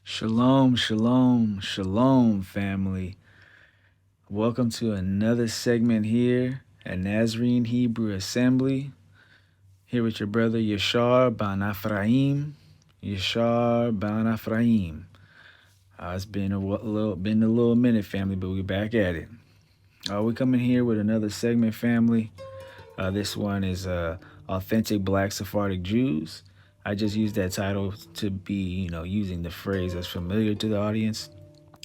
Shalom, shalom, shalom, family. Welcome to another segment here at Nazarene Hebrew Assembly. Here with your brother Yashar Ben Ephraim. Yashar Ben Ephraim. It's been a little minute, family, but we're back at it. We're coming here with another segment, family. This one is Authentic Black Sephardic Jews. I just used that title to be, using the phrase that's familiar to the audience.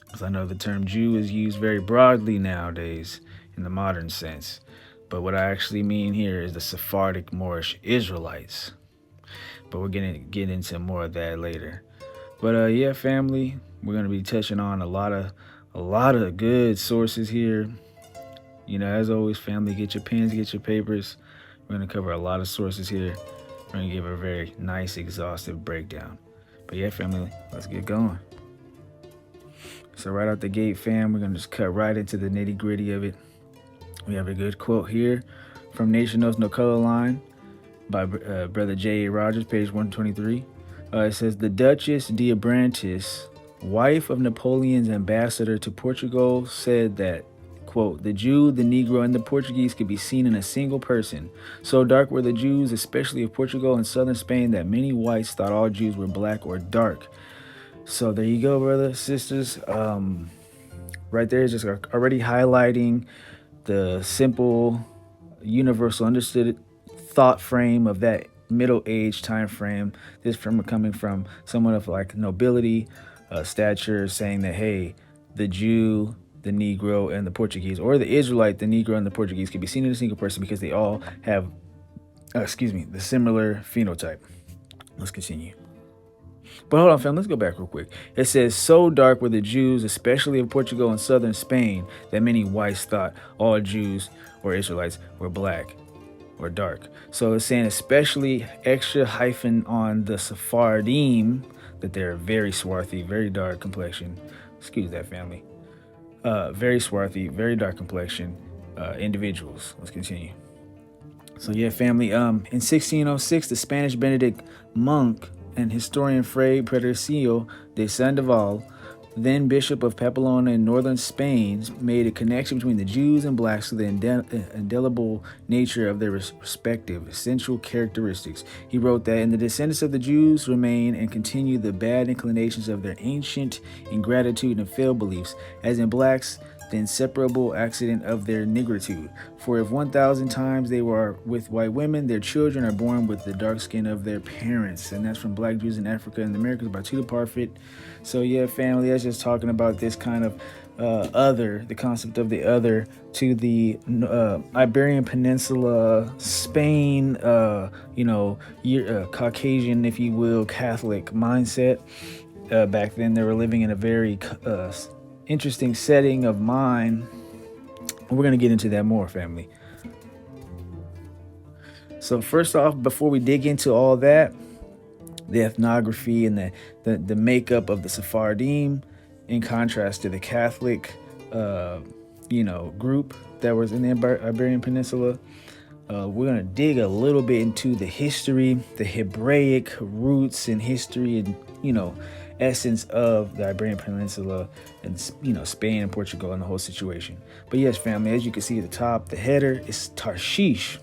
Because I know the term Jew is used very broadly nowadays in the modern sense. But what I actually mean here is the Sephardic Moorish Israelites. But we're going to get into more of that later. But yeah, family, we're going to be touching on a lot of good sources here. As always, family, get your pens, get your papers. We're going to cover a lot of sources here. We're going to give a very nice, exhaustive breakdown. But yeah, family, let's get going. So right out the gate, fam, we're going to just cut right into the nitty gritty of it. We have a good quote here from Nation Knows No Color Line by Brother J.A. Rogers, page 123. It says, the Duchess d'Abrantes, wife of Napoleon's ambassador to Portugal, said that, quote, the Jew, the Negro, and the Portuguese could be seen in a single person. So dark were the Jews, especially of Portugal and southern Spain, that many whites thought all Jews were black or dark. So there you go, brothers, sisters. Right there is just already highlighting the simple, universal, understood thought frame of that Middle Age time frame. This from coming from someone of like nobility, stature, saying that, hey, the Jew, the Negro, and the Portuguese, or the Israelite, the Negro, and the Portuguese can be seen in a single person because they all have, the similar phenotype. Let's continue. But hold on, fam, let's go back real quick. It says, so dark were the Jews, especially of Portugal and southern Spain, that many whites thought all Jews or Israelites were black or dark. So it's saying especially extra hyphen on the Sephardim, that they're very swarthy, very dark complexion. Excuse that, family. Very swarthy, very dark complexion individuals. Let's continue. So yeah, family, in 1606, the Spanish Benedict monk and historian Fray Patricio de Sandoval, then Bishop of Pamplona in northern Spain, made a connection between the Jews and blacks through the indelible nature of their respective essential characteristics. He wrote that in the descendants of the Jews remain and continue the bad inclinations of their ancient ingratitude and failed beliefs, as in blacks, the inseparable accident of their nigritude. For if 1,000 times they were with white women, their children are born with the dark skin of their parents. And that's from Black Jews in Africa and the Americas by Tudor Parfit. So yeah, family, that's just talking about this kind of other, the concept of the other to the Iberian Peninsula, Spain, Caucasian, if you will, Catholic mindset. Back then, they were living in a very interesting setting of mind. We're going to get into that more, family. So first off, before we dig into all that, the ethnography and the makeup of the Sephardim in contrast to the Catholic group that was in the Iberian Peninsula, we're going to dig a little bit into the history, the Hebraic roots and history and essence of the Iberian Peninsula and Spain and Portugal and the whole situation. But yes, family, as you can see at the top, the header is Tarshish.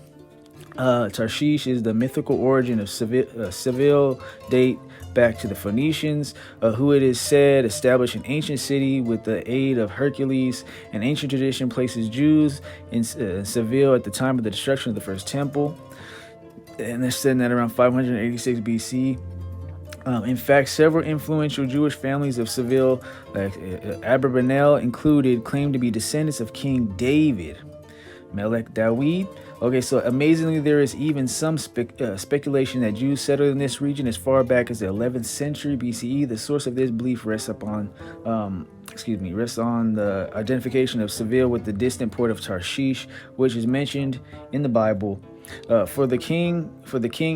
Tarshish is the mythical origin of Seville, date back to the Phoenicians, who it is said established an ancient city with the aid of Hercules. An ancient tradition places Jews in Seville at the time of the destruction of the first temple, and they're saying that around 586 BC. In fact, several influential Jewish families of Seville, like Abrabanel included, claim to be descendants of King David, Melech Dawid. Okay, so amazingly, there is even some speculation that Jews settled in this region as far back as the 11th century BCE. The source of this belief rests on the identification of Seville with the distant port of Tarshish, which is mentioned in the Bible. For the king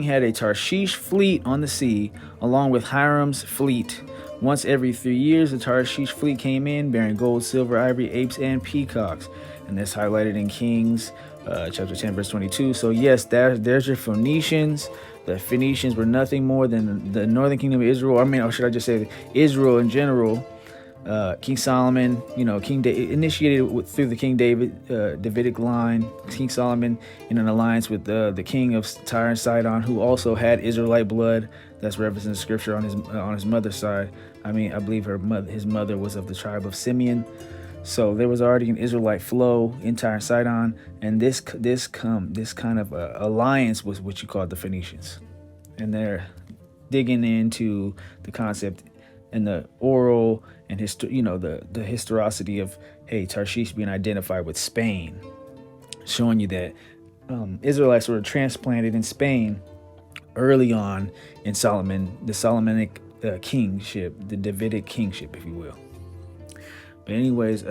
had a Tarshish fleet on the sea, along with Hiram's fleet. Once every 3 years, the Tarshish fleet came in, bearing gold, silver, ivory, apes, and peacocks. And that's highlighted in Kings chapter 10, verse 22. So yes, there's your Phoenicians. The Phoenicians were nothing more than the northern kingdom of Israel. I mean, or should I just say Israel in general? King Solomon, initiated through the King Davidic line. King Solomon in an alliance with the king of Tyre and Sidon, who also had Israelite blood. That's referenced in the scripture on his mother's side. I believe his mother was of the tribe of Simeon. So there was already an Israelite flow in Tyre and Sidon, and this kind of alliance was what you call the Phoenicians, and they're digging into the concept and the oral and the historicity of Tarshish being identified with Spain, showing you that Israelites were transplanted in Spain early on in the Solomonic kingship, the Davidic kingship, if you will. But anyways,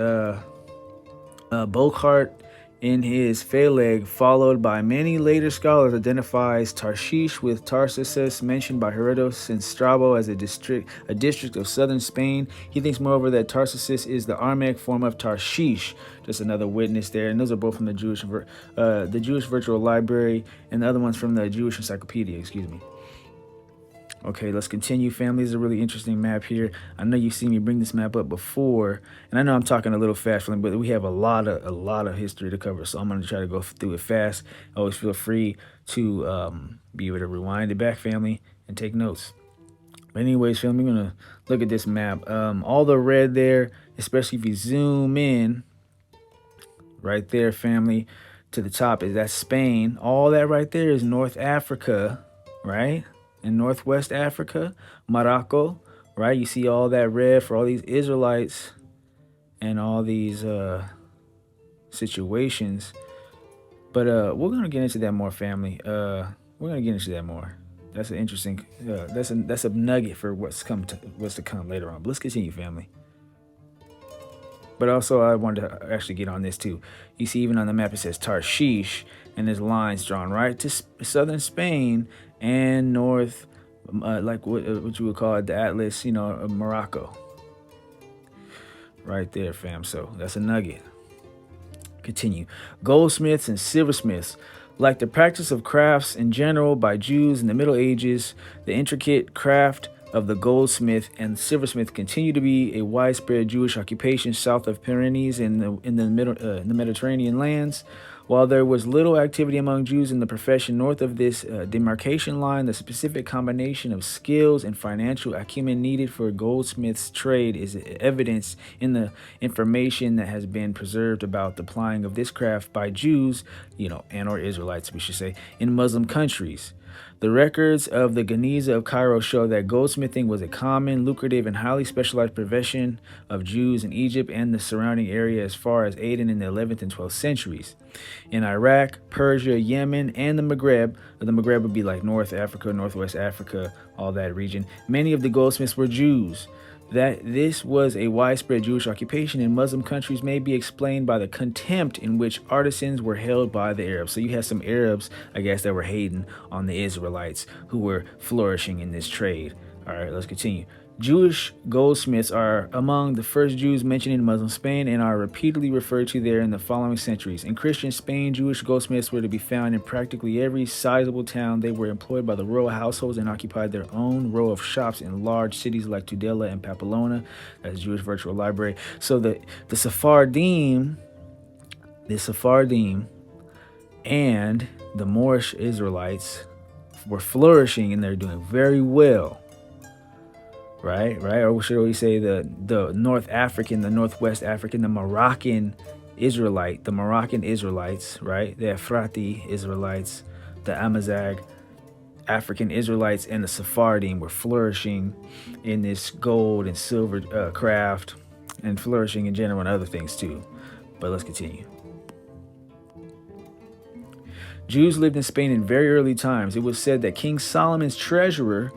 Bochart in his Phaleg, followed by many later scholars, identifies Tarshish with Tarsus, mentioned by Herodotus and Strabo as a district of southern Spain. He thinks, moreover, that Tarsus is the Aramaic form of Tarshish. Just another witness there, and those are both from the Jewish Virtual Library, and the other one's from the Jewish Encyclopedia. Excuse me. Okay, let's continue, family. This is a really interesting map here. I know you've seen me bring this map up before, and I know I'm talking a little fast, but we have a lot of history to cover, so I'm going to try to go through it fast. Always feel free to be able to rewind it back, family, and take notes. But anyways, family, we're going to look at this map. All the red there, especially if you zoom in, right there, family, to the top, that's Spain. All that right there is North Africa, right? In Northwest Africa, Morocco, right? You see all that red for all these Israelites and all these situations. But we're gonna get into that more, family. We're gonna get into that more. That's an interesting. That's a nugget for what's to come later on. But let's continue, family. But also, I wanted to actually get on this too. You see, even on the map, it says Tarshish, and there's lines drawn right to southern Spain and north, like what you would call it, the Atlas, of Morocco. Right there, fam. So that's a nugget. Continue. Goldsmiths and silversmiths. Like the practice of crafts in general by Jews in the Middle Ages, the intricate craft of the goldsmith and silversmith continue to be a widespread Jewish occupation south of Pyrenees in the Mediterranean lands. While there was little activity among Jews in the profession north of this demarcation line, the specific combination of skills and financial acumen needed for a goldsmith's trade is evidenced in the information that has been preserved about the plying of this craft by Jews, and or Israelites, we should say, in Muslim countries. The records of the Geniza of Cairo show that goldsmithing was a common, lucrative, and highly specialized profession of Jews in Egypt and the surrounding area as far as Aden in the 11th and 12th centuries. In Iraq, Persia, Yemen, and the Maghreb would be like North Africa, Northwest Africa, all that region, many of the goldsmiths were Jews. That this was a widespread Jewish occupation in Muslim countries may be explained by the contempt in which artisans were held by the Arabs. So you had some Arabs, I guess, that were hating on the Israelites who were flourishing in this trade. All right, let's continue. Jewish goldsmiths are among the first Jews mentioned in Muslim Spain and are repeatedly referred to there in the following centuries. In Christian Spain, Jewish goldsmiths were to be found in practically every sizable town. They were employed by the royal households and occupied their own row of shops in large cities like Tudela and Pamplona. That's Jewish Virtual Library. So the Sephardim and the Moorish Israelites were flourishing, and they're doing very well. Right? Or should we say the North African, the Northwest African, the Moroccan Israelites, right? The Ephrati Israelites, the Amazigh African Israelites, and the Sephardim were flourishing in this gold and silver craft, and flourishing in general and other things too. But let's continue. Jews lived in Spain in very early times. It was said that King Solomon's treasurer,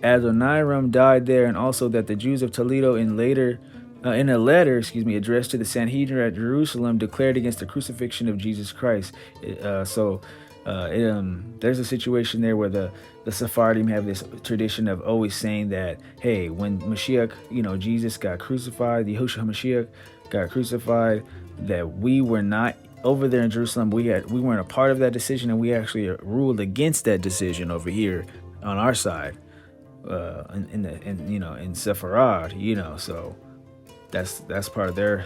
Adoniram, died there, and also that the Jews of Toledo in a letter addressed to the Sanhedrin at Jerusalem declared against the crucifixion of Jesus Christ. There's a situation there where the Sephardim have this tradition of always saying that, hey, when Mashiach, Jesus got crucified, Yehoshua Mashiach got crucified, that we were not over there in Jerusalem. We weren't a part of that decision, and we actually ruled against that decision over here on our side, in Sepharad, so that's part of their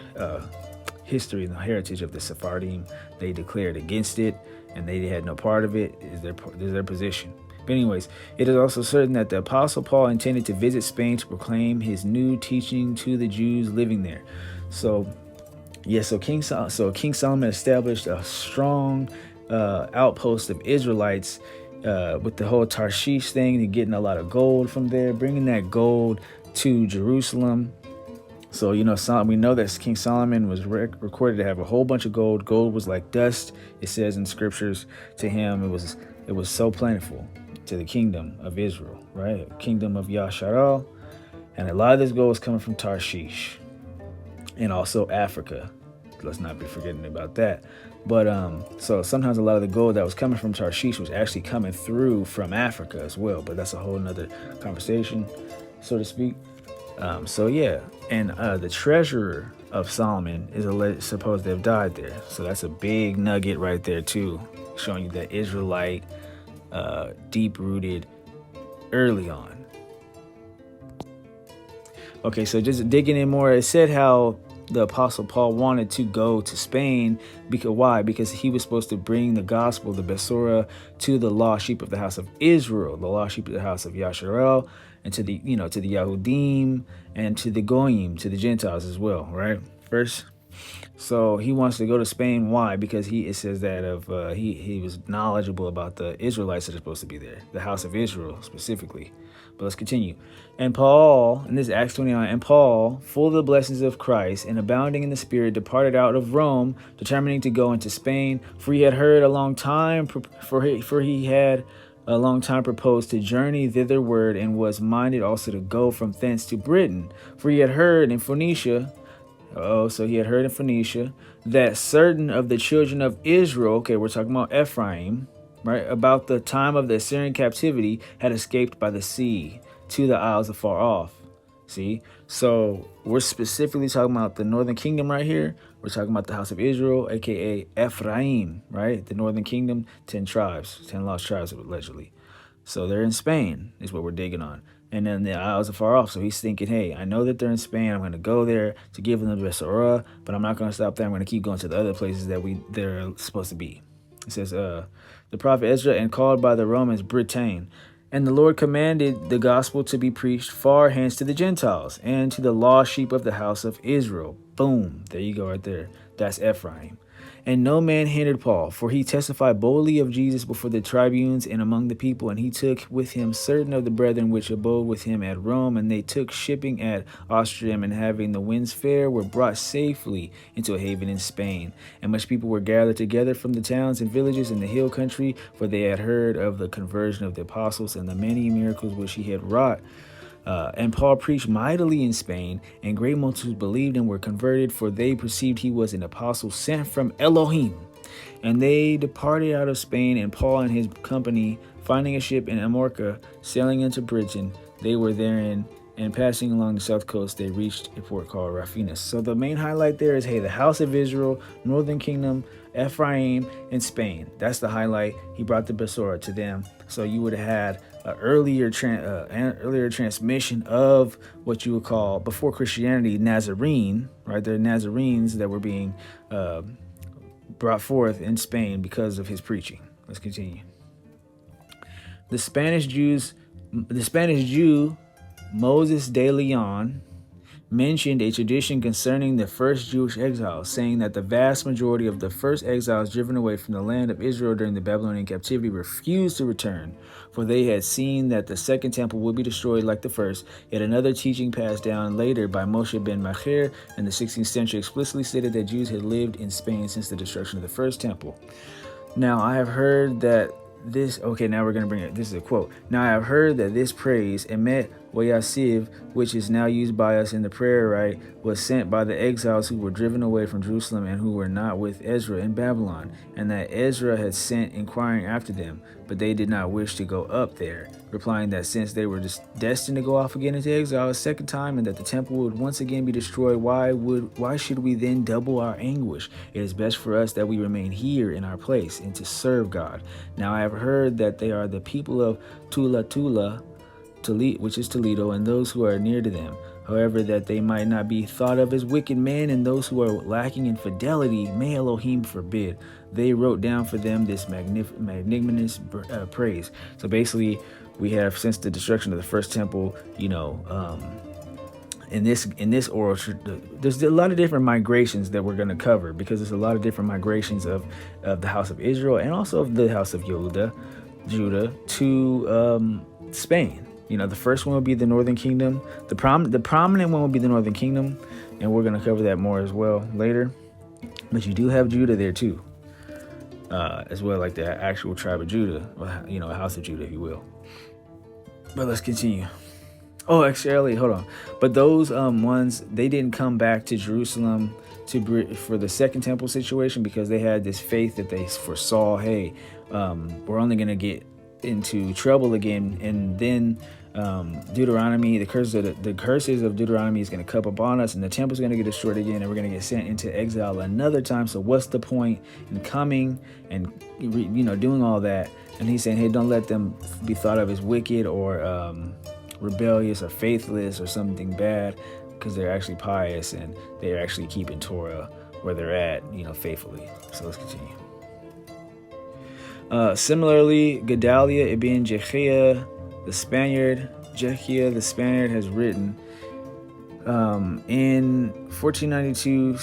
history and the heritage of the Sephardim. They declared against it, and they had no part of it. Is their position. But anyways, it is also certain that the Apostle Paul intended to visit Spain to proclaim his new teaching to the Jews living there. So King Solomon established a strong outpost of Israelites with the whole Tarshish thing, and getting a lot of gold from there, bringing that gold to Jerusalem. So, we know that King Solomon was recorded to have a whole bunch of gold. Gold was like dust, it says in scriptures. To him, it was so plentiful to the kingdom of Israel, right? Kingdom of Yasharal. And a lot of this gold was coming from Tarshish and also Africa. Let's not be forgetting about that. But so sometimes a lot of the gold that was coming from Tarshish was actually coming through from Africa as well. But that's a whole nother conversation, so to speak. And the treasurer of Solomon is supposed to have died there. So that's a big nugget right there too, showing you that Israelite, deep-rooted early on. Okay, so just digging in more, it said how the Apostle Paul wanted to go to Spain. Why? Because he was supposed to bring the gospel, the Besorah, to the lost sheep of the house of Israel, the lost sheep of the house of Yasharel, and to the Yahudim, and to the Goyim, to the Gentiles as well, right? First, so he wants to go to Spain. Why? Because it says that he was knowledgeable about the Israelites that are supposed to be there, the house of Israel specifically. But let's continue. And Paul, and this is Acts 29, and Paul, full of the blessings of Christ and abounding in the Spirit, departed out of Rome, determining to go into Spain, for he had heard a long time, proposed to journey thitherward, and was minded also to go from thence to Britain. For he had heard in Phoenicia, that certain of the children of Israel, okay, we're talking about Ephraim, right, about the time of the Assyrian captivity, had escaped by the sea to the isles afar off. See? So we're specifically talking about the northern kingdom right here. We're talking about the house of Israel, aka Ephraim, right? The northern kingdom, 10 tribes, 10 lost tribes allegedly. So they're in Spain, is what we're digging on. And then the isles are far off. So he's thinking, hey, I know that they're in Spain. I'm going to go there to give them the Besorah, but I'm not going to stop there. I'm going to keep going to the other places that they're supposed to be. It says, the prophet Ezra, and called by the Romans Britain. And the Lord commanded the gospel to be preached far hence to the Gentiles and to the lost sheep of the house of Israel. Boom. There you go right there. That's Ephraim. And no man hindered Paul, for he testified boldly of Jesus before the tribunes and among the people. And he took with him certain of the brethren which abode with him at Rome. And they took shipping at Ostrium, and having the winds fair, were brought safely into a haven in Spain. And much people were gathered together from the towns and villages in the hill country, for they had heard of the conversion of the apostles and the many miracles which he had wrought. And Paul preached mightily in Spain, and great multitudes believed and were converted, for they perceived he was an apostle sent from Elohim. And they departed out of Spain, and Paul and his company, finding a ship in Amorca, sailing into Britain, they were therein, and passing along the south coast, they reached a port called Raphanus. So the main highlight there is, hey, the house of Israel, northern kingdom, Ephraim, and Spain. That's the highlight. He brought the Besorah to them. So you would have had an earlier transmission of what you would call, before Christianity, Nazarene, right? They're Nazarenes that were being brought forth in Spain because of his preaching. Let's continue. The Spanish Jew Moses de Leon mentioned a tradition concerning the first Jewish exiles, saying that the vast majority of the first exiles driven away from the land of Israel during the Babylonian captivity refused to return, for they had seen that the second temple would be destroyed like the first. Yet another teaching passed down later by Moshe ben Macher in the 16th century explicitly stated that Jews had lived in Spain since the destruction of the first temple. Now, I have heard that this, okay, now we're going to bring it, this is a quote. Now, I have heard that this praise, emet Wayasiv, which is now used by us in the prayer rite, was sent by the exiles who were driven away from Jerusalem and who were not with Ezra in Babylon, and that Ezra had sent inquiring after them, but they did not wish to go up there, replying that since they were destined to go off again into exile a second time, and that the temple would once again be destroyed, why should we then double our anguish? It is best for us that we remain here in our place and to serve God. Now I have heard that they are the people of Tula, which is Toledo, and those who are near to them. However, that they might not be thought of as wicked men, and those who are lacking in fidelity, may Elohim forbid. They wrote down for them this magnanimous praise. So basically, we have, since the destruction of the first temple, in this oral, there's a lot of different migrations that we're going to cover, because there's a lot of different migrations of the house of Israel and also of the house of Judah to Spain. The first one will be the Northern Kingdom. The prominent one will be the Northern Kingdom, and we're going to cover that more as well later. But you do have Judah there too, as well, like the actual tribe of Judah, a house of Judah, if you will. But let's continue. Oh, actually, hold on. But those ones, they didn't come back to Jerusalem for the second temple situation, because they had this faith that they foresaw, hey, we're only going to get into trouble again, and then Deuteronomy, the curses of Deuteronomy is going to come upon us, and the temple's going to get destroyed again, and we're going to get sent into exile another time. So what's the point in coming and doing all that? And he's saying, hey, don't let them be thought of as wicked or rebellious or faithless or something bad, because they're actually pious and they're actually keeping Torah where they're at, faithfully. So let's continue. Similarly, Gedaliah ibn Jechiah the Spaniard has written, in 1492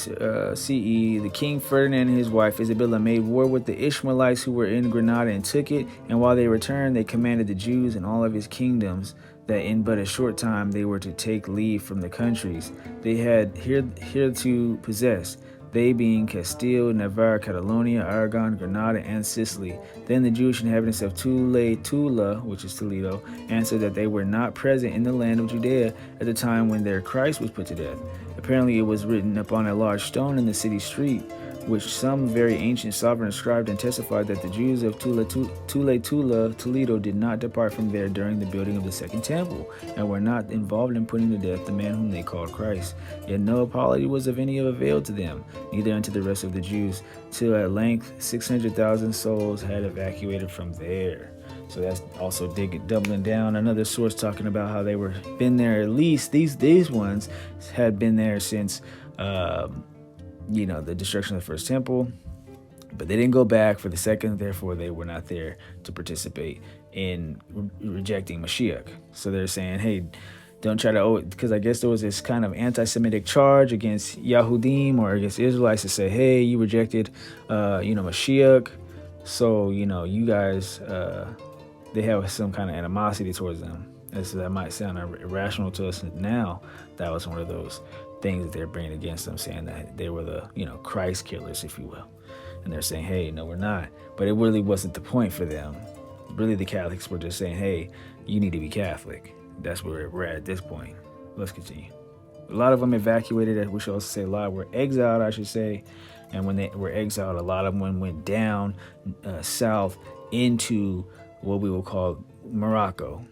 CE, the King Ferdinand and his wife Isabella made war with the Ishmaelites who were in Granada and took it, and while they returned, they commanded the Jews and all of his kingdoms that in but a short time they were to take leave from the countries they had hitherto possessed, they being Castile, Navarre, Catalonia, Aragon, Granada, and Sicily. Then the Jewish inhabitants of Tula, which is Toledo, answered that they were not present in the land of Judea at the time when their Christ was put to death. Apparently it was written upon a large stone in the city street, which some very ancient sovereign inscribed and testified that the Jews of Toledo did not depart from there during the building of the second temple, and were not involved in putting to death the man whom they called Christ. Yet no apology was of any avail to them, neither unto the rest of the Jews, till at length 600,000 souls had evacuated from there. So that's also doubling down another source talking about how they were been there, at least these ones had been there since the destruction of the first temple, but they didn't go back for the second, therefore they were not there to participate in rejecting Mashiach. So they're saying, hey, don't try to, because I guess there was this kind of anti-Semitic charge against Yahudim or against Israelites to say, hey, you rejected Mashiach, so you guys they have some kind of animosity towards them. That might sound irrational to us now. That was one of those things that they're bringing against them, saying that they were the Christ killers, if you will. And they're saying, hey, no, we're not. But it really wasn't the point for them. Really, the Catholics were just saying, hey, you need to be Catholic. That's where we're at this point. Let's continue. A lot of them evacuated, we should also say a lot were exiled, I should say. And when they were exiled, a lot of them went down south into what we will call Morocco,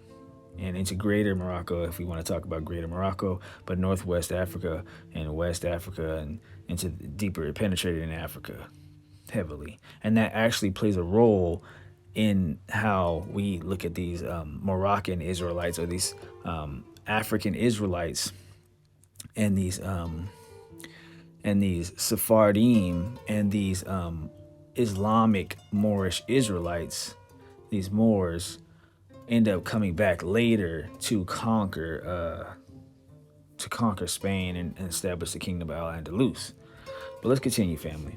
and into Greater Morocco, if we want to talk about Greater Morocco, but Northwest Africa and West Africa, and into deeper, penetrated in Africa heavily. And that actually plays a role in how we look at these Moroccan Israelites, or these African Israelites, and these Sephardim, and these Islamic Moorish Israelites. These Moors end up coming back later to conquer Spain and establish the kingdom of Al-Andalus. But let's continue, family.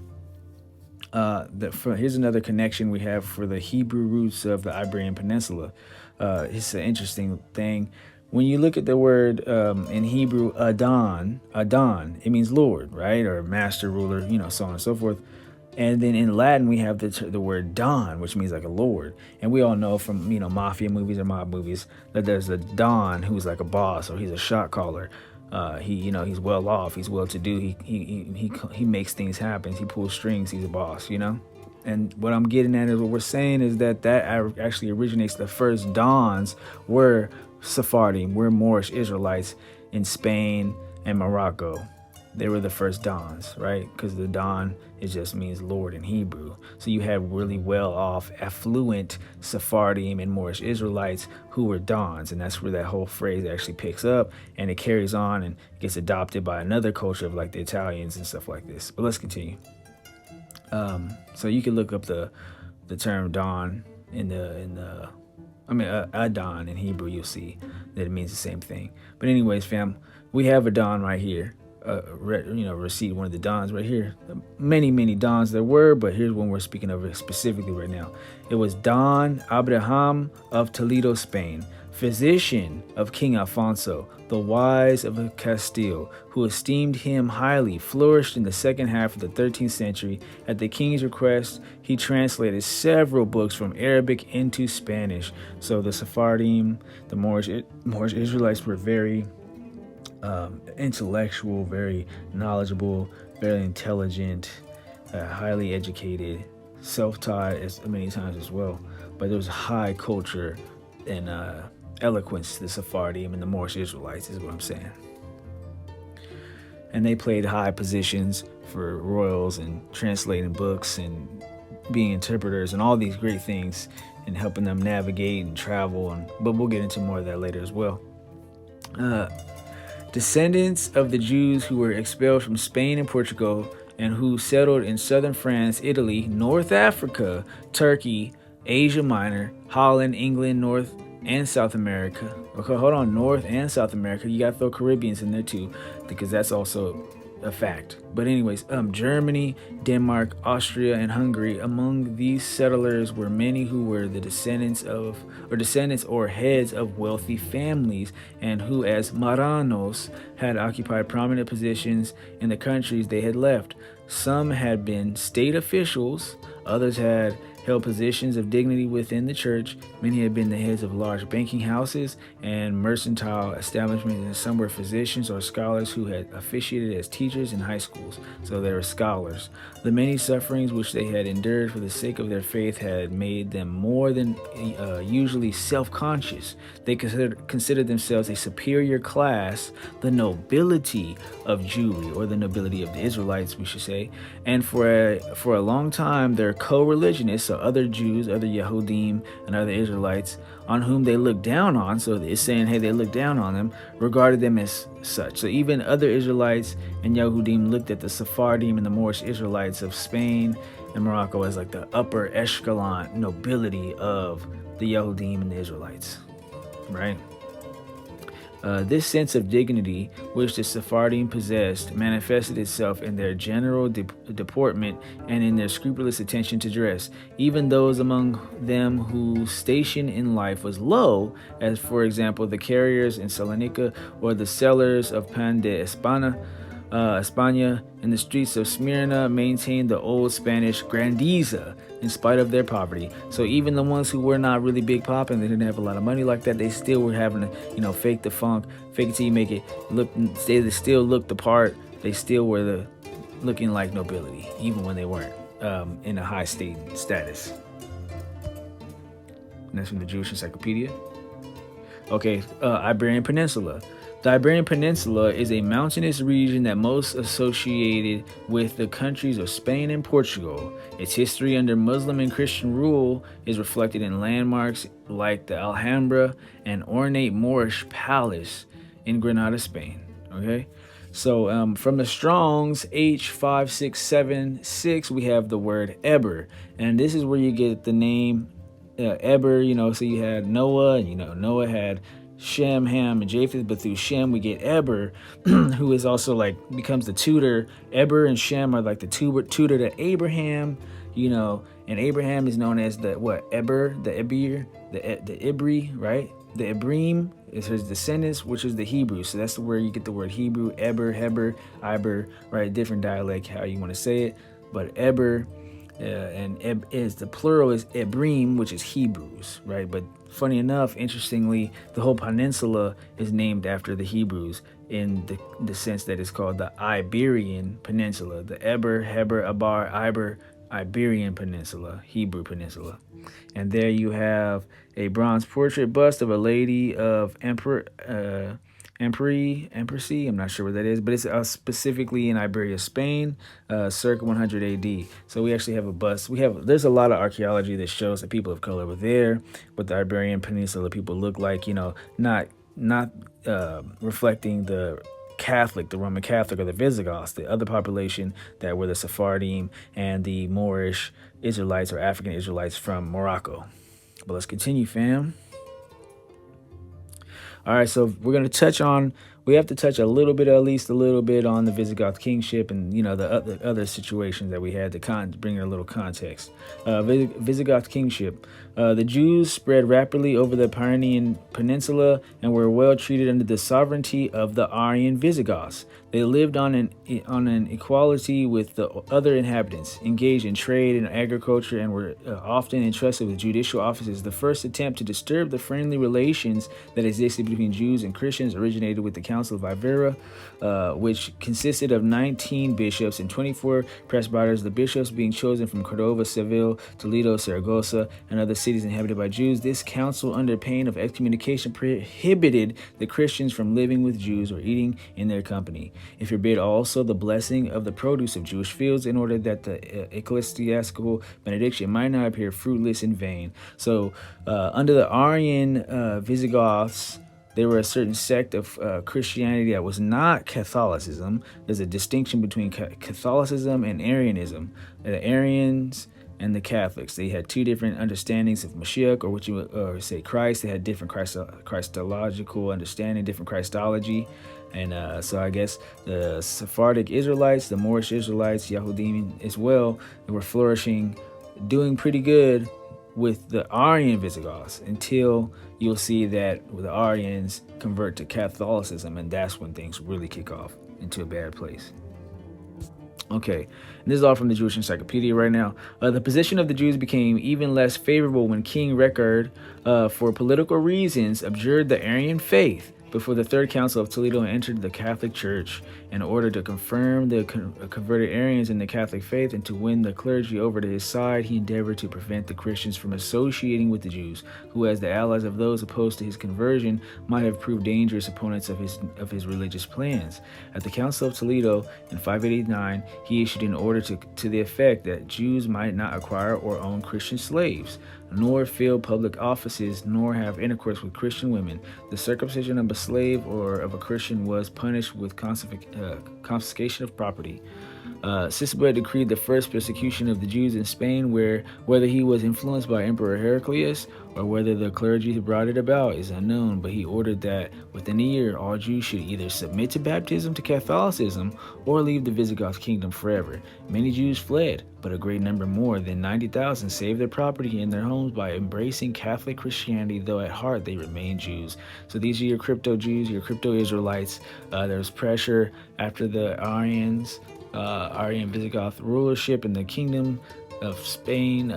Here's another connection we have for the Hebrew roots of the Iberian Peninsula. It's an interesting thing. When you look at the word in Hebrew, Adon, it means Lord, right? Or master, ruler, so on and so forth. And then in Latin, we have the word Don, which means like a lord. And we all know from, mafia movies or mob movies that there's a Don who's like a boss, or he's a shot caller. He's well off, he's well to do. He makes things happen. He pulls strings. He's a boss. And what I'm getting at is what we're saying is that actually originates. The first Dons were Sephardim, were Moorish Israelites in Spain and Morocco. They were the first Dons, right? Because the Don, it just means Lord in Hebrew. So you had really well-off, affluent Sephardim and Moorish Israelites who were Dons, and that's where that whole phrase actually picks up, and it carries on and gets adopted by another culture of like the Italians and stuff like this. But let's continue. So you can look up the term Don a Don in Hebrew. You'll see that it means the same thing. But anyways, fam, we have a Don right here. Receipt, one of the Dons right here. Many Dons there were, but here's one we're speaking of specifically right now. It was Don Abraham of Toledo, Spain, physician of King Alfonso, the wise of Castile, who esteemed him highly, flourished in the second half of the 13th century. At the king's request, he translated several books from Arabic into Spanish. So the Sephardim, the Moorish Israelites were very intellectual, very knowledgeable, very intelligent, highly educated, self-taught as many times as well. But there was high culture and eloquence to the Sephardim and the Moorish Israelites, is what I'm saying. And they played high positions for royals and translating books and being interpreters and all these great things and helping them navigate and travel. But we'll get into more of that later as well. Descendants of the Jews who were expelled from Spain and Portugal and who settled in southern France, Italy, North Africa, Turkey, Asia Minor, Holland, England, North and South America. Okay, hold on, North and South America. You got to throw Caribbeans in there too, because that's also a fact. But anyways, Germany, Denmark, Austria, and Hungary. Among these settlers were many who were the descendants or heads of wealthy families, and who, as Marranos, had occupied prominent positions in the countries they had left. Some had been state officials, others had held positions of dignity within the church. Many had been the heads of large banking houses and mercantile establishments, and some were physicians or scholars who had officiated as teachers in high schools. So they were scholars. The many sufferings which they had endured for the sake of their faith had made them more than usually self-conscious. They considered themselves a superior class, the nobility of Jewry, or the nobility of the Israelites, we should say. And for a long time, their co-religionists, so other Jews, other Yehudim, and other Israelites, on whom they looked down on, so it's saying, hey, they looked down on them, regarded them as such. So even other Israelites and Yehudim looked at the Sephardim and the Moorish Israelites of Spain and Morocco as like the upper echelon nobility of the Yehudim and the Israelites, right? This sense of dignity which the Sephardim possessed manifested itself in their general deportment and in their scrupulous attention to dress. Even those among them whose station in life was low, as for example the carriers in Salonika or the sellers of pan de España in the streets of Smyrna, maintained the old Spanish grandeza in spite of their poverty. So even the ones who were not really big pop and they didn't have a lot of money like that, they still were having to, fake the funk, fake it till you make it look. They still looked the part. They still were looking like nobility, even when they weren't in a high status. And that's from the Jewish Encyclopedia. Okay, Iberian Peninsula. The Iberian Peninsula is a mountainous region that most associated with the countries of Spain and Portugal. Its history under Muslim and Christian rule is reflected in landmarks like the Alhambra and ornate Moorish palace in Granada, Spain. Okay, so from the Strong's H5676, we have the word Eber, and this is where you get the name Eber. So you had Noah, and Noah had Shem, Ham, and Japheth, but through Shem we get Eber, who is also becomes the tutor. Eber and Shem are like the tutor to Abraham, and Abraham is known as the Eber, the Ebir, the Ibri, right? The Ibrim is his descendants, which is the Hebrew. So that's where you get the word Hebrew, Eber, Heber, Iber, right? Different dialect, how you want to say it. But Eber and is the plural is Ebrim, which is Hebrews, right? But funny enough, interestingly, the whole peninsula is named after the Hebrews in the sense that it's called the Iberian Peninsula, the Eber, Heber, Abar, Iber, Iberian Peninsula, Hebrew Peninsula. And there you have a bronze portrait bust of a lady of Empery, I'm not sure what that is, but it's specifically in Iberia, Spain, circa 100 AD. So we actually have a bust. There's a lot of archaeology that shows that people of color were there, what the Iberian Peninsula people look like, not reflecting the Roman Catholic, or the Visigoths, the other population that were the Sephardim and the Moorish Israelites or African Israelites from Morocco. But let's continue, fam. All right, so we have to touch at least a little bit on the Visigoth kingship and, the other situations that we had to bring a little context. Visigoth kingship. The Jews spread rapidly over the Pyrenean Peninsula and were well treated under the sovereignty of the Aryan Visigoths. They lived on an equality with the other inhabitants, engaged in trade and agriculture, and were often entrusted with judicial offices. The first attempt to disturb the friendly relations that existed between Jews and Christians originated with the Council of Ivrea, which consisted of 19 bishops and 24 presbyters, the bishops being chosen from Cordova, Seville, Toledo, Saragossa, and other cities inhabited by Jews. This council, under pain of excommunication, prohibited the Christians from living with Jews or eating in their company. It forbid also the blessing of the produce of Jewish fields, in order that the ecclesiastical benediction might not appear fruitless in vain. So under the Aryan Visigoths, there were a certain sect of Christianity that was not Catholicism. There's a distinction between Catholicism and Arianism. The Arians and the Catholics, they had two different understandings of Mashiach, or say Christ. They had different Christological understanding, different Christology. And so I guess the Sephardic Israelites, the Moorish Israelites, Yahudim as well, they were flourishing, doing pretty good with the Aryan Visigoths, until you'll see that the Aryans convert to Catholicism, and that's when things really kick off into a bad place. Okay, and this is all from the Jewish Encyclopedia right now. The position of the Jews became even less favorable when King Record, for political reasons, abjured the Arian faith before the Third Council of Toledo and entered the Catholic Church. In order to confirm the converted Arians in the Catholic faith and to win the clergy over to his side, he endeavored to prevent the Christians from associating with the Jews, who, as the allies of those opposed to his conversion, might have proved dangerous opponents of his religious plans. At the Council of Toledo in 589, he issued an order to the effect that Jews might not acquire or own Christian slaves, nor fill public offices, nor have intercourse with Christian women. The circumcision of a slave or of a Christian was punished with confiscation of property. Sigismund decreed the first persecution of the Jews in Spain, whether he was influenced by Emperor Heraclius or whether the clergy brought it about is unknown, but he ordered that within a year all Jews should either submit to baptism to Catholicism or leave the Visigoth kingdom forever. Many Jews fled, but a great number, more than 90,000, saved their property and their homes by embracing Catholic Christianity, though at heart they remained Jews. So these are your crypto Jews, your crypto Israelites. There was pressure after the Aryan Visigoth rulership in the kingdom of Spain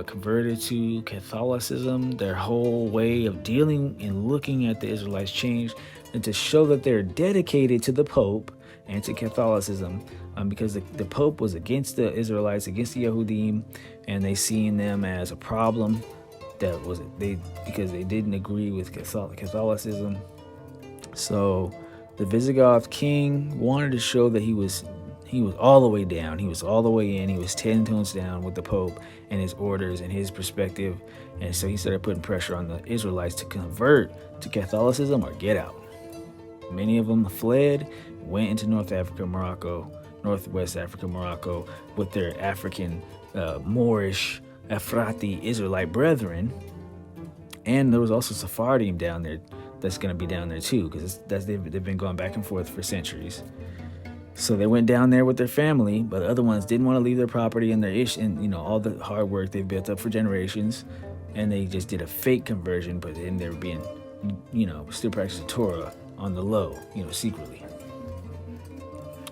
converted to Catholicism. Their whole way of dealing and looking at the Israelites changed, and to show that they're dedicated to the Pope and to Catholicism, because the Pope was against the Israelites, against the Yehudim, and they seen them as a problem because they didn't agree with Catholicism. So the Visigoth king wanted to show that he was all the way down. He was all the way in. He was 10 tones down with the Pope and his orders and his perspective. And so he started putting pressure on the Israelites to convert to Catholicism or get out. Many of them fled, went into Northwest Africa, Morocco, with their African Moorish Ephrati Israelite brethren. And there was also Sephardim down there that's going to be down there too, because they've been going back and forth for centuries. So they went down there with their family, but the other ones didn't want to leave their property and and all the hard work they've built up for generations, and they just did a fake conversion, but then they were being, still practicing Torah on the low, secretly.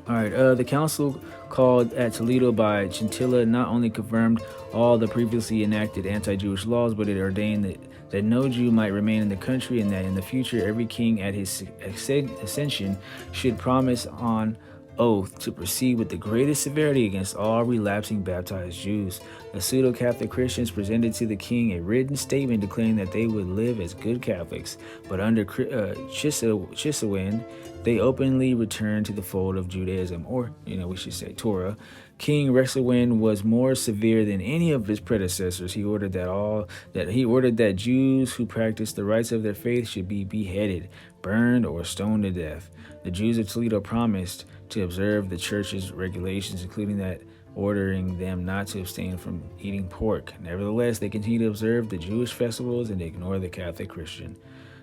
All right, the council called at Toledo by Gentilla not only confirmed all the previously enacted anti-Jewish laws, but it ordained that no Jew might remain in the country, and that in the future every king at his ascension should promise on oath to proceed with the greatest severity against all relapsing baptized Jews. The pseudo-Catholic Christians presented to the king a written statement declaring that they would live as good Catholics, but under Chisalwin, they openly returned to the fold of Judaism, or we should say Torah. King Rexawin was more severe than any of his predecessors. He ordered that Jews who practiced the rites of their faith should be beheaded, burned, or stoned to death. The Jews of Toledo promised to observe the church's regulations, including that ordering them not to abstain from eating pork. Nevertheless, they continued to observe the Jewish festivals and ignore the Catholic Christian.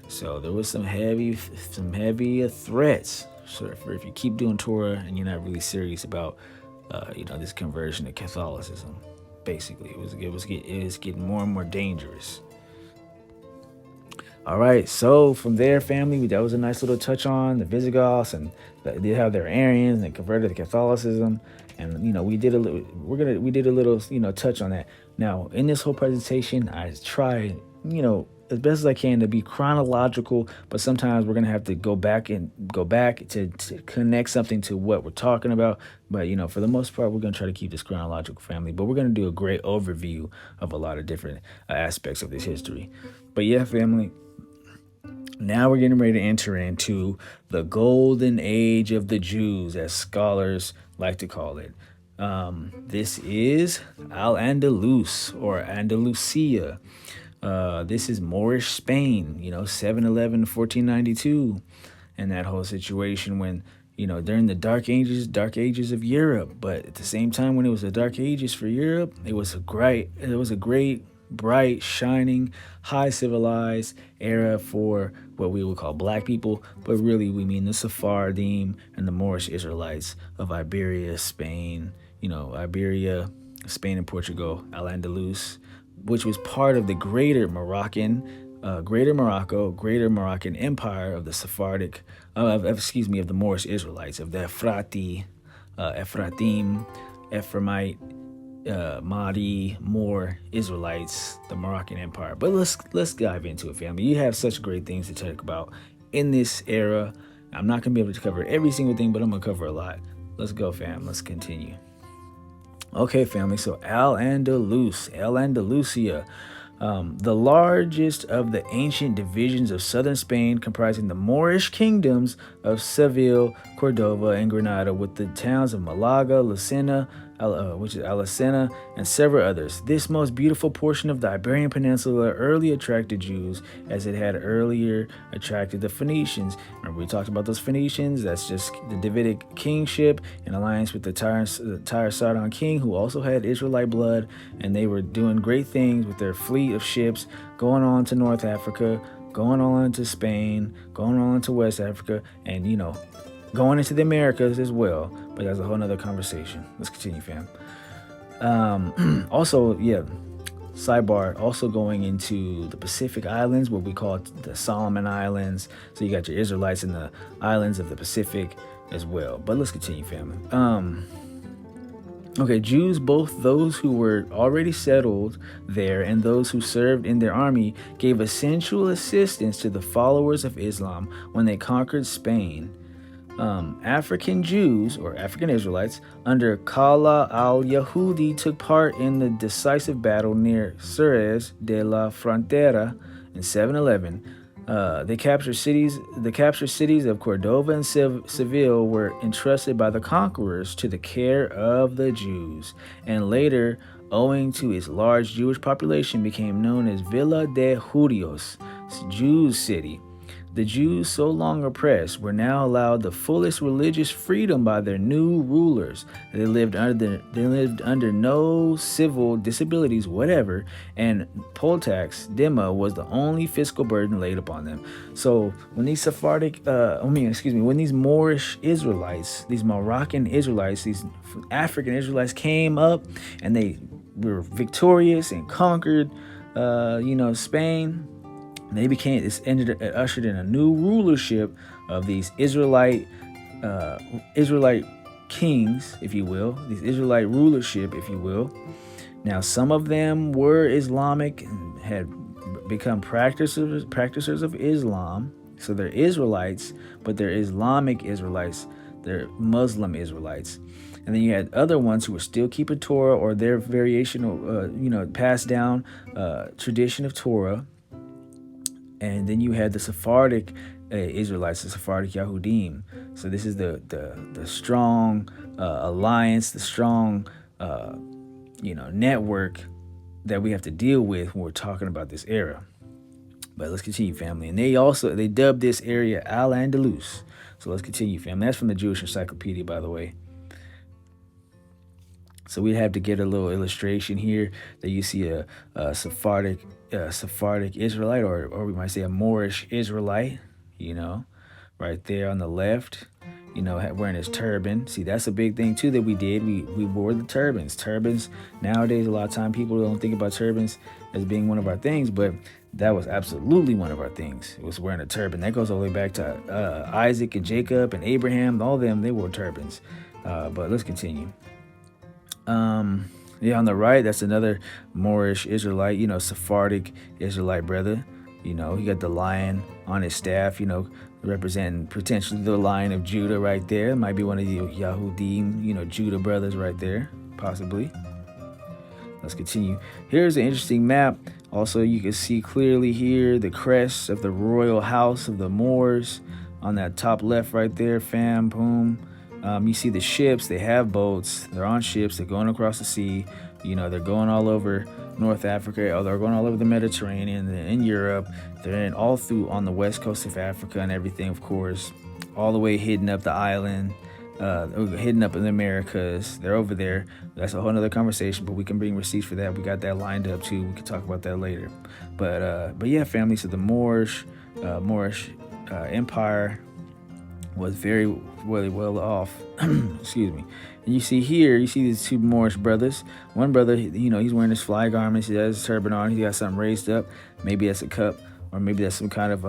So there was some heavy threats. So if you keep doing Torah and you're not really serious about this conversion to Catholicism, basically it was getting more and more dangerous. All right, so from there, family, that was a nice little touch on the Visigoths, and they have their Arians and they converted to Catholicism, and we did a little touch on that. Now in this whole presentation, I try as best as I can to be chronological, but sometimes we're gonna have to go back to connect something to what we're talking about. But for the most part, we're gonna try to keep this chronological, family. But we're gonna do a great overview of a lot of different aspects of this history. But yeah, family. Now we're getting ready to enter into the golden age of the Jews, as scholars like to call it. This is Al-Andalus, or Andalusia. This is Moorish Spain, 711 to 1492, and that whole situation when, during the dark ages of Europe. But at the same time, when it was the dark ages for Europe, it was a great, bright, shining, high civilized era for what we would call black people, but really we mean the Sephardim and the Moorish Israelites of Iberia, Spain, Spain and Portugal, Al-Andalus, which was part of the greater Morocco, greater Moroccan Empire of the Sephardic, of the Moorish Israelites, of the Ephratim, Ephraimite, Mahdi, Moor Israelites, the Moroccan Empire. But let's dive into it, family. You have such great things to talk about in this era. I'm not gonna be able to cover every single thing, but I'm gonna cover a lot. Let's go, fam. Let's continue. Okay, family, so Al-Andalusia, the largest of the ancient divisions of southern Spain, comprising the Moorish kingdoms of Seville, Cordova, and Granada, with the towns of Malaga, Lucena, which is Alacena, and several others. This most beautiful portion of the Iberian Peninsula early attracted Jews, as it had earlier attracted the Phoenicians. Remember, we talked about those Phoenicians. That's just the Davidic kingship in alliance with the Tyre Sidon king, who also had Israelite blood, and they were doing great things with their fleet of ships, going on to North Africa, going on to Spain, going on to West Africa, and going into the Americas as well. But that's a whole nother conversation. Let's continue, fam. Sidebar, also going into the Pacific Islands, what we call the Solomon Islands. So you got your Israelites in the islands of the Pacific as well. But let's continue, family. Jews, both those who were already settled there and those who served in their army, gave essential assistance to the followers of Islam when they conquered Spain. African Jews, or African Israelites, under Kala al-Yahudi took part in the decisive battle near Suez de la Frontera in 711. The captured cities of Cordova and Seville were entrusted by the conquerors to the care of the Jews, and later, owing to its large Jewish population, became known as Villa de Judíos, Jews' city. The Jews, so long oppressed, were now allowed the fullest religious freedom by their new rulers. They lived under no civil disabilities whatever, and poll tax, Dima, was the only fiscal burden laid upon them. So when these when these Moorish Israelites, these Moroccan Israelites, these African Israelites came up and they were victorious and conquered, Spain. They ushered in a new rulership of these Israelite kings, if you will, these Israelite rulership, if you will. Now, some of them were Islamic and had become practicers of Islam. So they're Israelites, but they're Islamic Israelites. They're Muslim Israelites. And then you had other ones who were still keeping Torah or their variation, passed down tradition of Torah. And then you had the Sephardic Israelites, the Sephardic Yahudim. So this is the strong alliance, the strong network that we have to deal with when we're talking about this era. But let's continue, family. And they dubbed this area Al-Andalus. So let's continue, family. That's from the Jewish Encyclopedia, by the way. So we have to get a little illustration here that you see a Sephardic Israelite, or we might say a Moorish Israelite, right there on the left, wearing his turban. See, that's a big thing too that we did. We wore the turbans. Turbans nowadays, a lot of time people don't think about turbans as being one of our things, but that was absolutely one of our things. It was wearing a turban. That goes all the way back to Isaac and Jacob and Abraham. All of them, they wore turbans. But let's continue. On the right, that's another Moorish Israelite, Sephardic Israelite brother. He got the lion on his staff, representing potentially the Lion of Judah right there. It might be one of the Yahudim, Judah brothers right there, possibly. Let's continue. Here's an interesting map. Also, you can see clearly here the crest of the royal house of the Moors on that top left right there, fam, boom. You see the ships. They have boats. They're on ships. They're going across the sea. They're going all over North Africa, or they're going all over the Mediterranean, they're in Europe, they're all through on the west coast of Africa and everything, of course, all the way hidden up the island, hidden up in the Americas. They're over there. That's a whole nother conversation, but we can bring receipts for that. We got that lined up too. We can talk about that later. But yeah, family. So the Moorish Empire was very well off. Excuse me. And you see these two Moorish brothers. One brother, he's wearing his fly garments. He has his turban on. He got something raised up. Maybe that's a cup, or maybe that's some kind of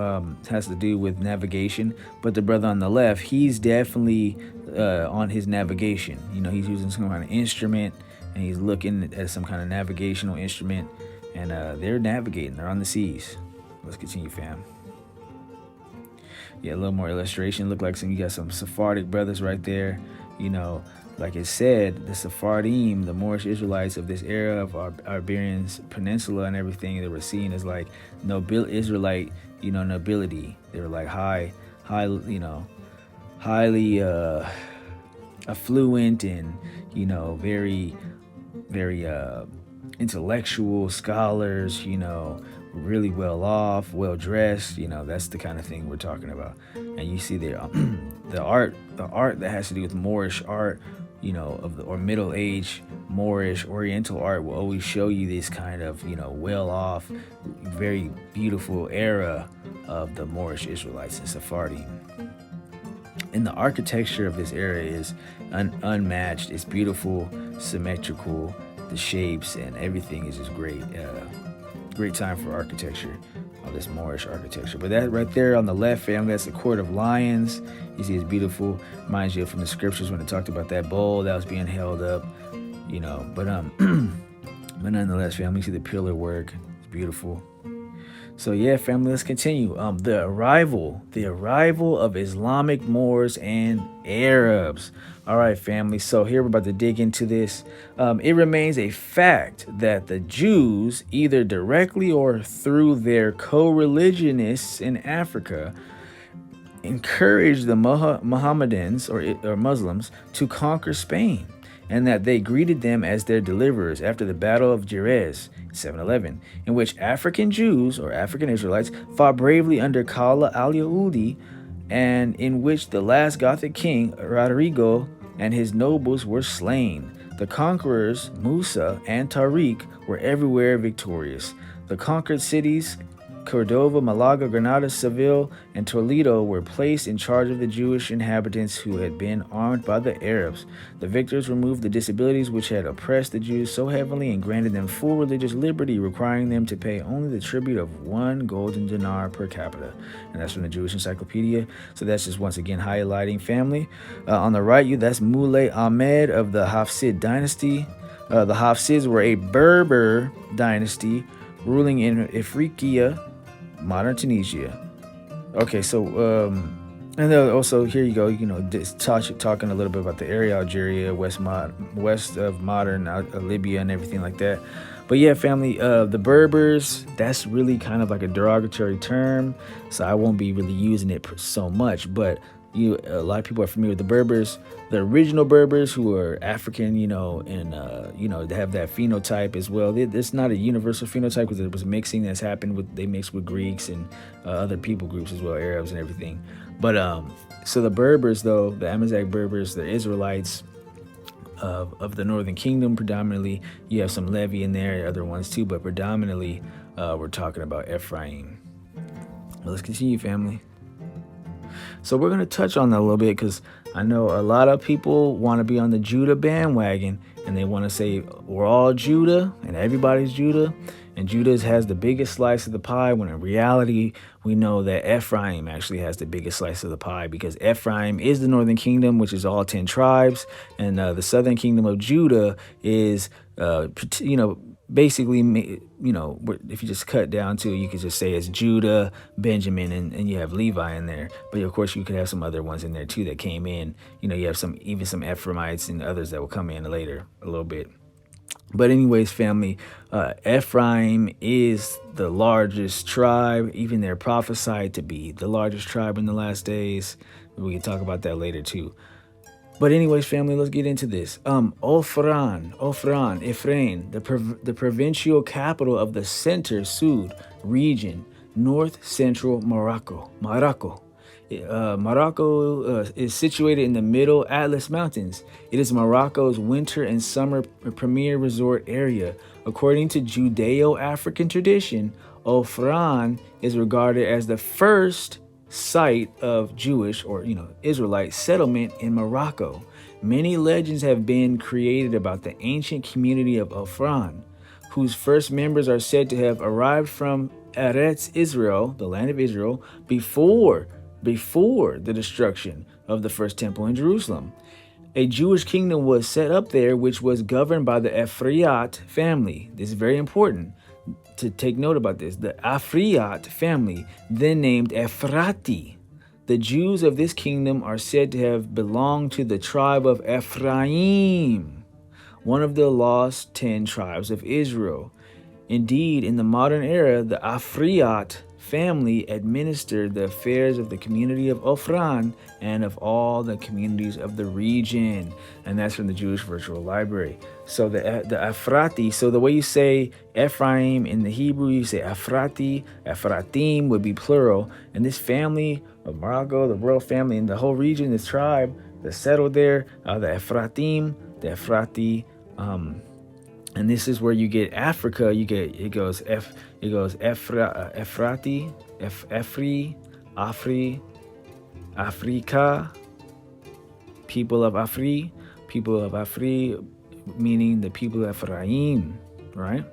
has to do with navigation. But the brother on the left, he's definitely on his navigation. He's using some kind of instrument, and he's looking at some kind of navigational instrument. And they're navigating. They're on the seas. Let's continue, fam. Yeah, a little more illustration. Look like you got some Sephardic brothers right there. Like it said, the Sephardim, the Moorish Israelites of this era of our Iberian Peninsula and everything, they were seen as like Israelite, nobility. They were like highly affluent and, very, very intellectual scholars, really well off, well dressed. That's the kind of thing we're talking about. And you see there, the art that has to do with Moorish art, or Middle Age Moorish Oriental art will always show you this kind of, well off, very beautiful era of the Moorish Israelites and Sephardim. And the architecture of this era is unmatched. It's beautiful, symmetrical. The shapes and everything is just great. Great time for architecture, all this Moorish architecture. But that right there on the left, family, that's the Court of Lions. You see it's beautiful. Reminds you from the scriptures when it talked about that bowl that was being held up, But but nonetheless, family, you see the pillar work. It's beautiful. So yeah, family, let's continue. The arrival of Islamic Moors and Arabs. All right, family. So here we're about to dig into this. It remains a fact that the Jews, either directly or through their co-religionists in Africa, encouraged the Mohammedans or Muslims to conquer Spain, and that they greeted them as their deliverers after the Battle of Jerez, 711, in which African Jews or African Israelites fought bravely under Kala al-Yahudi, and in which the last Gothic king, Rodrigo, and his nobles were slain. The conquerors, Musa and Tariq, were everywhere victorious. The conquered cities Cordova, Malaga, Granada, Seville, and Toledo were placed in charge of the Jewish inhabitants who had been armed by the Arabs. The victors removed the disabilities which had oppressed the Jews so heavily and granted them full religious liberty, requiring them to pay only the tribute of 1 golden dinar per capita. And that's from the Jewish Encyclopedia. So that's just once again highlighting family. On the right, that's Moulay Ahmed of the Hafsid dynasty. The Hafsids were a Berber dynasty ruling in Ifriqiya, modern Tunisia. Okay, so and then also here you go, talking a little bit about the area, Algeria, west of modern Libya and everything like that. But yeah, family, the Berbers, that's really kind of like a derogatory term, so I won't be really using it so much. But a lot of people are familiar with the Berbers, the original Berbers who are African, and they have that phenotype as well. It's not a universal phenotype because it was mixing that's happened they mixed with Greeks and other people groups as well, Arabs and everything. But so the Berbers, though, the Amazigh Berbers, the Israelites of the Northern Kingdom, predominantly, you have some Levi in there, other ones too, but predominantly we're talking about Ephraim. Well, let's continue, family. So we're going to touch on that a little bit because I know a lot of people want to be on the Judah bandwagon and they want to say we're all Judah and everybody's Judah and Judah has the biggest slice of the pie, when in reality we know that Ephraim actually has the biggest slice of the pie, because Ephraim is the northern kingdom, which is all 10 tribes, and the southern kingdom of Judah is basically, if you just cut down to, you could just say it's Judah, Benjamin, and you have Levi in there. But of course, you could have some other ones in there too that came in. You have some Ephraimites and others that will come in later a little bit. But anyways, family, Ephraim is the largest tribe. Even they're prophesied to be the largest tribe in the last days. We can talk about that later too. But anyways, family, let's get into this. Ephraim, the provincial capital of the Center Sud region, north central Morocco. Morocco is situated in the Middle Atlas Mountains. It is Morocco's winter and summer premier resort area. According to Judeo-African tradition, Ephraim is regarded as the first site of Jewish or Israelite settlement in Morocco. Many legends have been created about the ancient community of Ephraim, whose first members are said to have arrived from Eretz Israel, the land of Israel, before the destruction of the first temple in Jerusalem. A Jewish kingdom was set up there, which was governed by the Ephraite family. This is very important to take note about this. The Ephraite family, then named Ephrati. The Jews of this kingdom are said to have belonged to the tribe of Ephraim, one of the lost 10 tribes of Israel. Indeed, in the modern era, the Ephraite family administered the affairs of the community of Ephraim and of all the communities of the region. And that's from the Jewish Virtual Library. So the Ephrati, so the way you say Ephraim in the Hebrew, you say Ephrati, Ephratim would be plural. And this family of Morocco, the royal family in the whole region, this tribe that settled there, the Ephratim, the Ephrati, and this is where you get Africa. It goes Ephrati, Afri, Africa, people of Afri, meaning the people of Ephraim, right?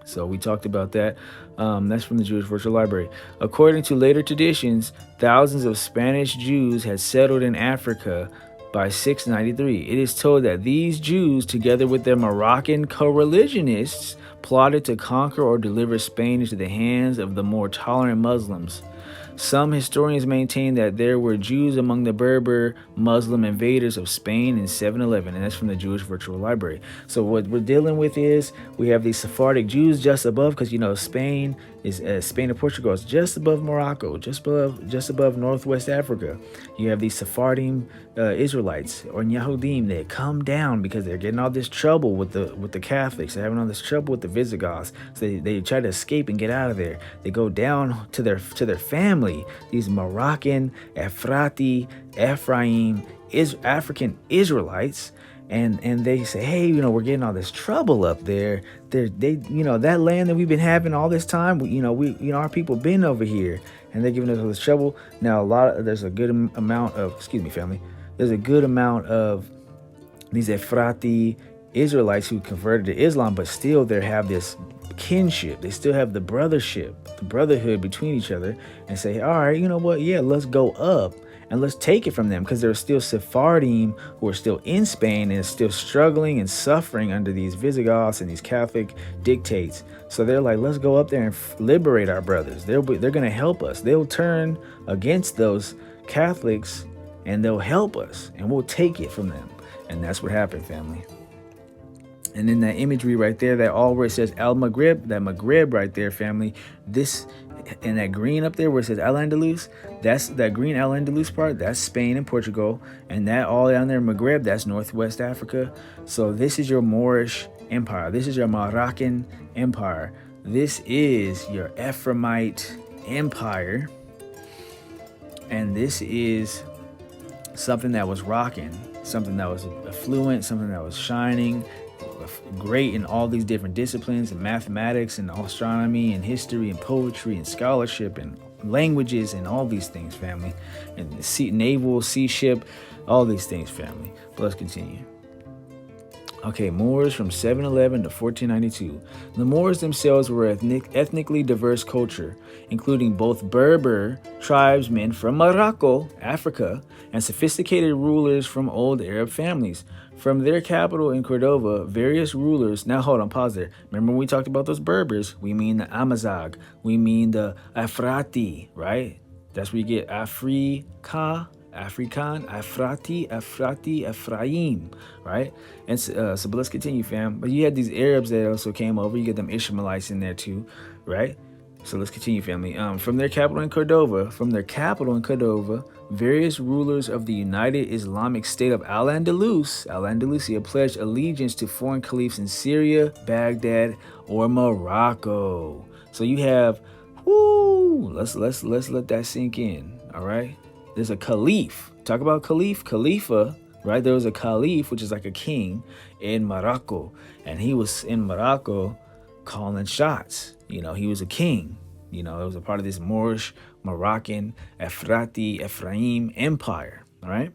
So we talked about that. That's from the Jewish Virtual Library. According to later traditions, thousands of Spanish Jews had settled in Africa by 693. It is told that these Jews, together with their Moroccan co-religionists, plotted to conquer or deliver Spain into the hands of the more tolerant Muslims. Some historians maintain that there were Jews among the Berber Muslim invaders of Spain in 711, and that's from the Jewish Virtual Library. So what we're dealing with is we have these Sephardic Jews just above, because Spain and Portugal is just above Morocco, just above Northwest Africa. You have these Sephardim Israelites or Yahudim that come down because they're getting all this trouble with the Catholics. They're having all this trouble with the Visigoths. So they try to escape and get out of there. They go down to their family. These Moroccan, Ephrati, Ephraim, African Israelites, and they say, hey, we're getting all this trouble up there. That land that we've been having all this time, our people been over here, and they're giving us all this trouble. Now, there's a good amount of, excuse me, family. There's a good amount of these Ephrati Israelites who converted to Islam, but still they have this kinship. They still have the brotherhood between each other, and say, all right, you know what? Yeah, let's go up and let's take it from them, because there are still Sephardim who are still in Spain and still struggling and suffering under these Visigoths and these Catholic dictates. So they're like, let's go up there and liberate our brothers. They're going to help us. They'll turn against those Catholics and they'll help us, and we'll take it from them. And that's what happened, family. And then that imagery right there, that all where it says Al Maghrib, that Maghrib right there, family, this and that green up there where it says Al Andalus, that's that green Al Andalus part, that's Spain and Portugal. And that all down there, Maghrib, that's Northwest Africa. So this is your Moorish Empire. This is your Moroccan Empire. This is your Ephraimite Empire. And this is something that was rocking, something that was affluent, something that was shining, great in all these different disciplines, and mathematics and astronomy and history and poetry and scholarship and languages and all these things, family, and the naval, sea ship, all these things, family. But let's continue. Okay, Moors from 711 to 1492. The Moors themselves were ethnically diverse culture, including both Berber tribesmen from Morocco, Africa, and sophisticated rulers from old Arab families. From their capital in Cordova, various rulers... Now, hold on, pause there. Remember when we talked about those Berbers? We mean the Amazigh. We mean the Ephrati, right? That's where you get African, Ephrati, Ephraim, right? And so but let's continue, fam. But you had these Arabs that also came over. You get them Ishmaelites in there too, right? So let's continue, family. From their capital in Cordova, various rulers of the United Islamic State of Al-Andalusia, pledged allegiance to foreign caliphs in Syria, Baghdad, or Morocco. So you have, let's let that sink in, all right? There's a caliph. Talk about Khalifa, right? There was a caliph, which is like a king, in Morocco. And he was in Morocco calling shots. He was a king. It was a part of this Moorish, Moroccan, Ephrati, Ephraim empire, all right?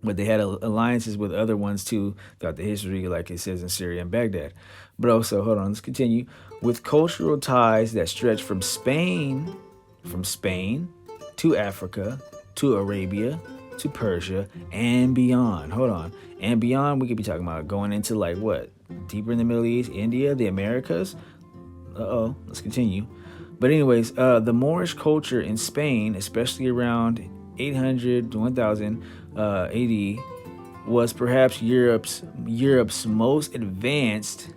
But they had alliances with other ones too throughout the history, like it says in Syria and Baghdad. But also, hold on, let's continue. With cultural ties that stretch from Spain to Africa, to Arabia, to Persia, and beyond. Hold on. And beyond, we could be talking about going into like what? Deeper in the Middle East, India, the Americas. Let's continue. But anyways, the Moorish culture in Spain, especially around 800 to 1000 AD, was perhaps Europe's most advanced.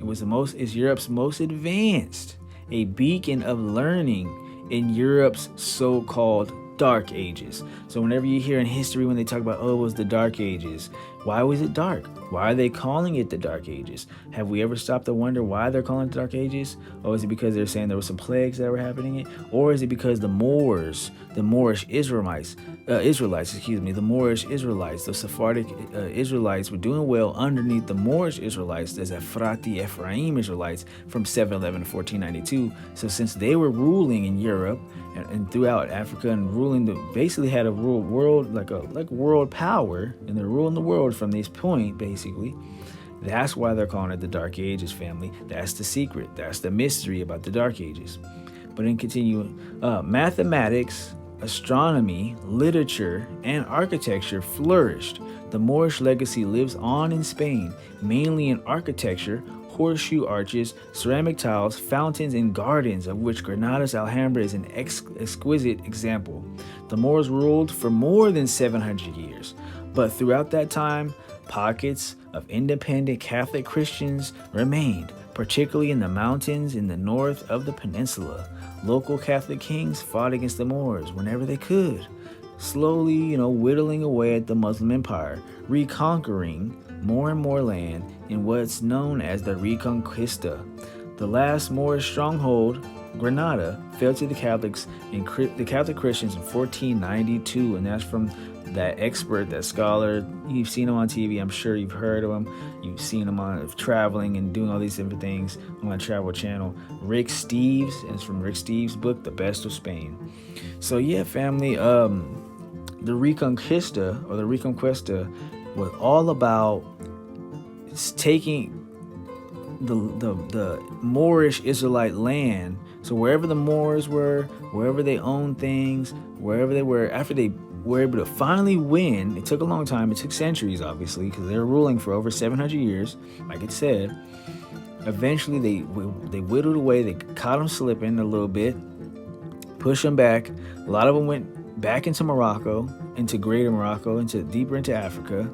It's Europe's most advanced, a beacon of learning in Europe's so-called Dark Ages. So whenever you hear in history when they talk about, it was the Dark Ages, why was it dark? Why are they calling it the Dark Ages? Have we ever stopped to wonder why they're calling it the Dark Ages? Or is it because they're saying there were some plagues that were happening? Or is it because the Moorish Israelites, the Moorish Israelites, the Sephardic Israelites were doing well underneath the Moorish Israelites, as Ephrati, Ephraim Israelites from 711 to 1492. So since they were ruling in Europe and throughout Africa and basically had a world, like world power, and they're ruling the world from this point, basically. That's why they're calling it the Dark Ages, family. That's the secret. That's the mystery about the Dark Ages. But in continuing, mathematics, astronomy, literature, and architecture flourished. The Moorish legacy lives on in Spain, mainly in architecture, horseshoe arches, ceramic tiles, fountains, and gardens, of which Granada's Alhambra is an exquisite example. The Moors ruled for more than 700 years, but throughout that time, pockets of independent Catholic Christians remained, particularly in the mountains in the north of the peninsula. Local Catholic kings fought against the Moors whenever they could, slowly, whittling away at the Muslim empire, reconquering more and more land in what's known as the Reconquista. The last Moorish stronghold, Granada, fell to the Catholics and the Catholic Christians in 1492, and that's from that expert, that scholar. You've seen him on TV. I'm sure you've heard of him. You've seen him on traveling and doing all these different things on a Travel Channel. Rick Steves, and it's from Rick Steves' book, The Best of Spain. So yeah, family, the Reconquista was all about taking the Moorish Israelite land. So wherever the Moors were, wherever they owned things, wherever they were, after they were able to finally win, it took a long time. It took centuries, obviously, because they were ruling for over 700 years, like it said. Eventually, they whittled away. They caught them slipping a little bit, pushed them back. A lot of them went back into Morocco, into Greater Morocco, deeper into Africa,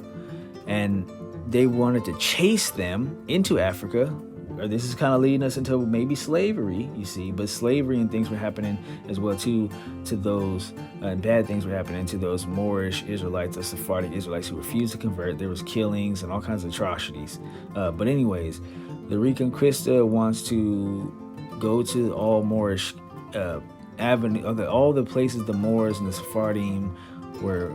and they wanted to chase them into Africa. Or this is kind of leading us into maybe slavery, you see, but slavery and things were happening as well too to those, bad things were happening to those Moorish Israelites, the Sephardic Israelites who refused to convert. There was killings and all kinds of atrocities. But anyways, the Reconquista wants to go to all Moorish avenue, all the places the Moors and the Sephardim were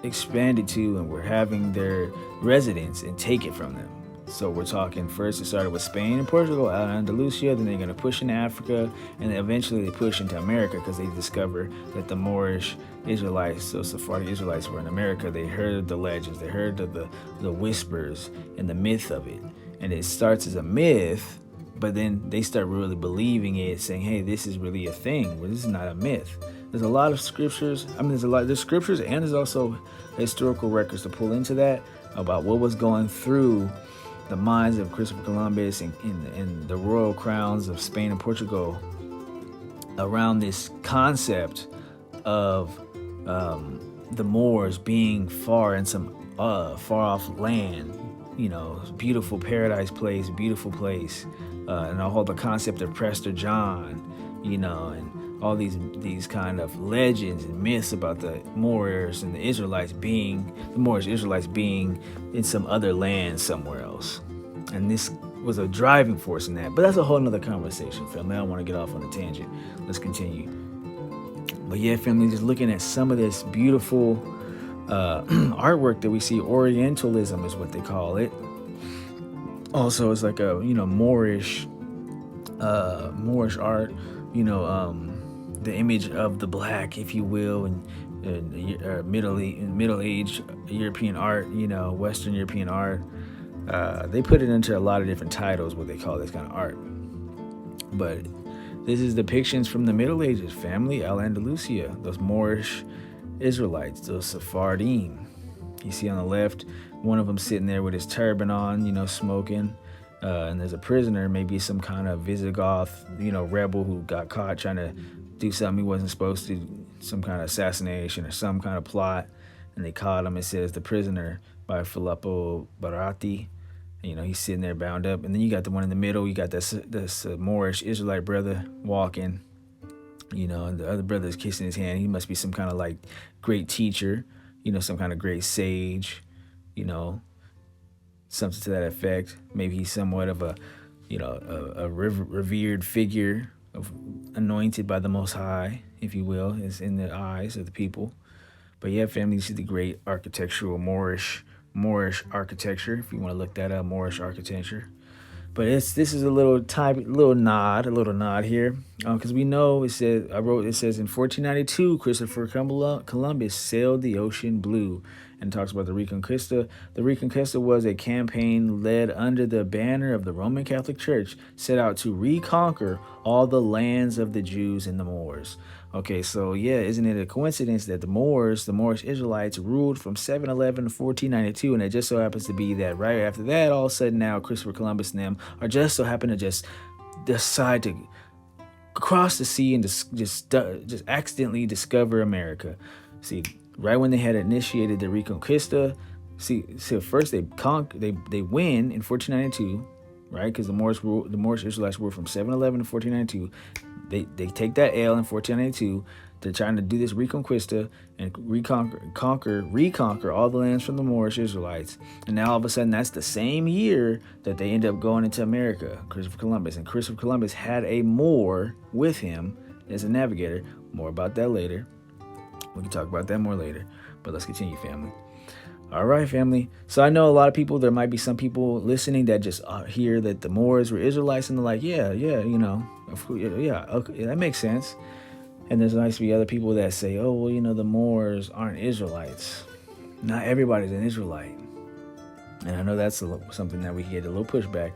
expanded to and were having their residence, and take it from them. So we're talking, first it started with Spain and Portugal out in Andalusia, then they're going to push into Africa, and then eventually they push into America because they discover that the Moorish Israelites, so Sephardic Israelites, were in America. They heard the legends, they heard the whispers and the myth of it. And it starts as a myth, but then they start really believing it, saying, hey, this is really a thing. Well, this is not a myth. There's a lot of scriptures. There's scriptures, and there's also historical records to pull into that about what was going through the minds of Christopher Columbus and the royal crowns of Spain and Portugal around this concept of the Moors being far in some far off land, beautiful paradise place, beautiful place, and all the concept of Prester John, and all these kind of legends and myths about the Moors and the Moorish Israelites being in some other land somewhere else. And this was a driving force in that. But that's a whole nother conversation, family. I don't want to get off on a tangent. Let's continue. But yeah, family, just looking at some of this beautiful artwork that we see. Orientalism is what they call it. Also, it's like a Moorish art. The image of the black, if you will, and middle-aged European art, Western European art. They put it into a lot of different titles, what they call this kind of art. But this is depictions from the Middle Ages, family, Al-Andalusia, those Moorish Israelites, those Sephardim. You see on the left, one of them sitting there with his turban on, smoking. And there's a prisoner, maybe some kind of Visigoth, rebel who got caught trying to do something he wasn't supposed to, some kind of assassination or some kind of plot, and they caught him. It says The Prisoner by Filippo Baratti. He's sitting there bound up. And then you got the one in the middle. You got this Moorish Israelite brother walking, and the other brother is kissing his hand. He must be some kind of like great teacher, some kind of great sage, something to that effect. Maybe he's somewhat of a revered figure, anointed by the Most High, if you will, is in the eyes of the people. But yeah, family, you see the great architectural Moorish architecture, if you want to look that up, Moorish architecture. But this is a little nod here, because we know it says in 1492 Christopher Columbus sailed the ocean blue, and talks about the Reconquista. The Reconquista was a campaign led under the banner of the Roman Catholic Church, set out to reconquer all the lands of the Jews and the Moors. Okay, so yeah, isn't it a coincidence that the Moorish Israelites ruled from 711 to 1492, and it just so happens to be that right after that, all of a sudden now Christopher Columbus and them are just so happen to just decide to cross the sea and just accidentally discover America. See, right when they had initiated the Reconquista, so first they win in 1492, right? Because the Moorish Israelites were from 711 to 1492. They take that L in 1492. They're trying to do this Reconquista and reconquer all the lands from the Moorish Israelites. And now all of a sudden, that's the same year that they end up going into America, Christopher Columbus. And Christopher Columbus had a Moor with him as a navigator. More about that later. We can talk about that more later. But let's continue, family. All right, family. So I know a lot of people, there might be some people listening that just hear that the Moors were Israelites and they're like, yeah, okay, that makes sense. And there's nice to be other people that say, oh, well, the Moors aren't Israelites. Not everybody's an Israelite. And I know that's something that we get a little pushback.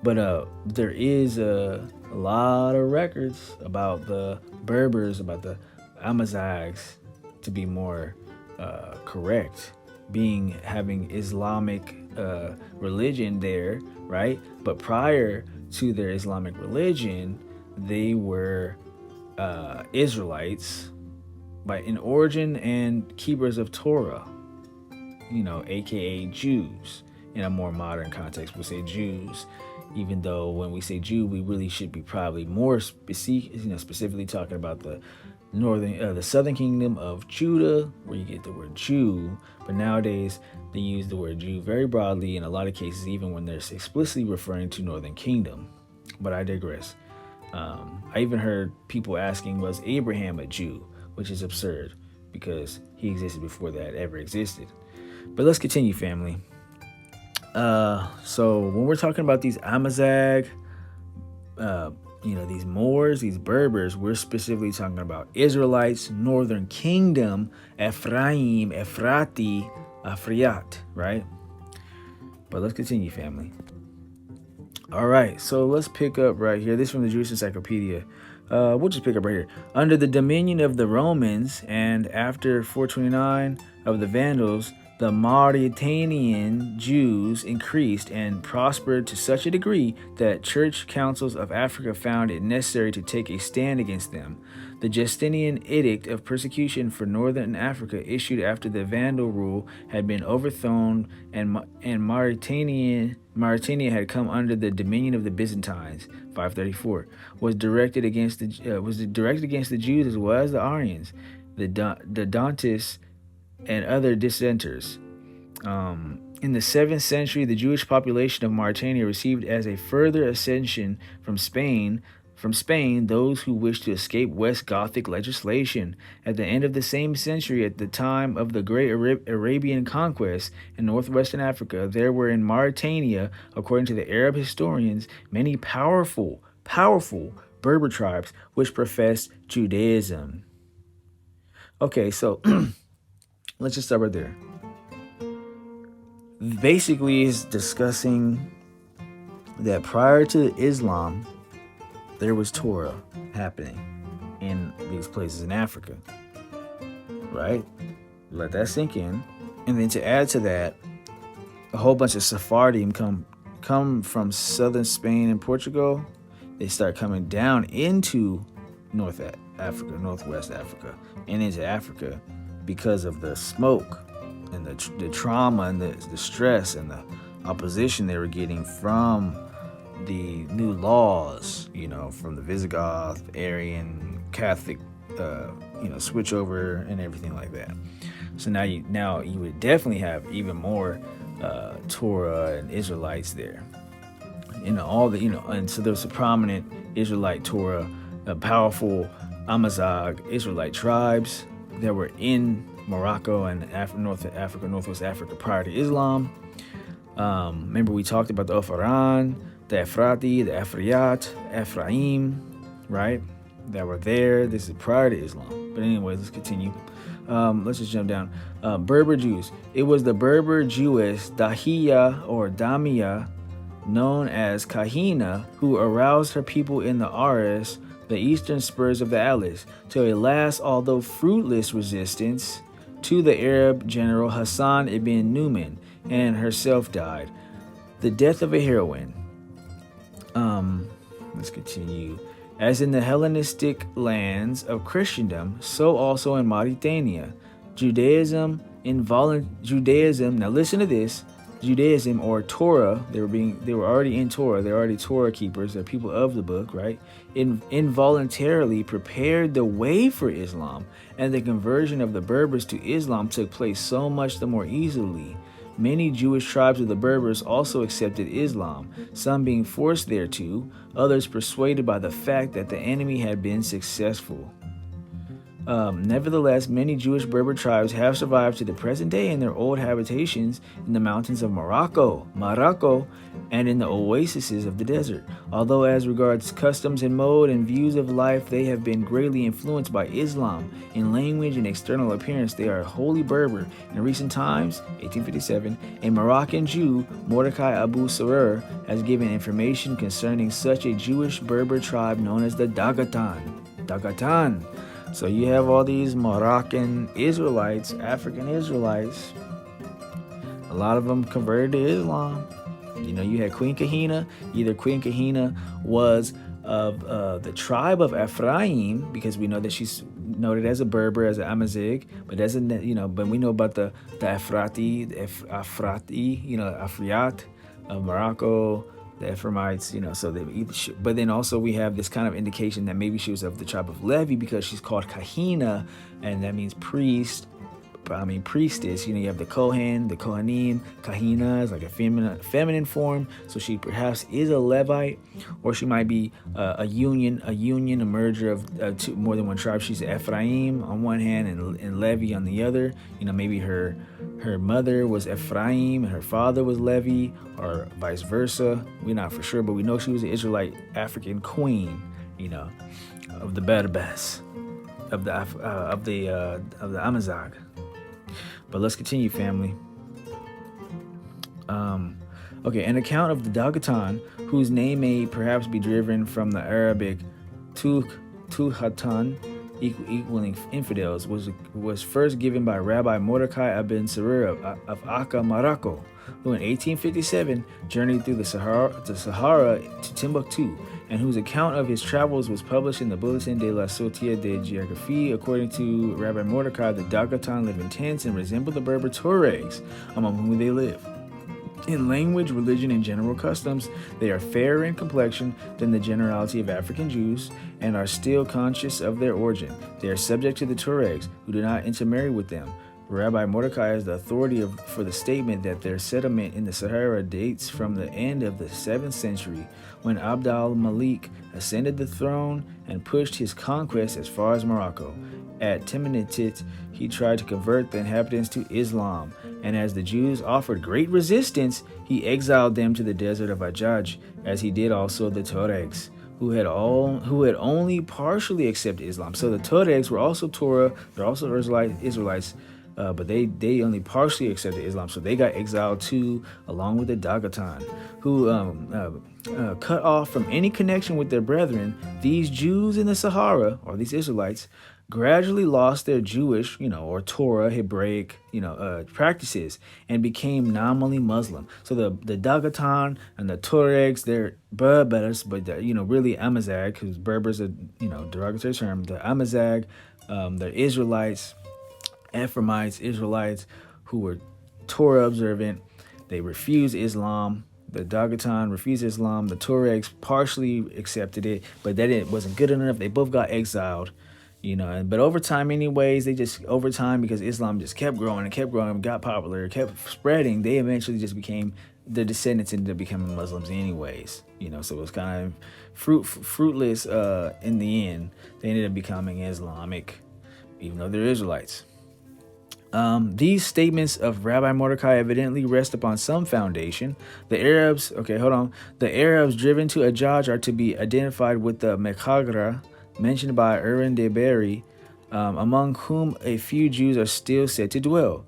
But there is a lot of records about the Berbers, about the Amazighs, to be more correct, having Islamic religion there, right? But prior to their Islamic religion, they were Israelites in origin and keepers of Torah, aka Jews. In a more modern context, we say Jews, even though when we say Jew, we really should be probably more specifically talking about the southern kingdom of Judah, where you get the word Jew. But nowadays, they use the word Jew very broadly in a lot of cases, even when they're explicitly referring to northern kingdom. But I digress. I even heard people asking, was Abraham a Jew? Which is absurd because he existed before that ever existed. But let's continue, family. So when we're talking about these Amazigh, these Moors, these Berbers, we're specifically talking about Israelites, Northern Kingdom, Ephraim, Ephrati, Afriat, right? But let's continue, family. All right, so let's pick up right here. This is from the Jewish Encyclopedia. We'll just pick up right here. Under the dominion of the Romans and after 429 of the Vandals, the Mauritanian Jews increased and prospered to such a degree that church councils of Africa found it necessary to take a stand against them. The Justinian edict of persecution for northern Africa, issued after the Vandal rule had been overthrown and Mauritania had come under the dominion of the Byzantines, 534, was directed against the Jews as well as the Aryans, the Dantists, and other dissenters. In the 7th century, the Jewish population of Mauritania received as a further ascension from Spain those who wished to escape West Gothic legislation. At the end of the same century, at the time of the Great Arabian Conquest in northwestern Africa, there were in Mauritania, according to the Arab historians, many powerful Berber tribes which professed Judaism. Okay, so let's just start right there. Basically, it's discussing that prior to Islam, there was Torah happening in these places in Africa, right? Let that sink in. And then to add to that, a whole bunch of Sephardim come from southern Spain and Portugal. They start coming down into North Africa, Northwest Africa, and into Africa because of the smoke and the trauma and the stress and the opposition they were getting from the new laws, from the Visigoth, Arian, Catholic, switch over and everything like that. So now you would definitely have even more Torah and Israelites there. And so there's a prominent Israelite Torah, powerful Amazigh Israelite tribes that were in Morocco and Northwest Africa prior to Islam. Remember we talked about the Opharan, the Ephrati, the Afriat, Ephraim, right? That were there. This is prior to Islam. But anyway, let's continue. Let's just jump down. Berber Jews. It was the Berber Jewess Dahiya or Damia, known as Kahina, who aroused her people in the Aras, the eastern spurs of the Atlas, to a last, although fruitless, resistance to the Arab general Hassan ibn Numan, and herself died. The death of a heroine. Let's continue. As in the Hellenistic lands of Christendom, so also in Mauritania, Judaism, now listen to this, Judaism or Torah, they were already in Torah, they're already Torah keepers, they're people of the book, right? Involuntarily prepared the way for Islam, and the conversion of the Berbers to Islam took place so much the more easily. Many Jewish tribes of the Berbers also accepted Islam, some being forced thereto, others persuaded by the fact that the enemy had been successful. Nevertheless, many Jewish Berber tribes have survived to the present day in their old habitations in the mountains of Morocco, and in the oases of the desert. Although as regards customs and mode and views of life, they have been greatly influenced by Islam. In language and external appearance, they are wholly Berber. In recent times, 1857, a Moroccan Jew, Mordecai Abu Sarer, has given information concerning such a Jewish Berber tribe known as the Dagatan. So you have all these Moroccan Israelites, African Israelites. A lot of them converted to Islam. You know, you had Queen Kahina. Either Queen Kahina was of the tribe of Ephraim, because we know that she's noted as a Berber, as an Amazigh, but doesn't, you know, but we know about the Ephrati, Afriat of Morocco, the Ephraimites, you know, so they either, but then also we have this kind of indication that maybe she was of the tribe of Levi because she's called Kahina, and that means priestess. You know, you have the Kohen, the Kohanim. Kahina is like a feminine form, so she perhaps is a Levite, or she might be a merger of more than one tribe. She's Ephraim on one hand and Levi on the other. You know, maybe her mother was Ephraim and her father was Levi, or vice versa. We're not for sure, but we know she was an Israelite African queen. You know, of the Berbers, of the Amazigh. But let's continue, family. Okay, an account of the Dagatan, whose name may perhaps be driven from the Arabic Tuhatan, equaling infidels, was first given by Rabbi Mordecai ibn Sarir of Akka, Morocco, who in 1857 journeyed through the Sahara to Timbuktu, and whose account of his travels was published in the Bulletin de la Société de Géographie. According to Rabbi Mordecai, the Dagatan live in tents and resemble the Berber Tuaregs, among whom they live. In language, religion, and general customs, they are fairer in complexion than the generality of African Jews, and are still conscious of their origin. They are subject to the Tuaregs, who do not intermarry with them. Rabbi Mordecai is the authority for the statement that their settlement in the Sahara dates from the end of the 7th century, when Abd al-Malik ascended the throne and pushed his conquests as far as Morocco. At Temenitit, he tried to convert the inhabitants to Islam, and as the Jews offered great resistance, he exiled them to the desert of Hajjaj, as he did also the Tuaregs, who had only partially accepted Islam. So the Tuaregs were also Torah, they're also Israelites, but they only partially accepted Islam, so they got exiled too, along with the Dagatan, who cut off from any connection with their brethren. These Jews in the Sahara, or these Israelites, gradually lost their Jewish, or Torah, Hebraic, practices, and became nominally Muslim. So the Dagatan and the Tuaregs, they're Berbers, but they're, really Amazigh, because Berbers are, derogatory term. The Amazigh, they're Israelites, Ephraimites, Israelites, who were Torah observant. They refused Islam. The Dagatan refused Islam. The Tuaregs partially accepted it, but that it wasn't good enough. They both got exiled, but over time anyways, because Islam just kept growing, got popular, kept spreading, they eventually just became, the descendants ended up becoming Muslims anyways, so it was kind of fruitless in the end. They ended up becoming Islamic, even though they're Israelites. These statements of Rabbi Mordecai evidently rest upon some foundation. The Arabs driven to Hajjaj are to be identified with the Mekhagra mentioned by Urin de Berry, among whom a few Jews are still said to dwell.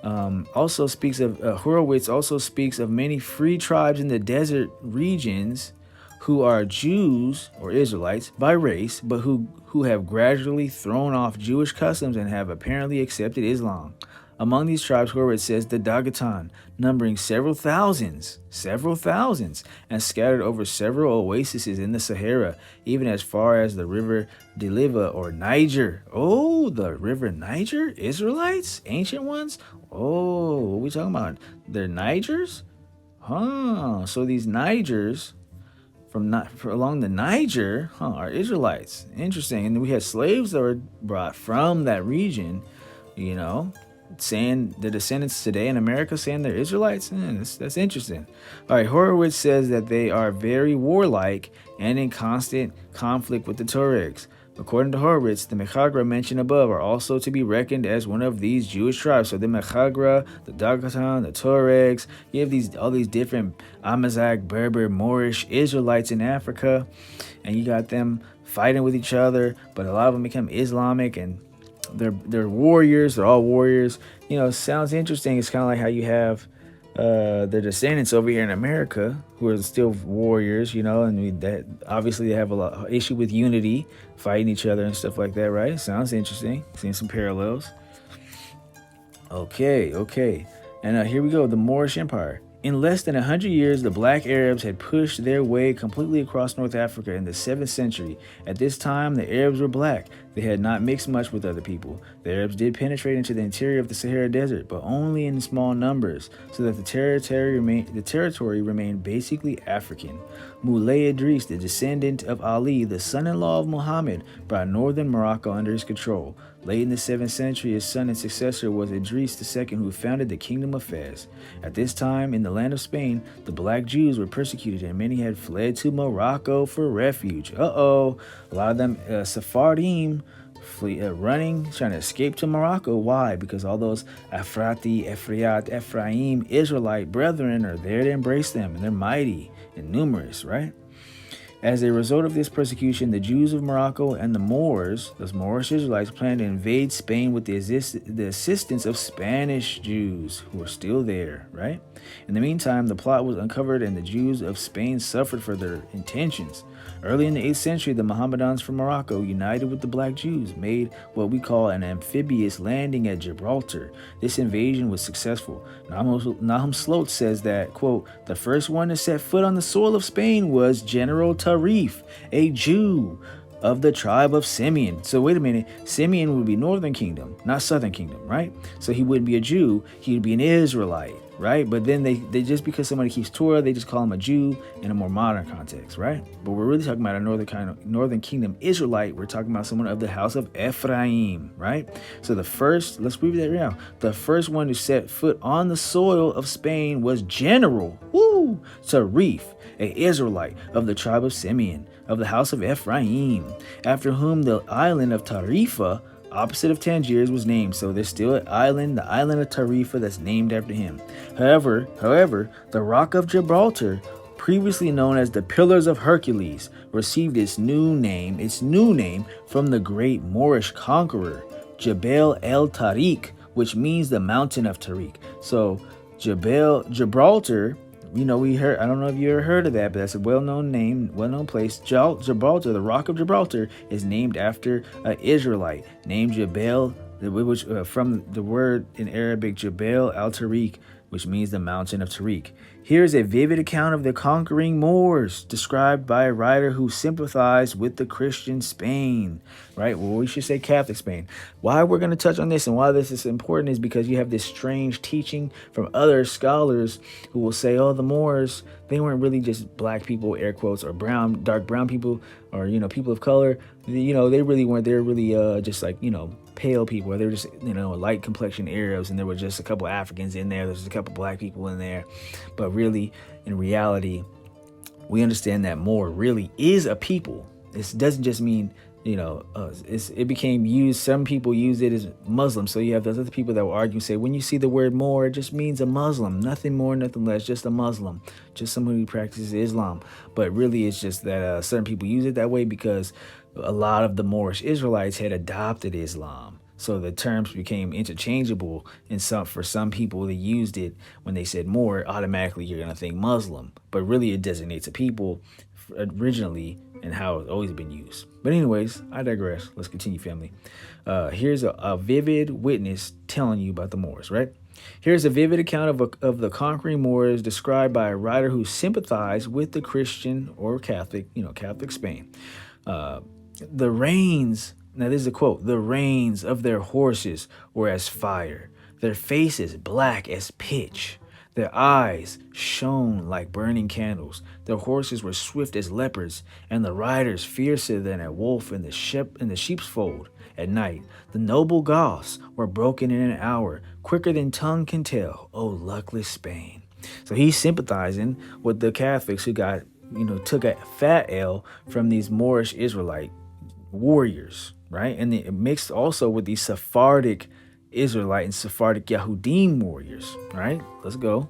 Horowitz also speaks of many free tribes in the desert regions who are Jews or Israelites by race, but who have gradually thrown off Jewish customs and have apparently accepted Islam. Among these tribes, Horowitz says the Dagatan, numbering several thousands, and scattered over several oases in the Sahara, even as far as the river Deliva or Niger. Oh, the river Niger? Israelites? Ancient ones? Oh, what are we talking about? They're Nigers? So these Nigers along the Niger, are Israelites. Interesting. And we had slaves that were brought from that region, saying the descendants today in America saying they're Israelites. That's interesting. All right, Horowitz says that they are very warlike and in constant conflict with the Tuaregs. According to Horowitz, the Mechagra mentioned above are also to be reckoned as one of these Jewish tribes. So the Mechagra, the Daghestan, the Tuaregs, you have all these different Amazigh, Berber, Moorish Israelites in Africa, and you got them fighting with each other, but a lot of them become Islamic, and they're warriors. They're all warriors. Sounds interesting. It's kind of like how you have the descendants over here in America who are still warriors, and that obviously they have a lot of issue with unity, fighting each other and stuff like that, right? Sounds interesting. Seeing some parallels. Okay. And here we go. The Moorish Empire. In less than 100 years, the black Arabs had pushed their way completely across North Africa in the 7th century. At this time, the Arabs were black. They had not mixed much with other people. The Arabs did penetrate into the interior of the Sahara Desert, but only in small numbers, so that the territory remained basically African. Moulay Idris, the descendant of Ali, the son-in-law of Muhammad, brought northern Morocco under his control. Late in the 7th century, his son and successor was Idris II, who founded the Kingdom of Fez. At this time, in the land of Spain, the black Jews were persecuted, and many had fled to Morocco for refuge. A lot of them, Sephardim, running, trying to escape to Morocco. Why? Because all those Ephraim, Israelite brethren are there to embrace them, and they're mighty and numerous, right? As a result of this persecution, the Jews of Morocco and the Moors, those Moorish Israelites, planned to invade Spain with the assistance of Spanish Jews who were still there, right? In the meantime, the plot was uncovered and the Jews of Spain suffered for their intentions. Early in the 8th century, the Mohammedans from Morocco, united with the black Jews, made what we call an amphibious landing at Gibraltar. This invasion was successful. Nahum Sloat says that, quote, the first one to set foot on the soil of Spain was General Tarif, a Jew of the tribe of Simeon. So wait a minute, Simeon would be Northern Kingdom, not Southern Kingdom, right? So he wouldn't be a Jew, he would be an Israelite, right? But then they just because somebody keeps Torah, they just call him a Jew in a more modern context, right? But we're really talking about a Northern Kingdom Israelite. We're talking about someone of the house of Ephraim, right? So let's read that right now. The first one to set foot on the soil of Spain was General Tarif, an Israelite of the tribe of Simeon, of the house of Ephraim, after whom the island of Tarifa, opposite of Tangiers, was named. So there's still an island, the island of Tarifa, that's named after him. However, the Rock of Gibraltar, previously known as the Pillars of Hercules, received its new name from the great Moorish conqueror, Jebel el Tariq, which means the mountain of Tariq. So Gibraltar, I don't know if you ever heard of that, but that's a well-known place. Gibraltar, the Rock of Gibraltar, is named after an Israelite named Jebel, which from the word in Arabic, Jebel al-Tariq, which means the mountain of Tariq. Here's a vivid account of the conquering Moors, described by a writer who sympathized with the Christian Spain, right? Well, we should say Catholic Spain. Why we're going to touch on this and why this is important is because you have this strange teaching from other scholars who will say, the Moors, they weren't really just black people, air quotes, or dark brown people, or, people of color. They really weren't. They're really just like, pale people, or they were just, light complexion Arabs, and there were just a couple Africans in there. There's a couple black people in there. But really, in reality, we understand that Moor really is a people. This doesn't just mean, it became used. Some people use it as Muslim. So you have those other people that will argue and say, when you see the word Moor, it just means a Muslim, nothing more, nothing less, just a Muslim, just someone who practices Islam. But really, it's just that certain people use it that way because a lot of the Moorish Israelites had adopted Islam. So the terms became interchangeable, and for some people, they used it when they said Moor, automatically you're going to think Muslim. But really, it designates a people originally and how it's always been used. But anyways, I digress. Let's continue, family. Here's a vivid witness telling you about the Moors, right? Here's a vivid account of the conquering Moors described by a writer who sympathized with the Christian or Catholic, Catholic Spain. The reins, now this is a quote, the reins of their horses were as fire, their faces black as pitch, their eyes shone like burning candles, their horses were swift as leopards, and the riders fiercer than a wolf in the sheep's fold. At night, the noble Goths were broken in an hour, quicker than tongue can tell, O luckless Spain. So he's sympathizing with the Catholics who took a fat L from these Moorish Israelite warriors, right? And it mixed also with the Sephardic Israelite and Sephardic Yahudim warriors, right? Let's go.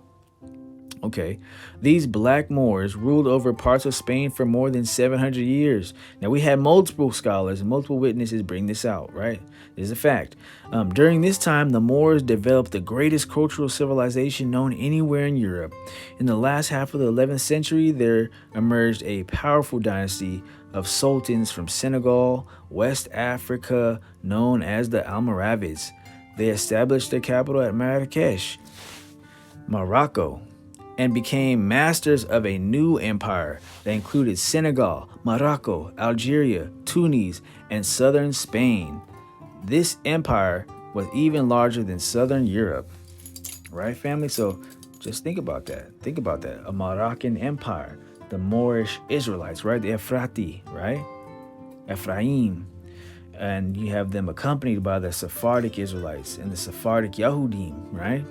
Okay, these black Moors ruled over parts of Spain for more than 700 years. Now, we had multiple scholars and multiple witnesses bring this out, right? This is a fact. During this time, the Moors developed the greatest cultural civilization known anywhere in Europe. In the last half of the 11th century, there emerged a powerful dynasty of sultans from Senegal, West Africa, known as the Almoravids. They established their capital at Marrakesh, Morocco, and became masters of a new empire that included Senegal, Morocco, Algeria, Tunis, and southern Spain. This empire was even larger than southern Europe. Right, family? So just think about that. Think about that. A Moroccan empire, the Moorish Israelites, right? The Ephrati, right? Ephraim. And you have them accompanied by the Sephardic Israelites and the Sephardic Yahudim, right?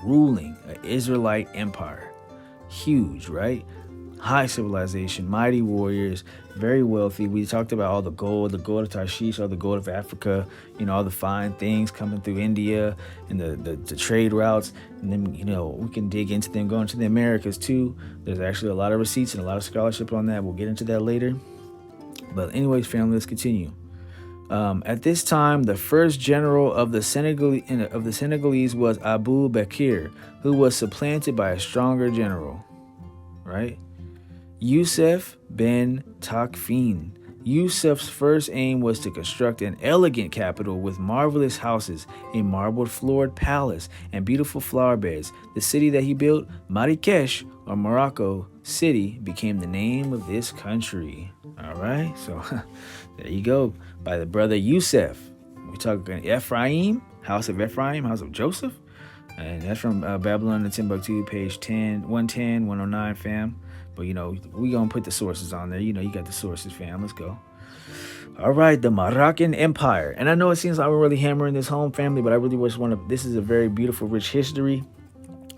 Ruling an Israelite empire. Huge, right? High civilization, mighty warriors, very wealthy. We talked about all the gold of Tarshish, all the gold of Africa, all the fine things coming through India and the trade routes. And then, we can dig into them going to the Americas too. There's actually a lot of receipts and a lot of scholarship on that. We'll get into that later. But anyways, family, let's continue. At this time, the first general of the Senegalese was Abu Bakr, who was supplanted by a stronger general, right? Yusuf ben Takfin. Yusuf's first aim was to construct an elegant capital with marvelous houses, a marble-floored palace, and beautiful flower beds. The city that he built, Marrakesh, or Morocco City, became the name of this country. All right, so there you go. By the brother Yusuf. We're talking Ephraim, house of Ephraim, house of Joseph. And that's from Babylon and Timbuktu, page 110, 109, fam. But, we going to put the sources on there. You got the sources, fam. Let's go. All right, the Moroccan Empire. And I know it seems like we're really hammering this home, family, but I really just want to, this is a very beautiful, rich history.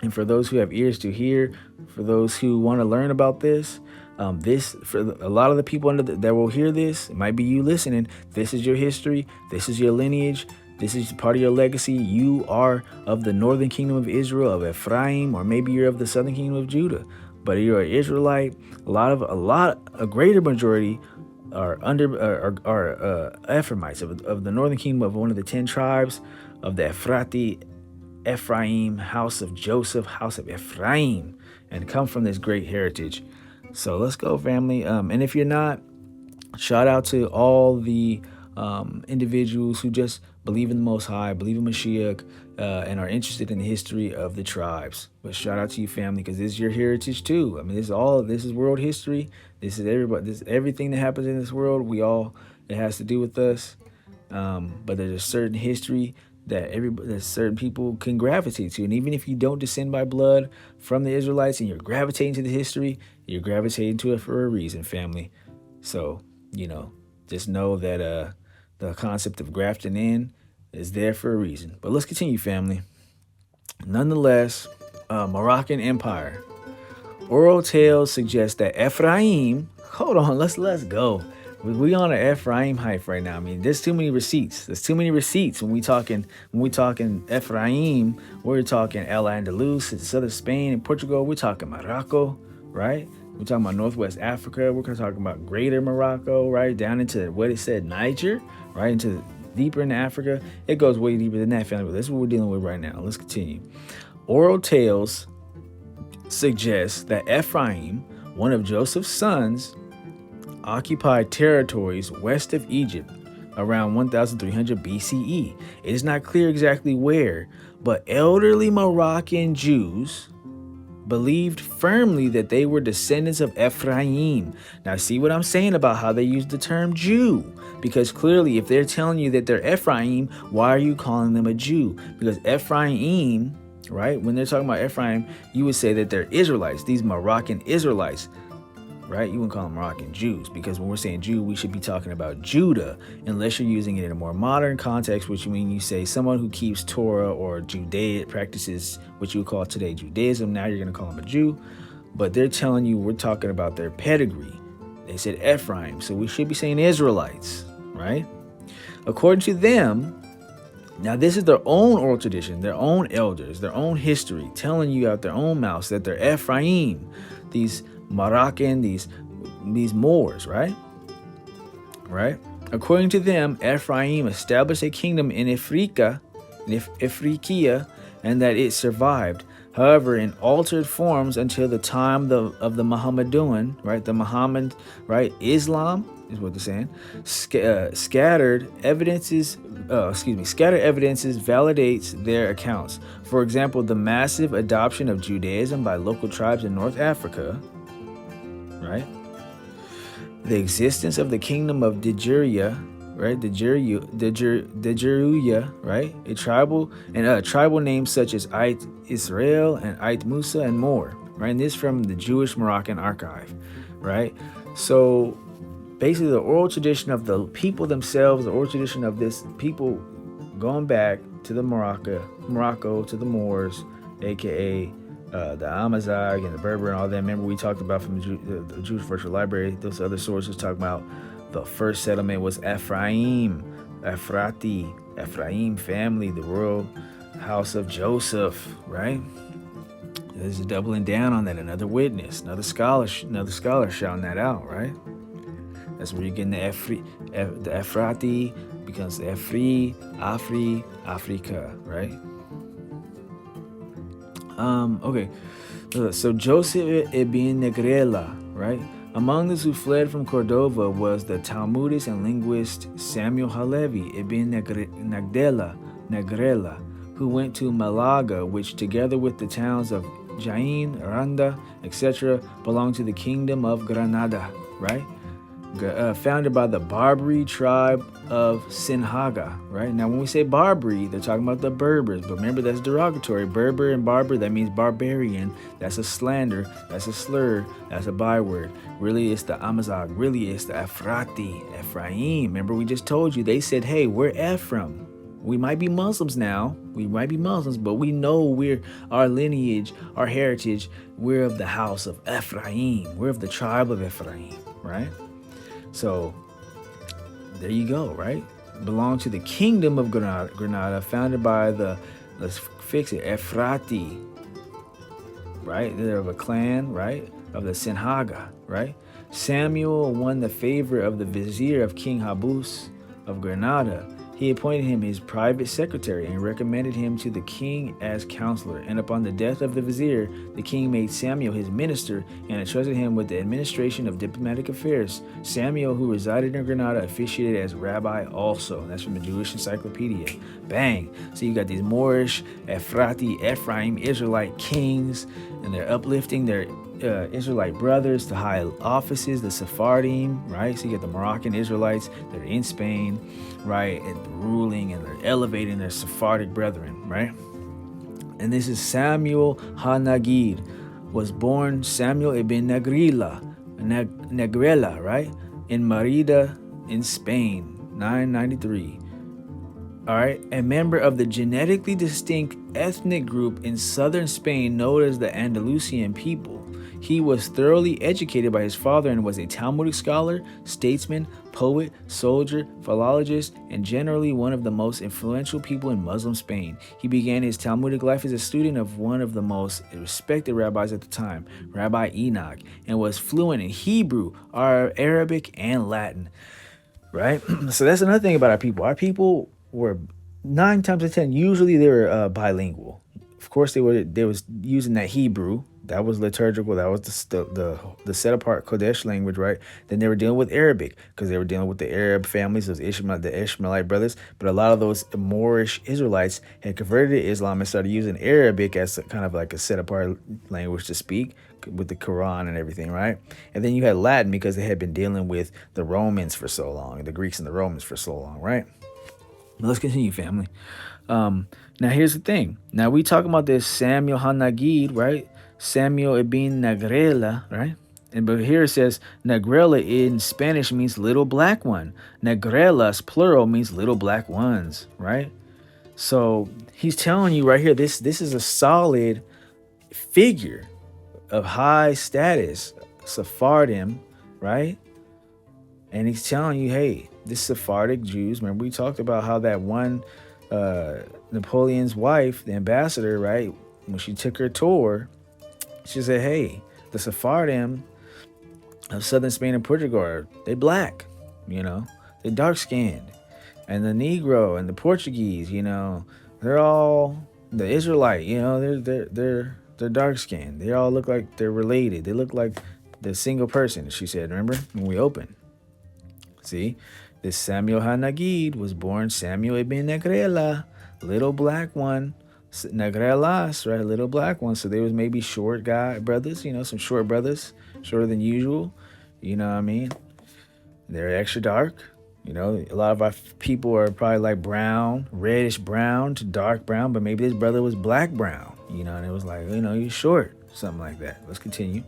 And for those who have ears to hear, for those who want to learn about this, for a lot of the people that will hear this, it might be you listening. This is your history. This is your lineage. This is part of your legacy. You are of the northern kingdom of Israel, of Ephraim, or maybe you're of the southern kingdom of Judah. But you're an Israelite. A greater majority are Ephraimites of the northern kingdom of one of the 10 tribes of the Ephrati, Ephraim, house of Joseph, house of Ephraim, and come from this great heritage. So let's go, family. And if you're not, shout out to all the individuals who just believe in the Most High, believe in Mashiach, and are interested in the history of the tribes. But shout out to you, family, because this is your heritage too. I mean, this is world history. This is everybody. This everything that happens in this world. It has to do with us. But there's a certain history that certain people can gravitate to. And even if you don't descend by blood from the Israelites and you're gravitating to the history, you're gravitating to it for a reason, family. So, just know that the concept of grafting in is there for a reason. But let's continue, family. Nonetheless, Moroccan Empire. Oral tales suggest that Ephraim, hold on, let's go. We on an Ephraim hype right now. I mean, there's too many receipts. When we talking Ephraim, we're talking El Andalus, southern Spain and Portugal. We're talking Morocco, right? We're talking about Northwest Africa. We're talking about Greater Morocco, right? Down into what it said, Niger, right? Into deeper into Africa. It goes way deeper than that, family. But that's what we're dealing with right now. Let's continue. Oral tales suggest that Ephraim, one of Joseph's sons, occupied territories west of Egypt around 1300 BCE. It is not clear exactly where, but elderly Moroccan Jews believed firmly that they were descendants of Ephraim. Now, see what I'm saying about how they use the term Jew? Because clearly, if they're telling you that they're Ephraim, why are you calling them a Jew? Because Ephraim, right? When they're talking about Ephraim, you would say that they're Israelites, these Moroccan Israelites. Right? You wouldn't call them Moroccan Jews, because when we're saying Jew, we should be talking about Judah, unless you're using it in a more modern context, which means you say someone who keeps Torah or Judaic practices, which you would call today Judaism. Now you're going to call them a Jew, but they're telling you we're talking about their pedigree, They said Ephraim, so we should be saying Israelites, right? According to them, now this is their own oral tradition, their own elders, their own history, telling you out their own mouths that they're Ephraim, these Moroccan, these Moors, right? Right? According to them, Ephraim established a kingdom in Africa, and that it survived. However, in altered forms until the time of the Mohammedan, right? The Muhammad, right? Islam is what they're saying. Scattered evidences validates their accounts. For example, the massive adoption of Judaism by local tribes in North Africa, right? The existence of the kingdom of Digeria, right? Digeruya, right? A tribal names such as Ait Israel and Ait Musa and more, right? And this from the Jewish Moroccan archive, right? So basically the oral tradition of the people themselves, the oral tradition of this people going back to the Morocco, to the Moors, aka the Amazigh and the Berber and all that. Remember we talked about from the Jewish Virtual Library, those other sources talk about the first settlement was Ephraim family, the royal house of Joseph, right? This is doubling down on that. Another witness, another scholar shouting that out, right? That's where you're getting the Ephrati becomes the Africa, right? Okay. So Joseph ibn Negrela, right? Among those who fled from Cordova was the Talmudist and linguist Samuel Halevi ibn Negrela, who went to Malaga, which together with the towns of Jain, Aranda, etc., belonged to the kingdom of Granada, right? Founded by the Barbary tribe of Sinhaga, right? Now, when we say Barbary, they're talking about the Berbers, but remember that's derogatory. Berber and Barber, that means barbarian. That's a slander. That's a slur. That's a byword. Really, it's the Amazigh. Really, it's the Ephraim. Remember, we just told you, they said, hey, we're Ephraim. We might be Muslims now. We might be Muslims, but we know our lineage, our heritage, we're of the house of Ephraim. We're of the tribe of Ephraim, right? So there you go, right? Belong to the kingdom of Granada, founded by let's fix it, Ephrati, right? They're of a clan, right? Of the Sinhaga, right? Samuel won the favor of the vizier of King Habus of Granada. He appointed him his private secretary and recommended him to the king as counselor. And upon the death of the vizier, the king made Samuel his minister and entrusted him with the administration of diplomatic affairs. Samuel, who resided in Granada, officiated as rabbi also. That's from the Jewish Encyclopedia. Bang! So you got these Moorish, Ephraim, Israelite kings, and they're uplifting their Israelite brothers to high offices, the Sephardim, right? So you get the Moroccan Israelites that are in Spain, right, and ruling, and they're elevating their Sephardic brethren, right? And this is Samuel HaNagid, was born Samuel ibn Negrela, right, in Merida in Spain, 993. All right, a member of the genetically distinct ethnic group in southern Spain known as the Andalusian people. He was thoroughly educated by his father and was a Talmudic scholar, statesman, poet, soldier, philologist, and generally one of the most influential people in Muslim Spain. He began his Talmudic life as a student of one of the most respected rabbis at the time, Rabbi Enoch, and was fluent in Hebrew, Arabic, and Latin. Right? So that's another thing about our people. Our people were 9 times out of 10, usually they were bilingual. Of course, they was using that Hebrew. That was liturgical. That was the set apart Kodesh language, right? Then they were dealing with Arabic because they were dealing with the Arab families, the Ishmaelite brothers. But a lot of those Moorish Israelites had converted to Islam and started using Arabic as kind of like a set apart language to speak with the Quran and everything, right? And then you had Latin because they had been dealing with the Romans for so long, the Greeks and the Romans for so long, right? But let's continue, family. Now here's the thing. Now we talking about this Samuel HaNagid, right? Samuel ibn Negrela, right? But here it says Negrela in Spanish means little black one. Negrelas, plural, means little black ones, right? So he's telling you right here, this is a solid figure of high status, Sephardim, right? And he's telling you, hey, this Sephardic Jews, remember we talked about how that one Napoleon's wife, the ambassador, right, when she took her tour, she said, hey, the Sephardim of southern Spain and Portugal, they black, they dark skinned. And the Negro and the Portuguese, they're all the Israelite, they're dark skinned. They all look like they're related. They look like the single person, she said, remember, when we opened. See, this Samuel HaNagid was born Samuel ibn Negrela, little black one. Negrelas, right, little black one. So there was maybe short guy brothers, some short brothers, shorter than usual. You know what I mean? They're extra dark. A lot of our people are probably like brown, reddish brown to dark brown, but maybe this brother was black brown, and it was like, you're short, something like that. Let's continue.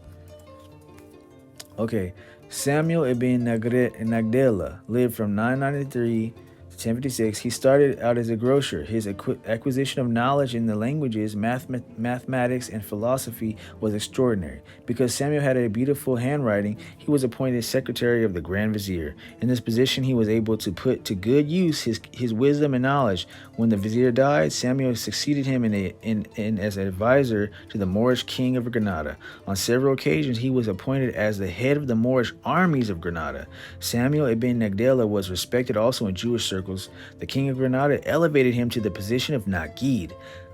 Okay, Samuel ibn Nagdela lived from 993 to 1056. He started out as a grocer. His acquisition of knowledge in the languages, mathematics, and philosophy was extraordinary. Because Samuel had a beautiful handwriting, he was appointed secretary of the Grand Vizier. In this position, he was able to put to good use his wisdom and knowledge. When the vizier died, Samuel succeeded him in as an advisor to the Moorish king of Granada. On several occasions, he was appointed as the head of the Moorish armies of Granada. Samuel ibn Nagdela was respected also in Jewish circles. The king of Granada elevated him to the position of Nagid,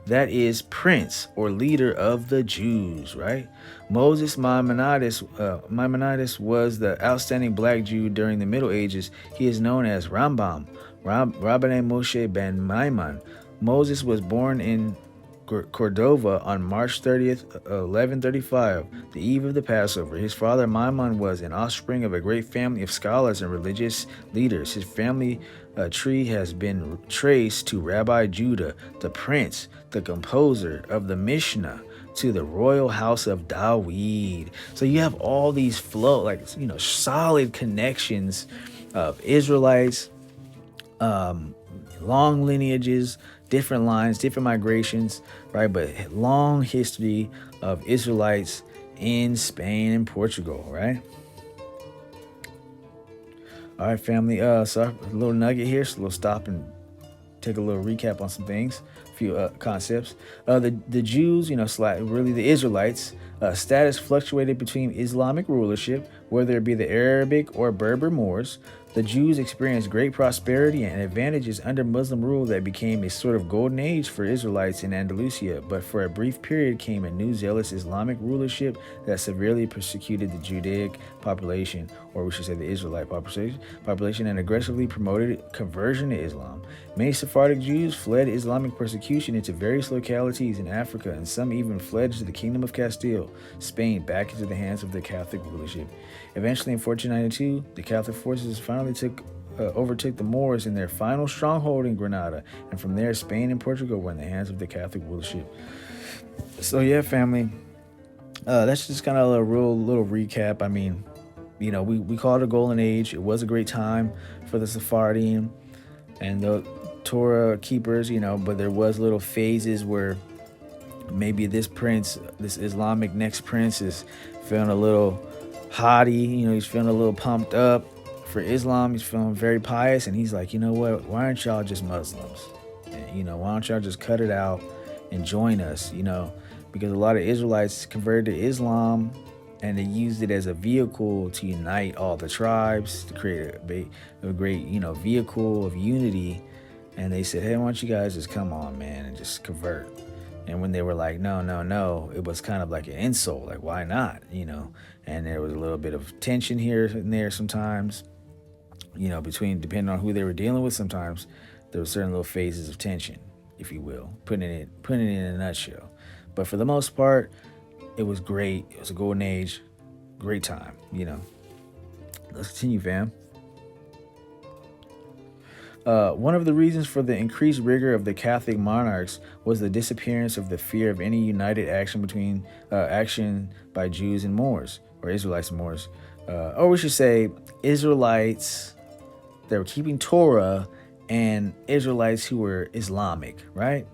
that is, prince or leader of the Jews, right? Moses Maimonides was the outstanding black Jew during the Middle Ages. He is known as Rambam, Rabbaneh Moshe ben Maimon. Moses was born in Cordova on March 30th, 1135, the eve of the Passover. His father Maimon was an offspring of a great family of scholars and religious leaders. His family tree has been traced to Rabbi Judah, the prince, the composer of the Mishnah, to the royal house of Dawid. So you have all these solid connections of Israelites, long lineages, different lines, different migrations, right? But long history of Israelites in Spain and Portugal, right? All right, family. So a little nugget here, so we'll stop and take a little recap on some things, a few concepts. The Jews, really the Israelites, status fluctuated between Islamic rulership, whether it be the Arabic or Berber Moors. The Jews experienced great prosperity and advantages under Muslim rule that became a sort of golden age for Israelites in Andalusia, but for a brief period came a new zealous Islamic rulership that severely persecuted the Judaic population, or we should say the Israelite population, and aggressively promoted conversion to Islam. Many Sephardic Jews fled Islamic persecution into various localities in Africa, and some even fled to the Kingdom of Castile, Spain, back into the hands of the Catholic rulership. Eventually, in 1492, the Catholic forces finally overtook the Moors in their final stronghold in Granada, and from there, Spain and Portugal were in the hands of the Catholic rulership. So yeah, family, that's just kind of a little recap. I mean, we call it a golden age. It was a great time for the Sephardim and the Torah keepers, but there was little phases where maybe this Islamic next prince is feeling a little haughty, he's feeling a little pumped up for Islam. He's feeling very pious, and he's like, you know what, why aren't y'all just Muslims? Why don't y'all just cut it out and join us? Because a lot of Israelites converted to Islam, and they used it as a vehicle to unite all the tribes, to create a great, vehicle of unity. And they said, hey, why don't you guys just come on, man, and just convert? And when they were like, no, it was kind of like an insult, like, why not, And there was a little bit of tension here and there sometimes, between, depending on who they were dealing with. Sometimes there were certain little phases of tension, if you will, putting it in a nutshell. But for the most part, it was great. It was a golden age, great time, Let's continue, fam. One of the reasons for the increased rigor of the Catholic monarchs was the disappearance of the fear of any united action by Jews and Moors, or Israelites and Moors. Or we should say Israelites that were keeping Torah and Israelites who were Islamic, right?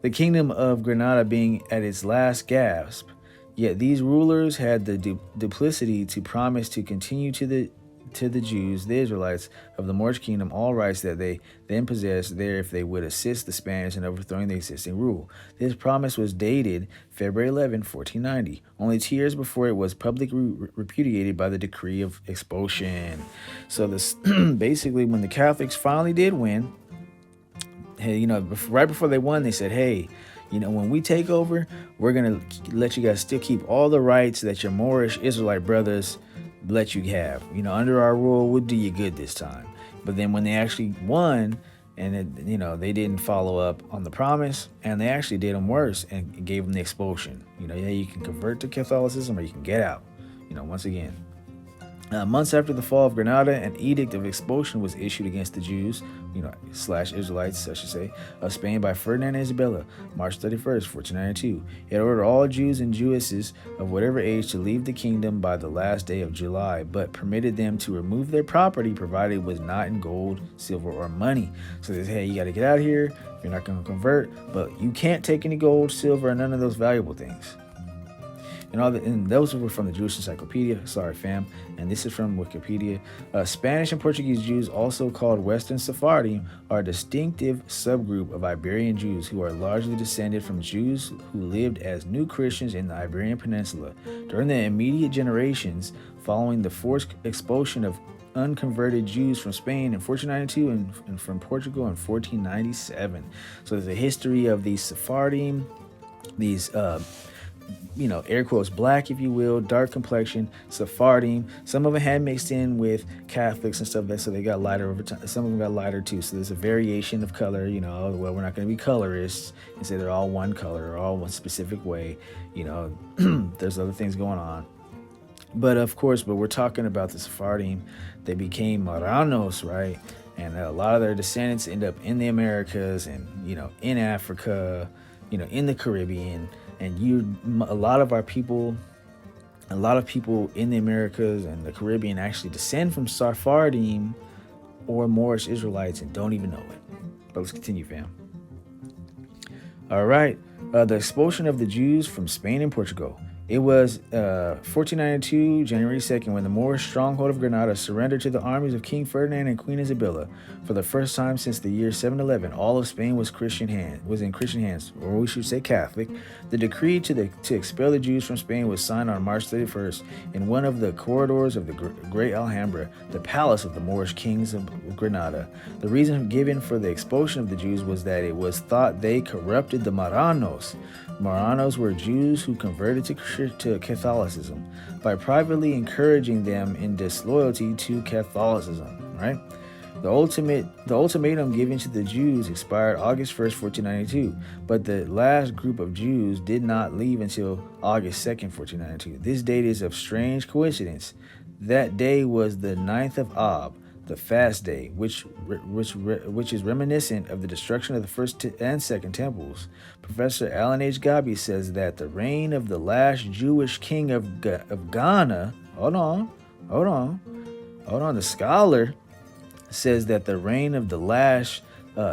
The kingdom of Granada being at its last gasp. Yet these rulers had the duplicity to promise to continue to to the Jews, the Israelites of the Moorish kingdom, all rights that they then possessed there if they would assist the Spanish in overthrowing the existing rule. This promise was dated February 11, 1490, only 2 years before it was publicly repudiated by the decree of expulsion. So this basically, when the Catholics finally did win, hey, right before they won, they said, hey, when we take over, we're going to let you guys still keep all the rights that your Moorish Israelite brothers let you have. Under our rule, we'll do you good this time. But then when they actually won, and they didn't follow up on the promise, and they actually did them worse and gave them the expulsion. You can convert to Catholicism or you can get out. Once again. Months after the fall of Granada, an edict of expulsion was issued against the Jews, / Israelites, I should say, of Spain by Ferdinand and Isabella, March 31st, 1492. It ordered all Jews and Jewesses of whatever age to leave the kingdom by the last day of July, but permitted them to remove their property provided it was not in gold, silver, or money. So they say, hey, you got to get out of here if you're not going to convert, but you can't take any gold, silver, or none of those valuable things. And those were from the Jewish Encyclopedia. Sorry, fam. And this is from Wikipedia. Spanish and Portuguese Jews, also called Western Sephardim, are a distinctive subgroup of Iberian Jews who are largely descended from Jews who lived as new Christians in the Iberian Peninsula. During the immediate generations following the forced expulsion of unconverted Jews from Spain in 1492 and from Portugal in 1497. So there's a history of these Sephardim, these air quotes, black, if you will, dark complexion, Sephardim. Some of them had mixed in with Catholics and stuff, so they got lighter over time. Some of them got lighter too. So there's a variation of color, well, we're not going to be colorists and say they're all one color or all one specific way. There's other things going on. But of course, we're talking about the Sephardim. They became Marranos, right? And a lot of their descendants end up in the Americas and, in Africa, in the Caribbean. And a lot of people in the Americas and the Caribbean actually descend from Sephardim or Moorish Israelites and don't even know it. But let's continue, fam. All right. The expulsion of the Jews from Spain and Portugal. It was 1492, January 2nd, when the Moorish stronghold of Granada surrendered to the armies of King Ferdinand and Queen Isabella. For the first time since the year 711, all of Spain was in Christian hands, or we should say Catholic. The decree to expel the Jews from Spain was signed on March 31st in one of the corridors of the Great Alhambra, the palace of the Moorish kings of Granada. The reason given for the expulsion of the Jews was that it was thought they corrupted the Marranos. Marranos were Jews who converted to Catholicism by privately encouraging them in disloyalty to Catholicism, right? The ultimatum given to the Jews expired August 1st, 1492, but the last group of Jews did not leave until August 2nd, 1492. This date is of strange coincidence. That day was the 9th of Ab, the fast day, which is reminiscent of the destruction of the first and second temples. Professor Alan H. Gabi says that the reign of the last Jewish king of Ghana, hold on, the scholar says that the reign of the last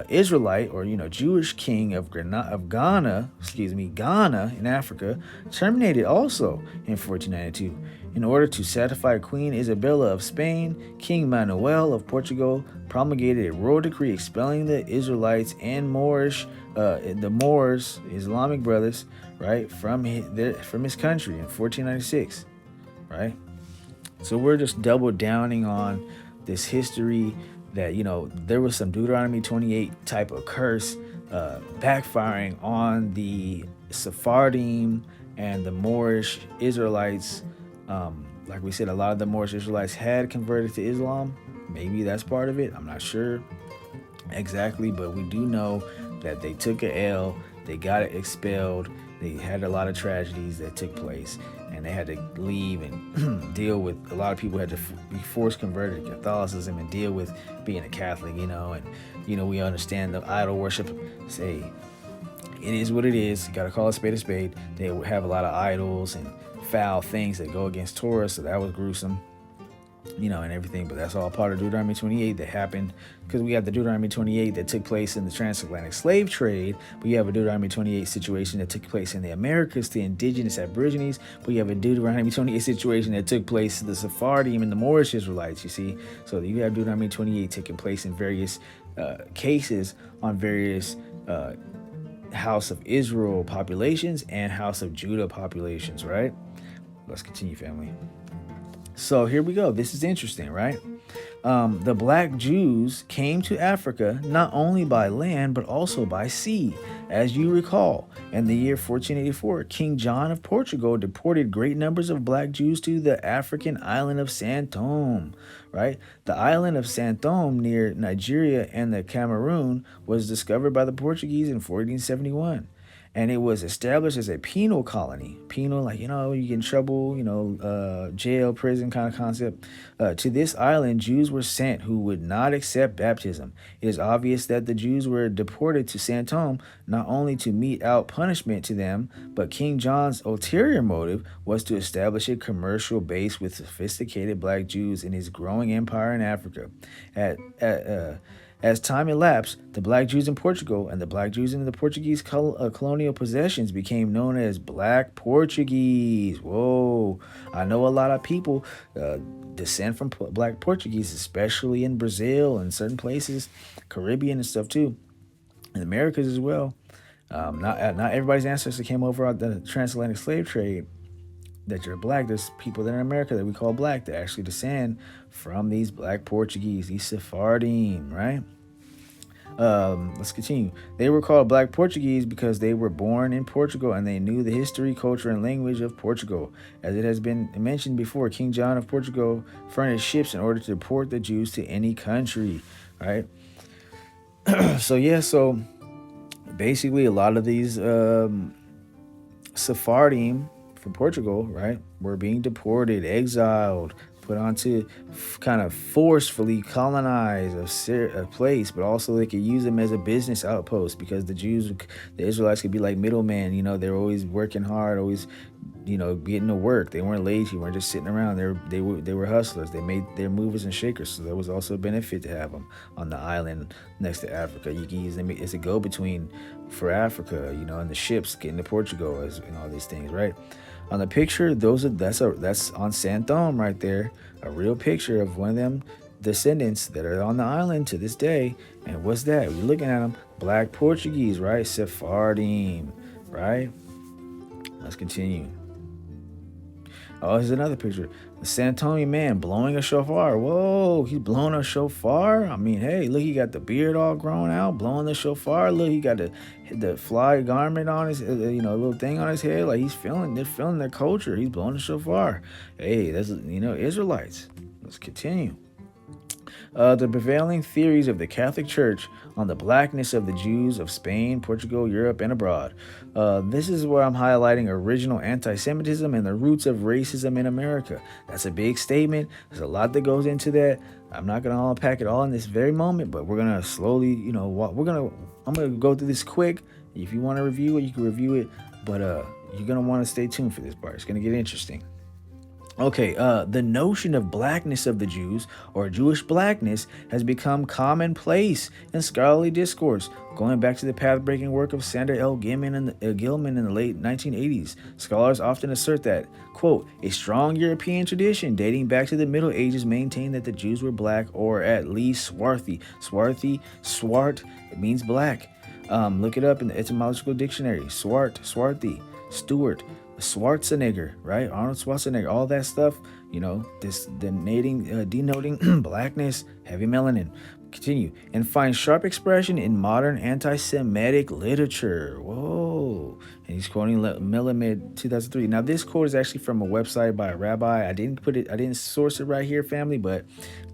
Israelite or Jewish king of Ghana in Africa terminated also in 1492. In order to satisfy Queen Isabella of Spain, King Manuel of Portugal promulgated a royal decree expelling the Israelites and the Moors, Islamic brothers, right, from his country in 1496, right? So we're just double downing on this history that there was some Deuteronomy 28 type of curse backfiring on the Sephardim and the Moorish Israelites. Like we said, a lot of the Moorish Israelites had converted to Islam. Maybe that's part of it. I'm not sure exactly, but we do know that they took a L. They got expelled. They had a lot of tragedies that took place, and they had to leave and deal with. A lot of people had to be forced converted to Catholicism and deal with being a Catholic, and we understand the idol worship. Say, it is what it is. You got to call a spade a spade. They have a lot of idols and foul things that go against Torah, so that was gruesome. and everything. But that's all part of Deuteronomy 28 that happened, because we have the Deuteronomy 28 that took place in the transatlantic slave trade. But you have a Deuteronomy 28 situation that took place in the Americas, the indigenous Aborigines. But you have a Deuteronomy 28 situation that took place to the Sephardim and the Moorish Israelites, you see. So you have Deuteronomy 28 taking place in various cases on various House of Israel populations and House of Judah populations, right? Let's continue, family. So here we go. This is interesting, right? The Black Jews came to Africa not only by land but also by sea. As you recall, in the year 1484, King John of Portugal deported great numbers of Black Jews to the African island of Santome, right? The island of Santome near Nigeria and the Cameroon was discovered by the Portuguese in 1471. And it was established as a penal colony. Penal, like, you get in trouble, jail, prison kind of concept. To this island, Jews were sent who would not accept baptism. It is obvious that the Jews were deported to Santome not only to mete out punishment to them, but King John's ulterior motive was to establish a commercial base with sophisticated Black Jews in his growing empire in Africa. As time elapsed, the Black Jews in Portugal and the Black Jews in the Portuguese colonial possessions became known as Black Portuguese. Whoa, I know a lot of people descend from Black Portuguese, especially in Brazil and certain places, Caribbean and stuff too, in the Americas as well. Not everybody's ancestors came over on the transatlantic slave trade that you're Black. There's people that are in America that we call Black that actually descend from these Black Portuguese, these Sephardim, right? Let's continue. They were called Black Portuguese because they were born in Portugal and they knew the history, culture, and language of Portugal. As it has been mentioned before, King John of Portugal furnished ships in order to deport the Jews to any country, right? So basically a lot of these Sephardim from Portugal, right, were being deported, exiled, put onto kind of forcefully colonize a place, but also they could use them as a business outpost because the Israelites could be like middlemen. They were always working hard, always, getting to work. They weren't lazy, weren't just sitting around. They were hustlers. They made their movers and shakers. So there was also a benefit to have them on the island next to Africa. You can use them as a go-between for Africa, and the ships getting to Portugal and all these things, right? On the picture, that's on Santome right there, a real picture of one of them descendants that are on the island to this day. And what's that? We're looking at them, Black Portuguese, right? Sephardim, right? Let's continue. Oh, here's another picture. The Santonian man blowing a shofar. Whoa, he's blowing a shofar. I mean, hey, look, he got the beard all grown out, blowing the shofar. Look, he got the fly garment on his, little thing on his head. Like they're feeling their culture. He's blowing the shofar. Hey, that's, Israelites. Let's continue. The prevailing theories of the Catholic Church on the blackness of the Jews of Spain, Portugal, Europe, and abroad. This is where I'm highlighting original anti-Semitism and the roots of racism in America. That's a big statement. There's a lot that goes into that. I'm not going to unpack it all in this very moment, but we're going to slowly, I'm going to go through this quick. If you want to review it, you can review it, but you're going to want to stay tuned for this part. It's going to get interesting. Okay, the notion of blackness of the Jews, or Jewish blackness, has become commonplace in scholarly discourse, going back to the path-breaking work of Sandra L. Gilman in the late 1980s. Scholars often assert that, quote, a strong European tradition dating back to the Middle Ages maintained that the Jews were black, or at least swarthy. Swart, it means black. Look it up in the etymological dictionary. Swarthy, Stewart, Schwarzenegger, right? Arnold Schwarzenegger, all that stuff, denoting blackness, heavy melanin. Continue. And find sharp expression in modern anti-Semitic literature. Whoa. And he's quoting Melamed 2003. Now, this quote is actually from a website by a rabbi. I didn't source it right here, family, but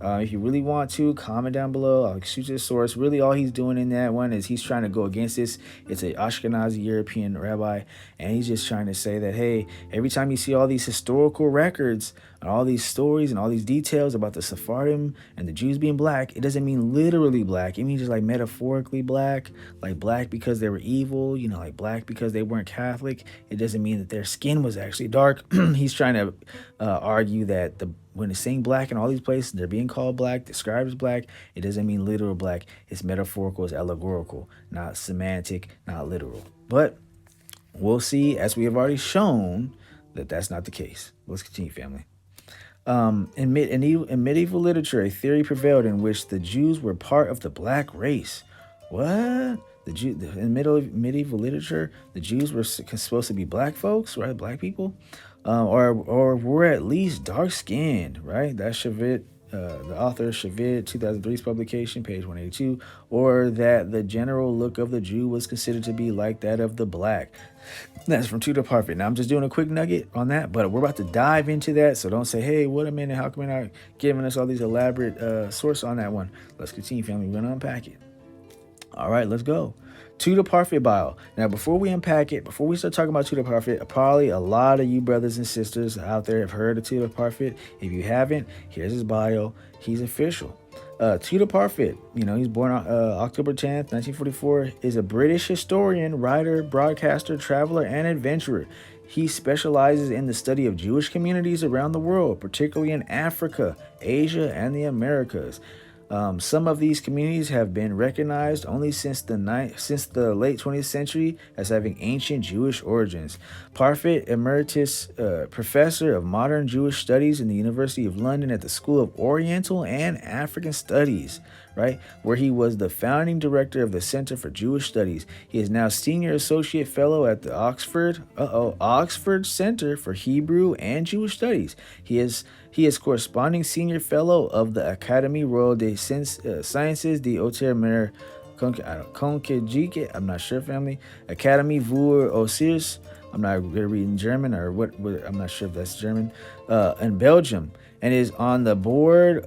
if you really want to, comment down below. I'll shoot you the source. Really, all he's doing in that one is he's trying to go against this. It's an Ashkenazi European rabbi, and he's just trying to say that, hey, every time you see all these historical records and all these stories and all these details about the Sephardim and the Jews being black, it doesn't mean mean literally black. It means just like metaphorically black, like black because they were evil, like black because they weren't Catholic. It doesn't mean that their skin was actually dark. He's trying to argue that when it's saying black in all these places, they're being called black, described as black. It doesn't mean literal black. It's metaphorical, it's allegorical, not semantic, not literal. But we'll see, as we have already shown, that that's not the case. Let's continue, family. In medieval literature, a theory prevailed in which the Jews were part of the black race. What? In medieval literature, the Jews were supposed to be black folks, right? Black people, or were at least dark skinned, right? That's Shavit, the author Shavit, 2003's publication, page 182, or that the general look of the Jew was considered to be like that of the black. That's from Tudor Parfit. Now, I'm just doing a quick nugget on that, but we're about to dive into that. So don't say, hey, wait a minute, how come you're not giving us all these elaborate sources on that one? Let's continue, family. We're going to unpack it. All right, let's go. Tudor Parfit bio. Now, before we unpack it, before we start talking about Tudor Parfit, probably a lot of you brothers and sisters out there have heard of Tudor Parfit. If you haven't, here's his bio. He's official. Tudor Parfit, he's born on October 10th, 1944, is a British historian, writer, broadcaster, traveler, and adventurer. He specializes in the study of Jewish communities around the world, particularly in Africa, Asia, and the Americas. Some of these communities have been recognized only since the late 20th century as having ancient Jewish origins. Parfit, emeritus professor of modern Jewish studies in the University of London at the School of Oriental and African Studies, right, where he was the founding director of the Center for Jewish Studies. He is now senior associate fellow at the Oxford Center for Hebrew and Jewish Studies. He is corresponding senior fellow of the Académie Royale des Sciences de Haute Mer Conquétique. I'm not sure, family. Académie voor Osiris. I'm not good at reading German, or what. I'm not sure if that's German. In Belgium, and is on the board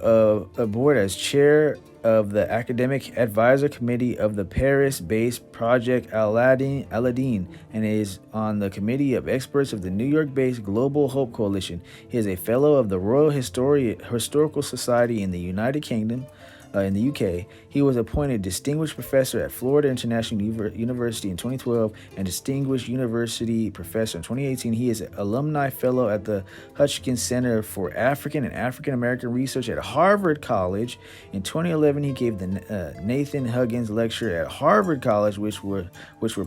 as chair of the Academic Advisor Committee of the Paris-based Project Aladdin, and is on the Committee of Experts of the New York-based Global Hope Coalition. He is a fellow of the Royal Historical Society in the United Kingdom. In the UK, he was appointed Distinguished Professor at Florida International University in 2012 and Distinguished University Professor in 2018. He is an Alumni Fellow at the Hutchins Center for African and African American Research at Harvard College. In 2011, he gave the Nathan Huggins Lecture at Harvard College, which were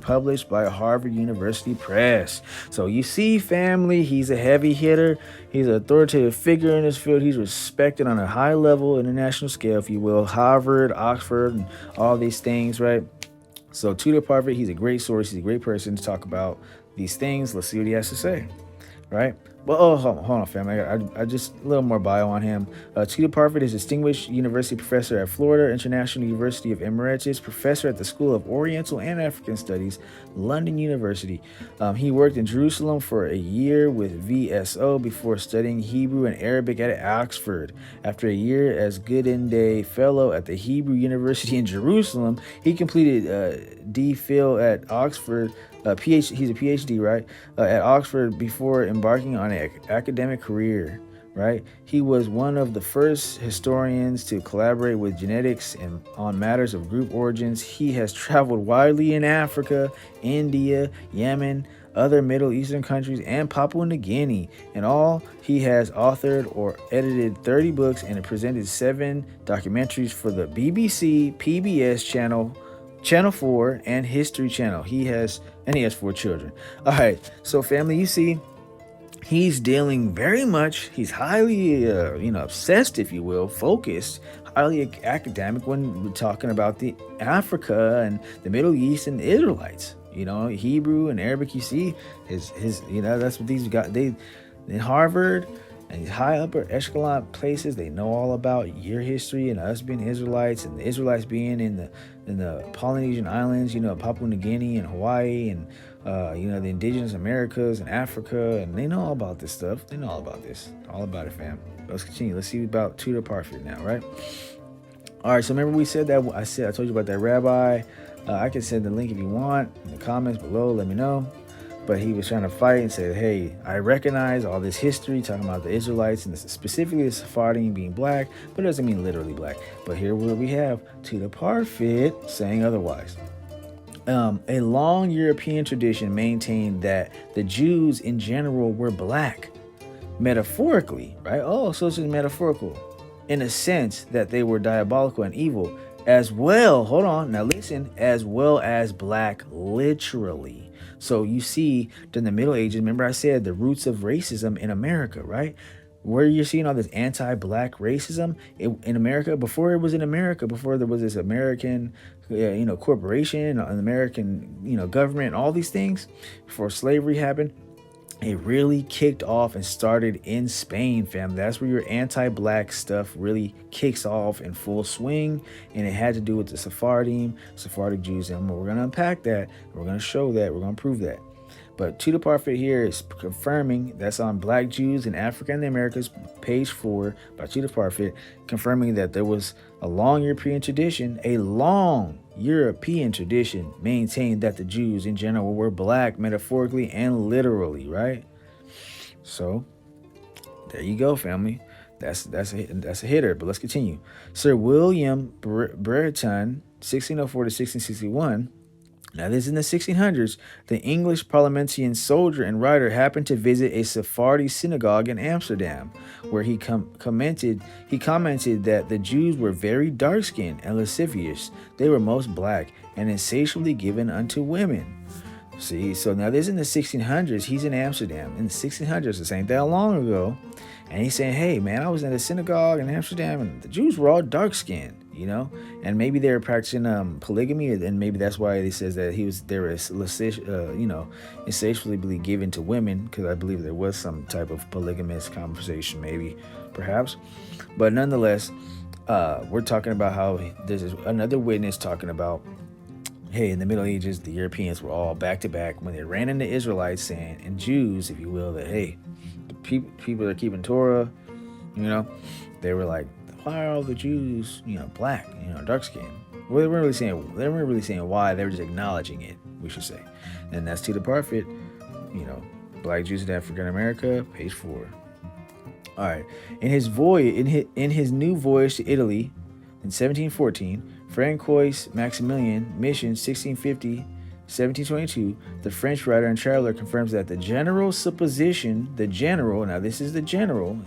published by Harvard University Press. So you see, family, he's a heavy hitter. He's an authoritative figure in this field. He's respected on a high level, international scale, if you will. Harvard, Oxford, and all these things, right? So Tudor Parfit, he's a great source. He's a great person to talk about these things. Let's see what he has to say, right? Well, hold on, family. I just a little more bio on him. Tudor Parfit is Distinguished University Professor at Florida International University of Emeritus Professor at the School of Oriental and African Studies, London University. He worked in Jerusalem for a year with VSO before studying Hebrew and Arabic at Oxford. After a year as Goodenday Fellow at the Hebrew University in Jerusalem, he completed D.Phil at Oxford. He's a PhD, right, at Oxford before embarking on an academic career, right? He was one of the first historians to collaborate with genetics and on matters of group origins. He has traveled widely in Africa, India, Yemen, other Middle Eastern countries, and Papua New Guinea. In all, he has authored or edited 30 books and presented 7 documentaries for the BBC, PBS Channel 4, and History Channel. He has 4 children. All right, so family, you see, he's he's highly, obsessed, if you will, focused, highly academic when we're talking about the Africa and the Middle East and the Israelites. Hebrew and Arabic, you see, his that's what these got. They in Harvard and these high upper echelon places, they know all about your history and us being Israelites and the Israelites being in the Polynesian islands, Papua New Guinea and Hawaii and the indigenous Americas and Africa, and they know all about this stuff. They know all about this, all about it, fam. Let's continue. Let's see about Tudor Parfit now, right? All right. So remember we said that I told you about that rabbi. I can send the link if you want in the comments below. Let me know. but he was trying to fight and said, hey, I recognize all this history talking about the Israelites and specifically the Sephardim being black, but it doesn't mean literally black. But here where we have Tuda Parfit saying otherwise. A long European tradition maintained that the Jews in general were black, metaphorically, right? Oh, so this is metaphorical, in a sense that they were diabolical and evil, as well, hold on, now listen, as well as black literally. So you see, during the Middle Ages, remember I said the roots of racism in America, right? Where you're seeing all this anti-black racism in America, before it was in America, before there was this American, corporation, an American, government, all these things, before slavery happened, it really kicked off and started in Spain, fam. That's where your anti-black stuff really kicks off in full swing, and it had to do with the Sephardic Jews, and we're going to unpack that, we're going to show that, we're going to prove that. But Tuda Parfit here is confirming, that's on Black Jews in Africa and the Americas, page 4 by Tuda Parfit, confirming that there was a long European tradition maintained that the Jews in general were black, metaphorically and literally, right? So there you go, family. That's a hitter, but let's continue. Sir William Brereton, 1604 to 1661. Now, this is in the 1600s. The English parliamentarian soldier and writer happened to visit a Sephardi synagogue in Amsterdam, where he commented that the Jews were very dark-skinned and lascivious. They were most black and insatiably given unto women. See, so now this is in the 1600s. He's in Amsterdam in the 1600s. This ain't that long ago. And he's saying, hey, man, I was in a synagogue in Amsterdam and the Jews were all dark-skinned, and maybe they were practicing polygamy, and maybe that's why he says that they were insatiably given to women, because I believe there was some type of polygamous conversation, maybe, perhaps. But nonetheless, we're talking about how there's another witness talking about, hey, in the Middle Ages, the Europeans were all back to back when they ran into Israelites saying, and Jews, if you will, that, hey, the people that are keeping Torah, they were like, why are all the Jews, black, dark skinned? Well, they weren't really saying why, they were just acknowledging it, we should say. And that's Tuda Parfit, Black Jews in Africa and America, page 4. All right. In his new voyage to Italy in 1714, Francois Maximilian, mission 1650-1722, the French writer and traveler confirms that now this is the general,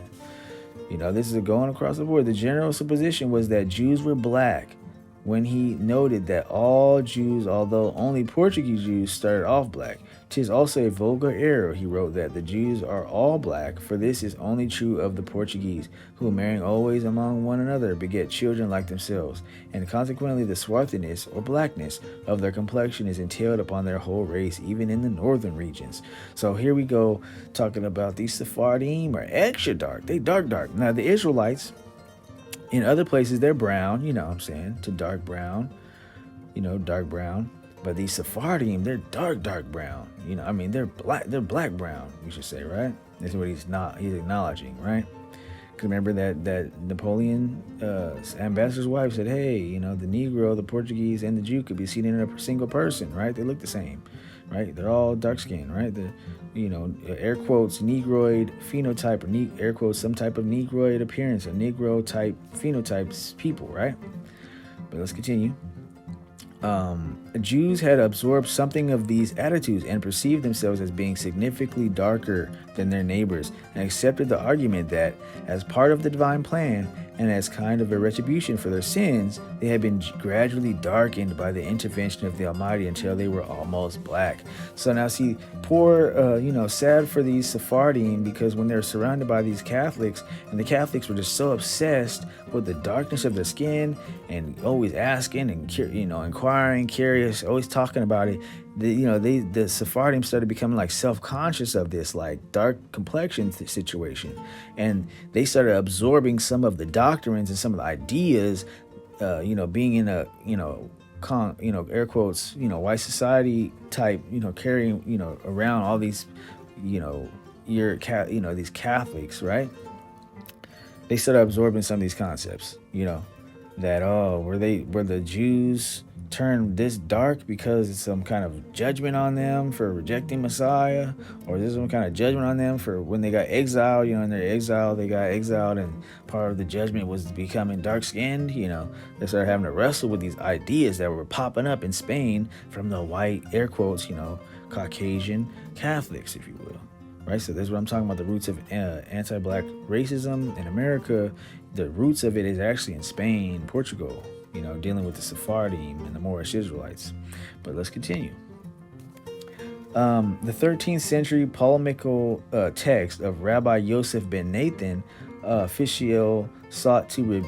this is going across the board. The general supposition was that Jews were black, when he noted that all Jews, although only Portuguese Jews, started off black. 'Tis also a vulgar error, he wrote, that the Jews are all black, for this is only true of the Portuguese, who, marrying always among one another, beget children like themselves, and consequently the swarthiness or blackness of their complexion is entailed upon their whole race, even in the northern regions. So here we go, talking about these Sephardim are extra dark. They dark. Now the Israelites, in other places, they're brown, to dark brown, dark brown. But these Sephardim, they're dark brown. They're black brown, we should say, right? That's what he's acknowledging, right? Because remember that Napoleon, ambassador's wife said, hey, the Negro, the Portuguese, and the Jew could be seen in a single person, right? They look the same, right? They're all dark skinned, right? Air quotes, Negroid phenotype, or air quotes, some type of Negroid appearance, a Negro type phenotypes people, right? But let's continue. Jews had absorbed something of these attitudes and perceived themselves as being significantly darker than their neighbors, and accepted the argument that, as part of the divine plan and as kind of a retribution for their sins, they had been gradually darkened by the intervention of the Almighty until they were almost black. So now see, poor, sad for these Sephardim, because when they're surrounded by these Catholics, and the Catholics were just so obsessed with the darkness of their skin and always asking and, inquiring, curious, always talking about it, the Sephardim started becoming like self-conscious of this like dark complexion situation, and they started absorbing some of the doctrines and some of the ideas, being in a air quotes, white society type, carrying around all these these Catholics, right? They started absorbing some of these concepts, that were the Jews turned this dark because it's some kind of judgment on them for rejecting Messiah, or is there some kind of judgment on them for when they got exiled? In their exile they got exiled, and part of the judgment was becoming dark skinned. They started having to wrestle with these ideas that were popping up in Spain from the white, air quotes, Caucasian Catholics, if you will. Right, so that's what I'm talking about. The roots of anti-black racism in America. The roots of it is actually in Spain, Portugal. Dealing with the Sephardim and the Moorish Israelites. But let's continue. The 13th century polemical text of Rabbi Yosef ben Nathan Fishel sought to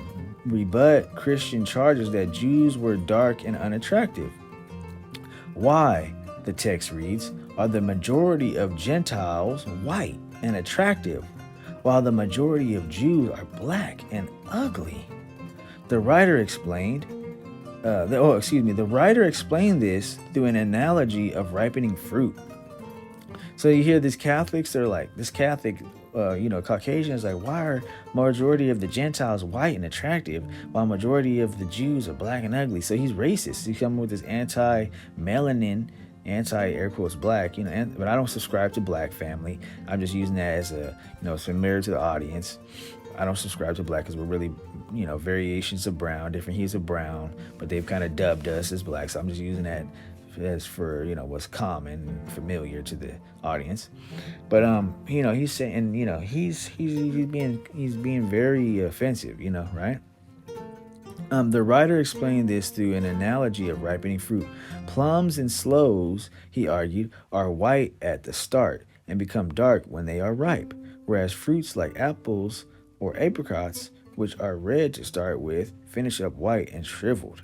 rebut Christian charges that Jews were dark and unattractive. Why, the text reads, are the majority of Gentiles white and attractive, while the majority of Jews are black and ugly? The writer explained this through an analogy of ripening fruit. So you hear these Catholics, they're like, this Catholic, Caucasian is like, why are majority of the Gentiles white and attractive, while majority of the Jews are black and ugly? So he's racist. He's coming with this anti-melanin, anti-air quotes black, but I don't subscribe to black family. I'm just using that as it's familiar to the audience. I don't subscribe to black because we're really, variations of brown, different hues of brown, but they've kind of dubbed us as black. So I'm just using that as for, what's common and familiar to the audience. But, he's saying, he's being very offensive, right? The writer explained this through an analogy of ripening fruit. Plums and sloes, he argued, are white at the start and become dark when they are ripe, whereas fruits like apples or apricots, which are red to start with, finish up white and shriveled.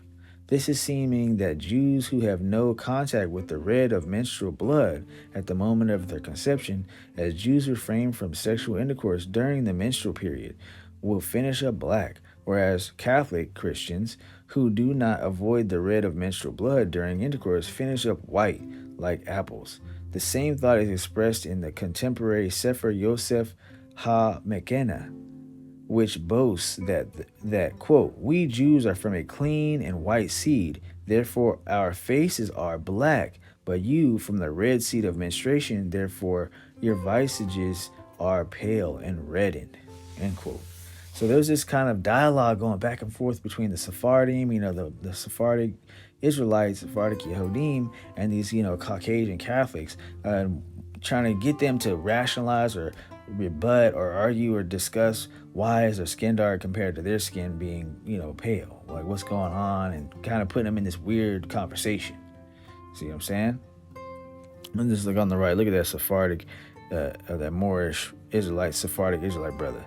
This is seeming that Jews who have no contact with the red of menstrual blood at the moment of their conception, as Jews refrain from sexual intercourse during the menstrual period, will finish up black, whereas Catholic Christians who do not avoid the red of menstrual blood during intercourse finish up white like apples. The same thought is expressed in the contemporary Sefer Yosef HaMekena, which boasts that quote, we Jews are from a clean and white seed, therefore our faces are black, but you from the red seed of menstruation, therefore your visages are pale and reddened, end quote. So there's this kind of dialogue going back and forth between the Sephardim, the Sephardic Israelites, Sephardic Yehudim, and these, Caucasian Catholics, trying to get them to rationalize or rebut or argue or discuss why is their skin dark compared to their skin being, pale. Like, what's going on, and kind of putting them in this weird conversation. See what I'm saying? And just look on the right. Look at that Sephardic, that Moorish Israelite, Sephardic Israelite brother.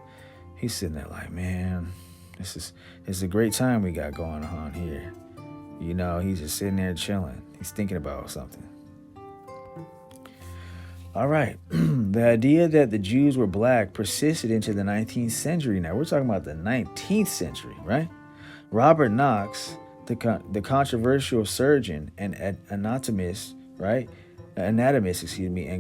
He's sitting there like, man, it's a great time we got going on here. He's just sitting there chilling. He's thinking about something. All right. The idea that the Jews were black persisted into the 19th century. Now, we're talking about the 19th century, right? Robert Knox, the controversial surgeon and anatomist, right? And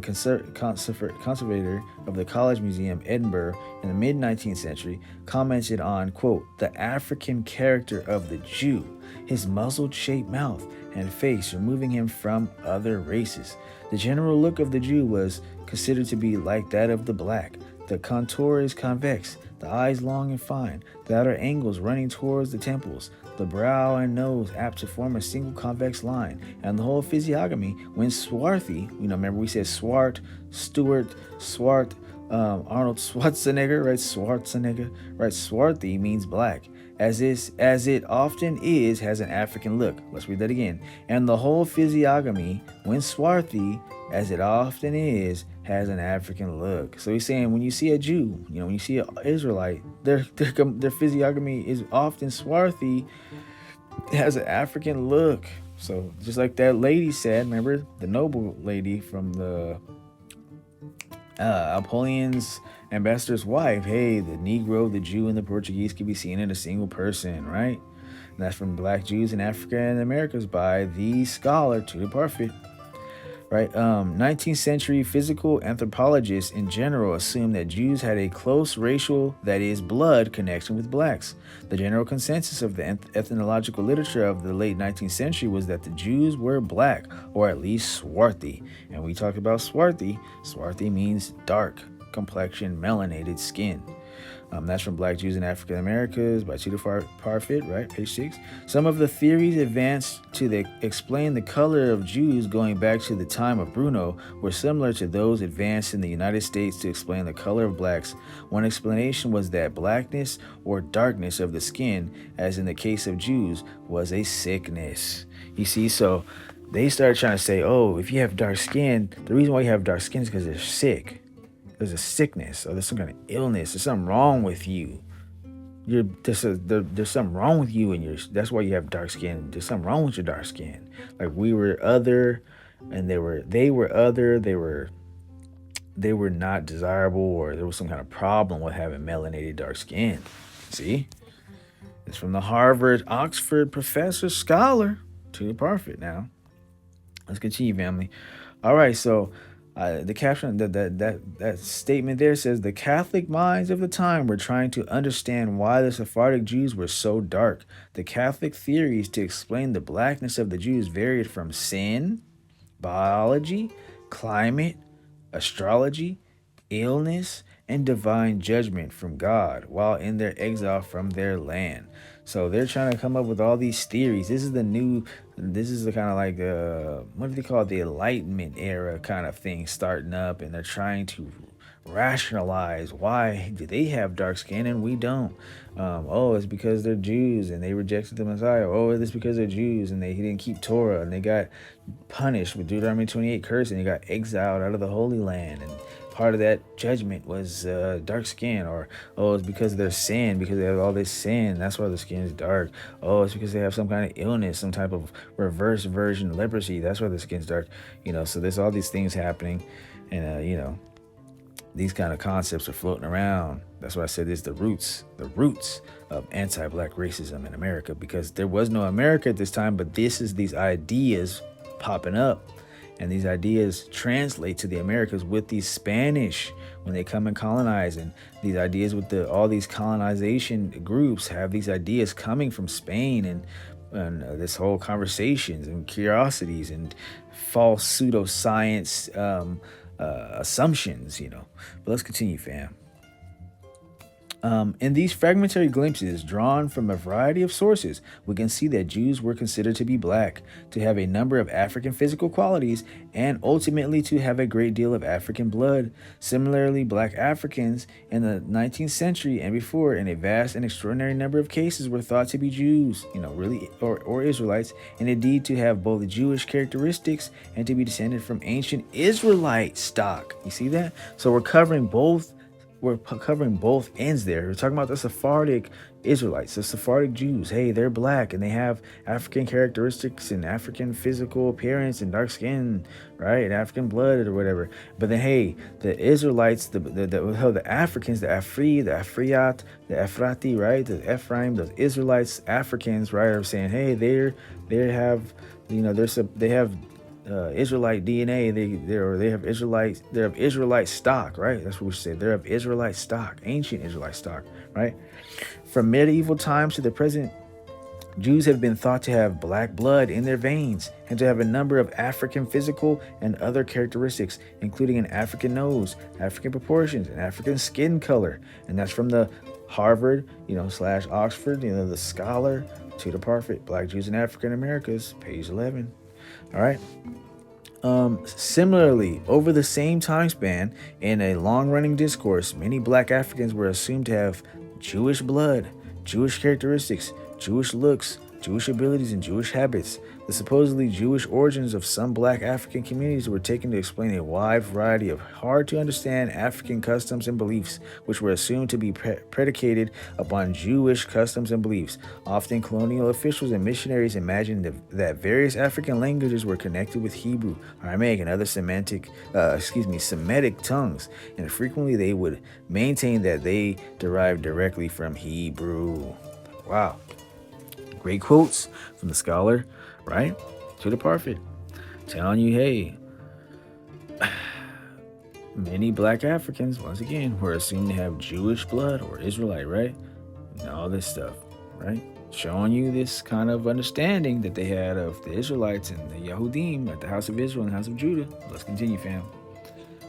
conservator of the College Museum, Edinburgh, in the mid-19th century, commented on, quote, the African character of the Jew, his muzzled-shaped mouth and face removing him from other races. The general look of the Jew was considered to be like that of the black. The contour is convex, the eyes long and fine, the outer angles running towards the temples, the brow and nose apt to form a single convex line, and the whole physiognomy, when swarthy, remember we said swart, Stewart, swart, Arnold Schwarzenegger, right? Swarthy means black. As it often is, has an African look. Let's read that again. And the whole physiognomy, when swarthy, as it often is, has an African look. So he's saying when you see a Jew, when you see an Israelite, their physiognomy is often swarthy, has an African look. So just like that lady said, remember the noble lady from the Napoleon's ambassador's wife, hey, the Negro, the Jew, and the Portuguese can be seen in a single person, right? And that's from Black Jews in Africa and the Americas by the scholar Tudor Parfit. right? 19th century physical anthropologists in general assumed that Jews had a close racial, that is, blood connection with blacks. The general consensus of the ethnological literature of the late 19th century was that the Jews were black, or at least swarthy. And we talk about swarthy. Swarthy means dark complexion, melanated skin. That's from Black Jews in African Americas by Tudor Parfit, right? Page 6. Some of the theories advanced to explain the color of Jews going back to the time of Bruno were similar to those advanced in the United States to explain the color of blacks. One explanation was that blackness or darkness of the skin, as in the case of Jews, was a sickness. You see, so they started trying to say, oh, if you have dark skin, the reason why you have dark skin is because they're sick. There's a sickness, or there's some kind of illness, there's something wrong with you. There's something wrong with you, and that's why you have dark skin. There's something wrong with your dark skin. Like we were other, and they were other. They were not desirable, or there was some kind of problem with having melanated dark skin. See, it's from the Harvard Oxford professor scholar to Parfit. Now, let's continue, family. All right, so the caption, that statement there says the Catholic minds of the time were trying to understand why the Sephardic Jews were so dark. The Catholic theories to explain the blackness of the Jews varied from sin, biology, climate, astrology, illness, and divine judgment from God while in their exile from their land. So they're trying to come up with all these theories. This is the kind of like what do they call it? The Enlightenment era kind of thing starting up, and they're trying to rationalize why do they have dark skin and we don't. Oh, it's because they're Jews and they rejected the Messiah. Oh, it's because they're Jews and they didn't keep Torah and they got punished with Deuteronomy 28 curse and they got exiled out of the Holy Land, and part of that judgment was dark skin. Or, oh, it's because of their sin, because they have all this sin, that's why the skin is dark. Oh, it's because they have some kind of illness, some type of reverse version leprosy, that's why the skin's dark. So there's all these things happening, and these kind of concepts are floating around. That's why I said it's the roots of anti-black racism in America, because there was no America at this time, but these ideas popping up. And these ideas translate to the Americas with these Spanish when they come and colonize. And these ideas with all these colonization groups have these ideas coming from Spain, and this whole conversations and curiosities and false pseudoscience assumptions, But let's continue, fam. In these fragmentary glimpses drawn from a variety of sources, we can see that Jews were considered to be black, to have a number of African physical qualities, and ultimately to have a great deal of African blood. Similarly, black Africans in the 19th century and before, in a vast and extraordinary number of cases, were thought to be Jews, or Israelites, and indeed to have both Jewish characteristics and to be descended from ancient Israelite stock. You see that? So we're covering both ends there. We're talking about the Sephardic Israelites, the Sephardic Jews. Hey, they're black and they have African characteristics and African physical appearance and dark skin, right? And African blood or whatever. But then, hey, the Israelites, the Africans, the Afri, the Afriat, the Ephrati, right? The Ephraim, those Israelites, Africans, right? Are saying, hey, they have Israelite DNA. They have Israelites. They're of Israelite stock, right? That's what we say. They're of Israelite stock, ancient Israelite stock, right? From medieval times to the present, Jews have been thought to have black blood in their veins and to have a number of African physical and other characteristics, including an African nose, African proportions, and African skin color. And that's from the Harvard, / Oxford, the scholar Tudor Parfit, Black Jews in African Americas, page 11. All right. Similarly, over the same time span, in a long-running discourse, many black Africans were assumed to have Jewish blood, Jewish characteristics, Jewish looks, Jewish abilities, and Jewish habits. The supposedly Jewish origins of some black African communities were taken to explain a wide variety of hard-to-understand African customs and beliefs, which were assumed to be predicated upon Jewish customs and beliefs. Often, colonial officials and missionaries imagined that various African languages were connected with Hebrew, Aramaic, and other Semitic tongues, and frequently they would maintain that they derived directly from Hebrew. Wow. Great quotes from the scholar, right? To the Parfit, telling you, hey, many black Africans, once again, were assumed to have Jewish blood or Israelite, right? And all this stuff, right? Showing you this kind of understanding that they had of the Israelites and the Yahudim at the house of Israel and the house of Judah. Let's continue, fam.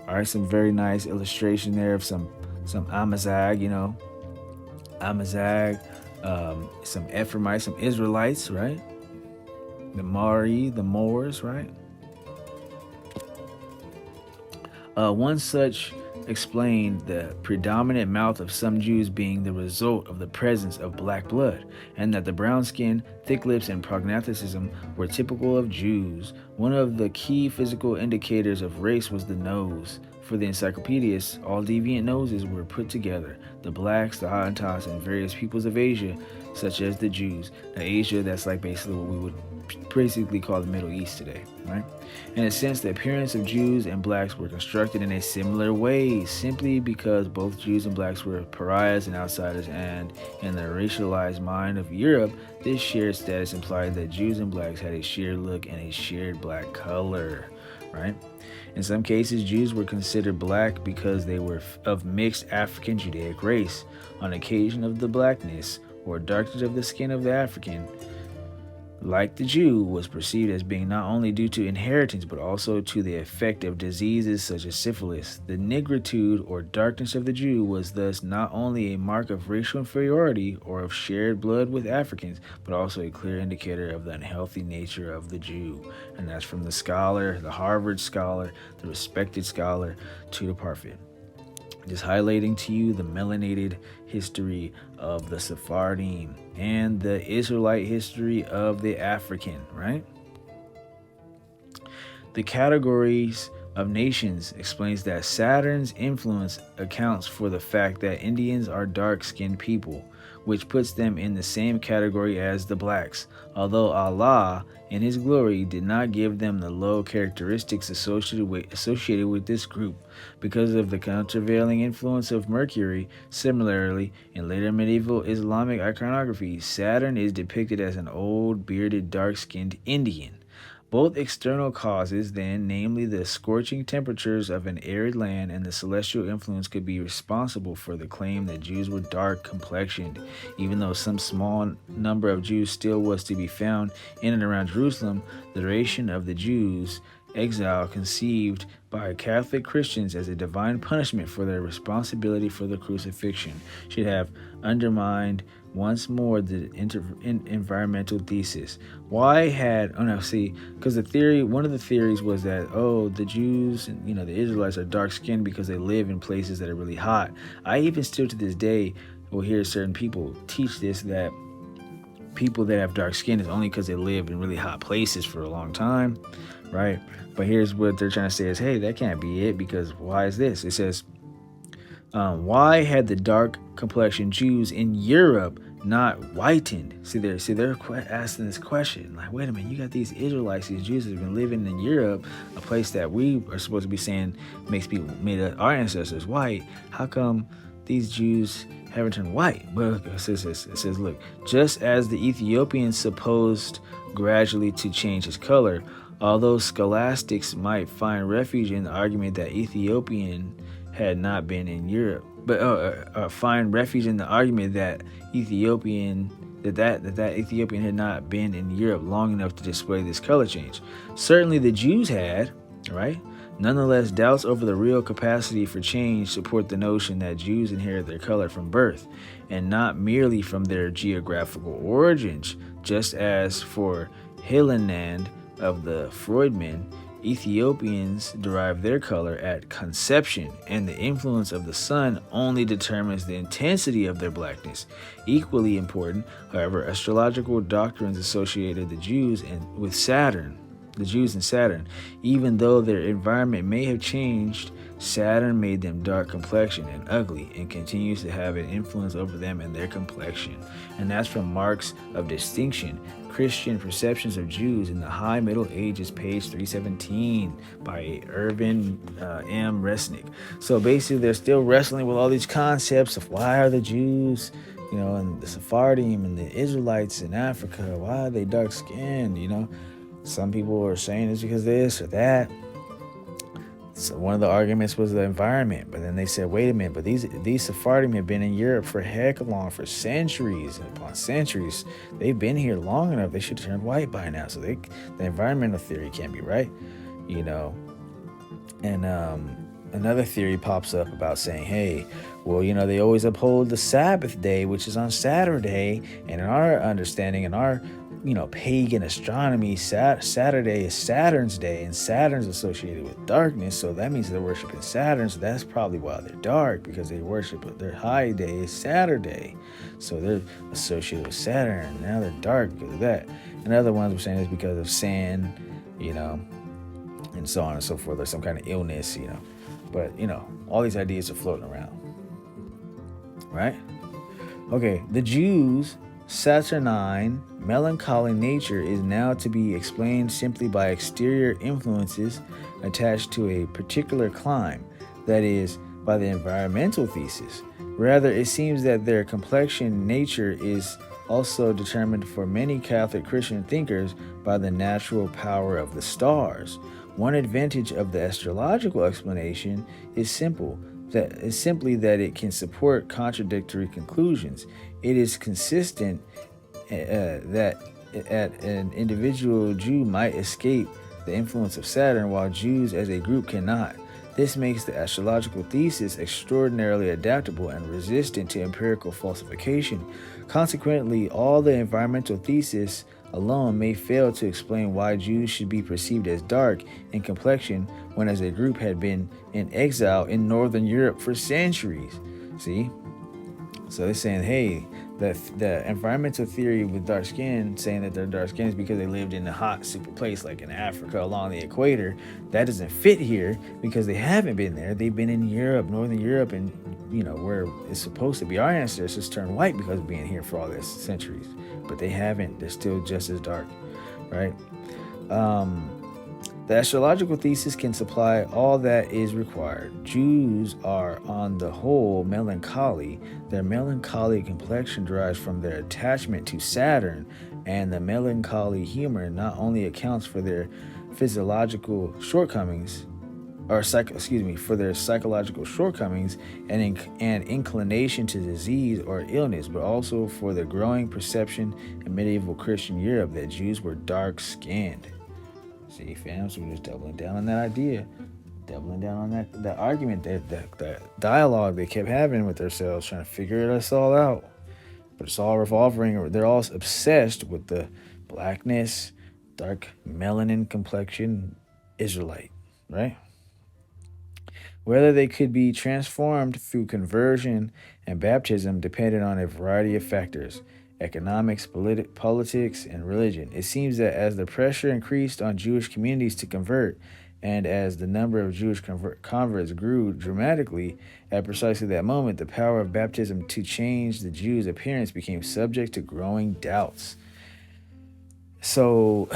All right, some very nice illustration there of some Amazag, Amazag, some Ephraimites, some Israelites, right? The the Moors, right? One such explained the predominant mouth of some Jews being the result of the presence of black blood, and that the brown skin, thick lips, and prognathism were typical of Jews. One of the key physical indicators of race was the nose. For the encyclopedists, all deviant noses were put together. The blacks, the Hottentots, and various peoples of Asia, such as the Jews. Now, Asia, that's like basically what we would basically call the Middle East today, right? In a sense, the appearance of Jews and blacks were constructed in a similar way, simply because both Jews and blacks were pariahs and outsiders, and in the racialized mind of Europe, this shared status implied that Jews and blacks had a shared look and a shared black color, right? In some cases, Jews were considered black because they were of mixed African Judaic race. On occasion of the blackness or darkness of the skin of the African, like the Jew, was perceived as being not only due to inheritance but also to the effect of diseases such as syphilis. The negritude or darkness of the Jew was thus not only a mark of racial inferiority or of shared blood with Africans, but also a clear indicator of the unhealthy nature of the Jew. And that's from the scholar, the Harvard scholar, the respected scholar, Tudor Parfit. Just highlighting to you the melanated history of the Sephardim and the Israelite history of the African, right? The categories of nations explains that Saturn's influence accounts for the fact that Indians are dark-skinned people, which puts them in the same category as the blacks, although Allah, in His glory, did not give them the low characteristics associated with this group because of the countervailing influence of Mercury. Similarly, in later medieval Islamic iconography, Saturn is depicted as an old, bearded, dark-skinned Indian. Both external causes, then, namely the scorching temperatures of an arid land and the celestial influence, could be responsible for the claim that Jews were dark-complexioned, even though some small number of Jews still was to be found in and around Jerusalem. The duration of the Jews' exile, conceived by Catholic Christians as a divine punishment for their responsibility for the crucifixion, should have undermined once more the environmental thesis. Because one of the theories was that, the Jews and, the Israelites are dark-skinned because they live in places that are really hot. I even still to this day will hear certain people teach this, that people that have dark skin is only because they live in really hot places for a long time, right? But here's what they're trying to say is, hey, that can't be it, because why is this? It says, why had the dark complexioned Jews in Europe not whitened? See, they're asking this question. Like, wait a minute, you got these Israelites, these Jews that have been living in Europe, a place that we are supposed to be saying made our ancestors white. How come these Jews haven't turned white? But it says, look, just as the Ethiopian supposed gradually to change his color, although scholastics might find refuge in the argument that Ethiopian had not been in Europe, but find refuge in the argument that Ethiopian had not been in Europe long enough to display this color change. Certainly the Jews had, right? Nonetheless, doubts over the real capacity for change support the notion that Jews inherit their color from birth and not merely from their geographical origins, just as for Hillenand of the Freudmen, Ethiopians derive their color at conception, and the influence of the sun only determines the intensity of their blackness. Equally important, however, astrological doctrines associated the Jews and Saturn. Even though their environment may have changed, Saturn made them dark complexioned and ugly, and continues to have an influence over them and their complexion. And that's from Marks of Distinction, Christian Perceptions of Jews in the High Middle Ages, page 317, by Irvin M. Resnick. So basically, they're still wrestling with all these concepts of why are the Jews, and the Sephardim and the Israelites in Africa, why are they dark-skinned, Some people are saying it's because this or that. So one of the arguments was the environment, but then they said, wait a minute, but these Sephardim have been in Europe for heck long, for centuries upon centuries. They've been here long enough. They should have turned white by now. So the environmental theory can't be right, you know. And another theory pops up about saying, hey, well, you know, they always uphold the Sabbath day, which is on Saturday. And in our understanding, in our, you know, pagan astronomy, Saturday is Saturn's day, and Saturn's associated with darkness. So that means they're worshiping Saturn. So that's probably why they're dark, because they worship their high day is Saturday. So they're associated with Saturn. And now they're dark because of that. And other ones were saying it's because of sin, you know, and so on and so forth, or some kind of illness, you know. But, you know, all these ideas are floating around, right? Okay, the Jews' saturnine, melancholy nature is now to be explained simply by exterior influences attached to a particular clime, that is, by the environmental thesis. Rather, it seems that their complexion nature is also determined for many Catholic Christian thinkers by the natural power of the stars. One advantage of the astrological explanation is simply that it can support contradictory conclusions. It is consistent that an individual Jew might escape the influence of Saturn, while Jews as a group cannot. This makes the astrological thesis extraordinarily adaptable and resistant to empirical falsification. Consequently, all the environmental thesis alone may fail to explain why Jews should be perceived as dark in complexion when as a group had been in exile in Northern Europe for centuries. See? So they're saying, hey, the environmental theory with dark skin, saying that they're dark skin is because they lived in a hot, super place like in Africa along the equator. That doesn't fit here because they haven't been there. They've been in Europe, Northern Europe, and, you know, where it's supposed to be. Our ancestors turned white because of being here for all these centuries. But they haven't. They're still just as dark, right? The astrological thesis can supply all that is required. Jews are, on the whole, melancholy. Their melancholy complexion derives from their attachment to Saturn, and the melancholy humor not only accounts for their physiological shortcomings, for their psychological shortcomings and inclination to disease or illness, but also for the growing perception in medieval Christian Europe that Jews were dark-skinned. See, fam, so we're just doubling down on that idea, doubling down on that argument, that dialogue they kept having with themselves, trying to figure us all out. But it's all revolving, they're all obsessed with the blackness, dark melanin complexion Israelite, right? Whether they could be transformed through conversion and baptism depended on a variety of factors: economics, politics, and religion. It seems that as the pressure increased on Jewish communities to convert, and as the number of Jewish converts grew dramatically, at precisely that moment, the power of baptism to change the Jews' appearance became subject to growing doubts. So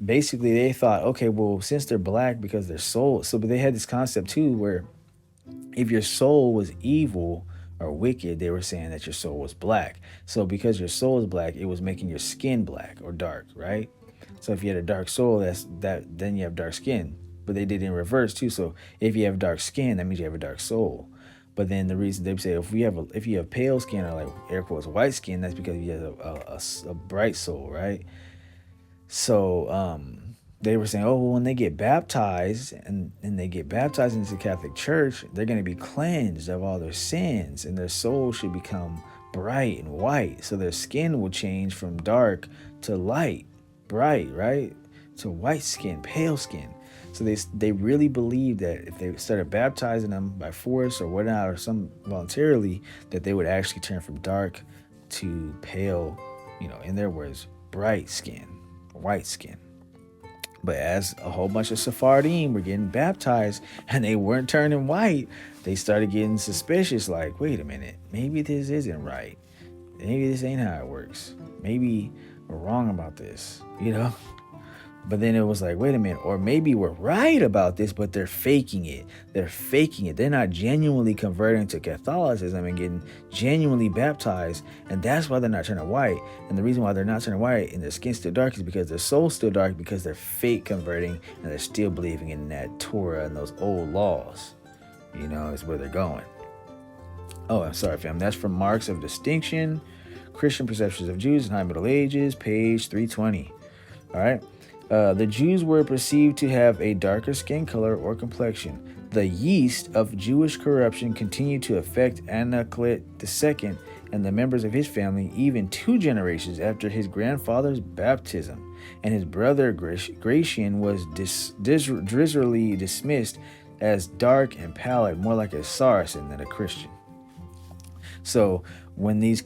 basically they thought, okay, well, since they're black because their soul, but they had this concept too where if your soul was evil or wicked, they were saying that your soul was black. So because your soul is black, it was making your skin black or dark, right? So if you had a dark soul, then you have dark skin. But they did it in reverse too. So if you have dark skin, that means you have a dark soul. But then the reason they say if you have pale skin, or like air quotes white skin, that's because you have a bright soul, right? So they were saying, oh, well, when they get baptized and they get baptized into the Catholic Church, they're going to be cleansed of all their sins, and their soul should become bright and white. So their skin will change from dark to light, bright, right? To white skin, pale skin. So they really believed that if they started baptizing them by force or whatnot, or some voluntarily, that they would actually turn from dark to pale, in their words, bright skin, white skin. But as a whole bunch of Sephardim were getting baptized and they weren't turning white, they started getting suspicious, like, wait a minute, maybe this isn't right. Maybe this ain't how it works. Maybe we're wrong about this, But then it was like, wait a minute, or maybe we're right about this, but they're faking it. They're faking it. They're not genuinely converting to Catholicism and getting genuinely baptized. And that's why they're not turning white. And the reason why they're not turning white and their skin's still dark is because their soul's still dark, because they're fake converting and they're still believing in that Torah and those old laws. Is where they're going. Oh, I'm sorry, fam. That's from Marks of Distinction, Christian Perceptions of Jews in High Middle Ages, page 320. All right. The Jews were perceived to have a darker skin color or complexion. The yeast of Jewish corruption continued to affect Anaklet II and the members of his family even 2 generations after his grandfather's baptism, and his brother Gratian was drizzily dismissed as dark and pallid, more like a Saracen than a Christian. So when these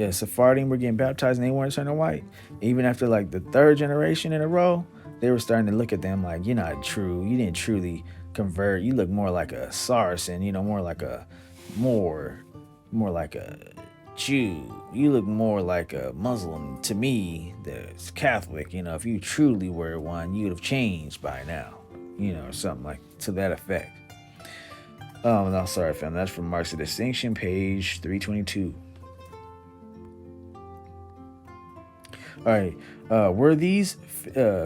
Sephardim were getting baptized and they weren't turning white, even after like the 3rd generation in a row, they were starting to look at them like, you're not true. You didn't truly convert. You look more like a Saracen, more like a more like a Jew. You look more like a Muslim to me that's Catholic. If you truly were one, you'd have changed by now, something like to that effect. No, sorry, fam. That's from Marks of Distinction, page 322. All right. Were these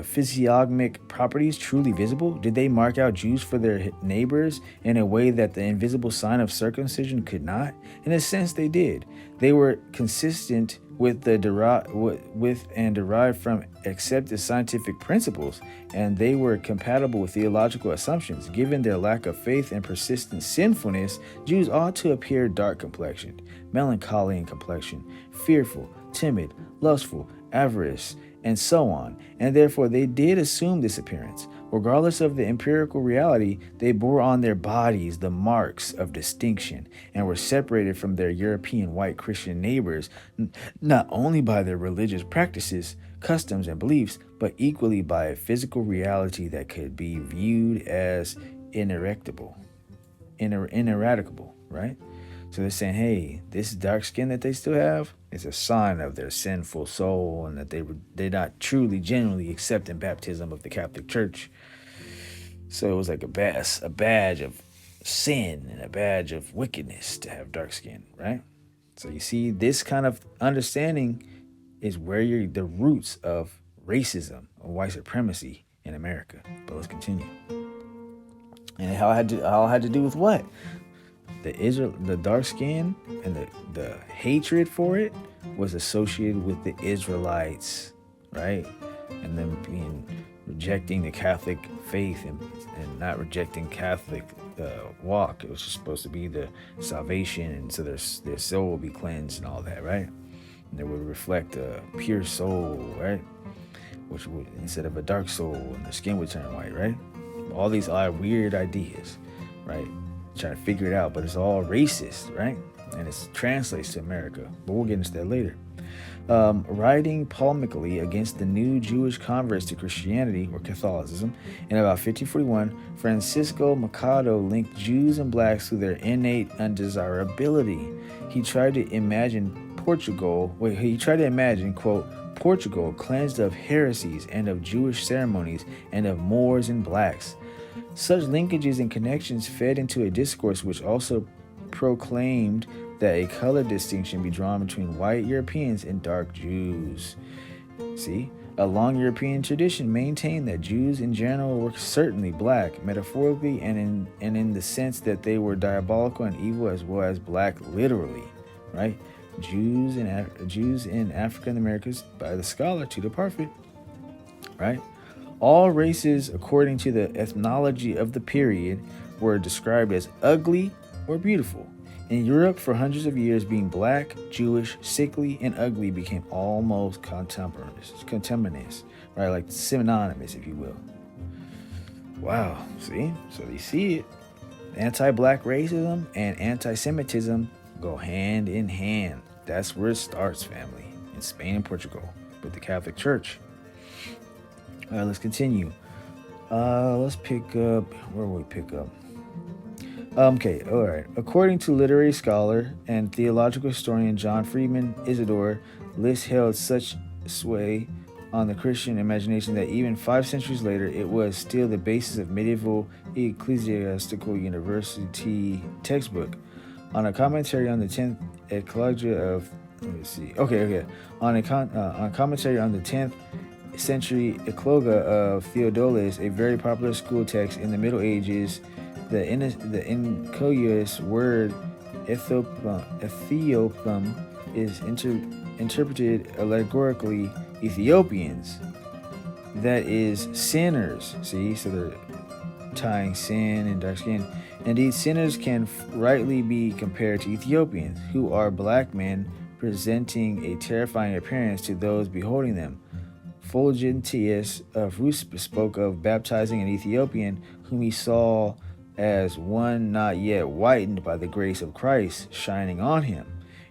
physiognomic properties truly visible? Did they mark out Jews for their neighbors in a way that the invisible sign of circumcision could not? In a sense, they did. They were consistent with and derived from accepted scientific principles, and they were compatible with theological assumptions. Given their lack of faith and persistent sinfulness, Jews ought to appear dark-complexioned, melancholy in complexion, fearful, timid, lustful, avarice, and so on, and therefore they did assume this appearance. Regardless of the empirical reality, they bore on their bodies the marks of distinction and were separated from their European white Christian neighbors, not only by their religious practices, customs, and beliefs, but equally by a physical reality that could be viewed as ineradicable, right? So they're saying, hey, this dark skin that they still have is a sign of their sinful soul, and that they're not truly, genuinely accepting baptism of the Catholic Church. So it was like a badge of sin and a badge of wickedness to have dark skin, right? So you see, this kind of understanding is where the roots of racism or white supremacy in America. But let's continue. And how it had to do with what? The dark skin and the hatred for it was associated with the Israelites, right? And them rejecting the Catholic faith and not rejecting Catholic walk. It was just supposed to be the salvation, and so their soul will be cleansed and all that, right? And they would reflect a pure soul, right? Which would, instead of a dark soul, and the skin would turn white, right? All these are weird ideas, right? Trying to figure it out, but it's all racist, right? And it translates to America, but we'll get into that later. Writing polemically against the new Jewish converts to Christianity or Catholicism in about 1541, Francisco Machado linked Jews and blacks to their innate undesirability. He tried to imagine quote, Portugal cleansed of heresies and of Jewish ceremonies and of Moors and blacks. Such linkages and connections fed into a discourse which also proclaimed that a color distinction be drawn between white Europeans and dark Jews. See, a long European tradition maintained that Jews in general were certainly black, metaphorically and in the sense that they were diabolical and evil, as well as black literally, right? Jews in Africa and the Americas, by the scholar Tudor Parfit, right? All races, according to the ethnology of the period, were described as ugly or beautiful. In Europe, for hundreds of years, being black, Jewish, sickly, and ugly became almost contemporaneous, right? Like synonymous, if you will. Wow, see? So you see it. Anti-black racism and anti-Semitism go hand in hand. That's where it starts, family, in Spain and Portugal, with the Catholic Church. All right, let's continue. Let's pick up. Where will we pick up? Okay, all right. According to literary scholar and theological historian John Freeman Isidore, lists held such sway on the Christian imagination that even 5 centuries later, it was still the basis of medieval ecclesiastical university textbook. On a commentary on the 10th Eclogia of, on commentary on the 10th century Ecloga of Theodolus, a very popular school text in the Middle Ages, the incoious word Ethiopium is interpreted allegorically Ethiopians, that is sinners. See, so they're tying sin and dark skin. Indeed, sinners can rightly be compared to Ethiopians, who are black men presenting a terrifying appearance to those beholding them. Fulgentius of Rus spoke of baptizing an Ethiopian whom he saw as one not yet whitened by the grace of Christ shining on him.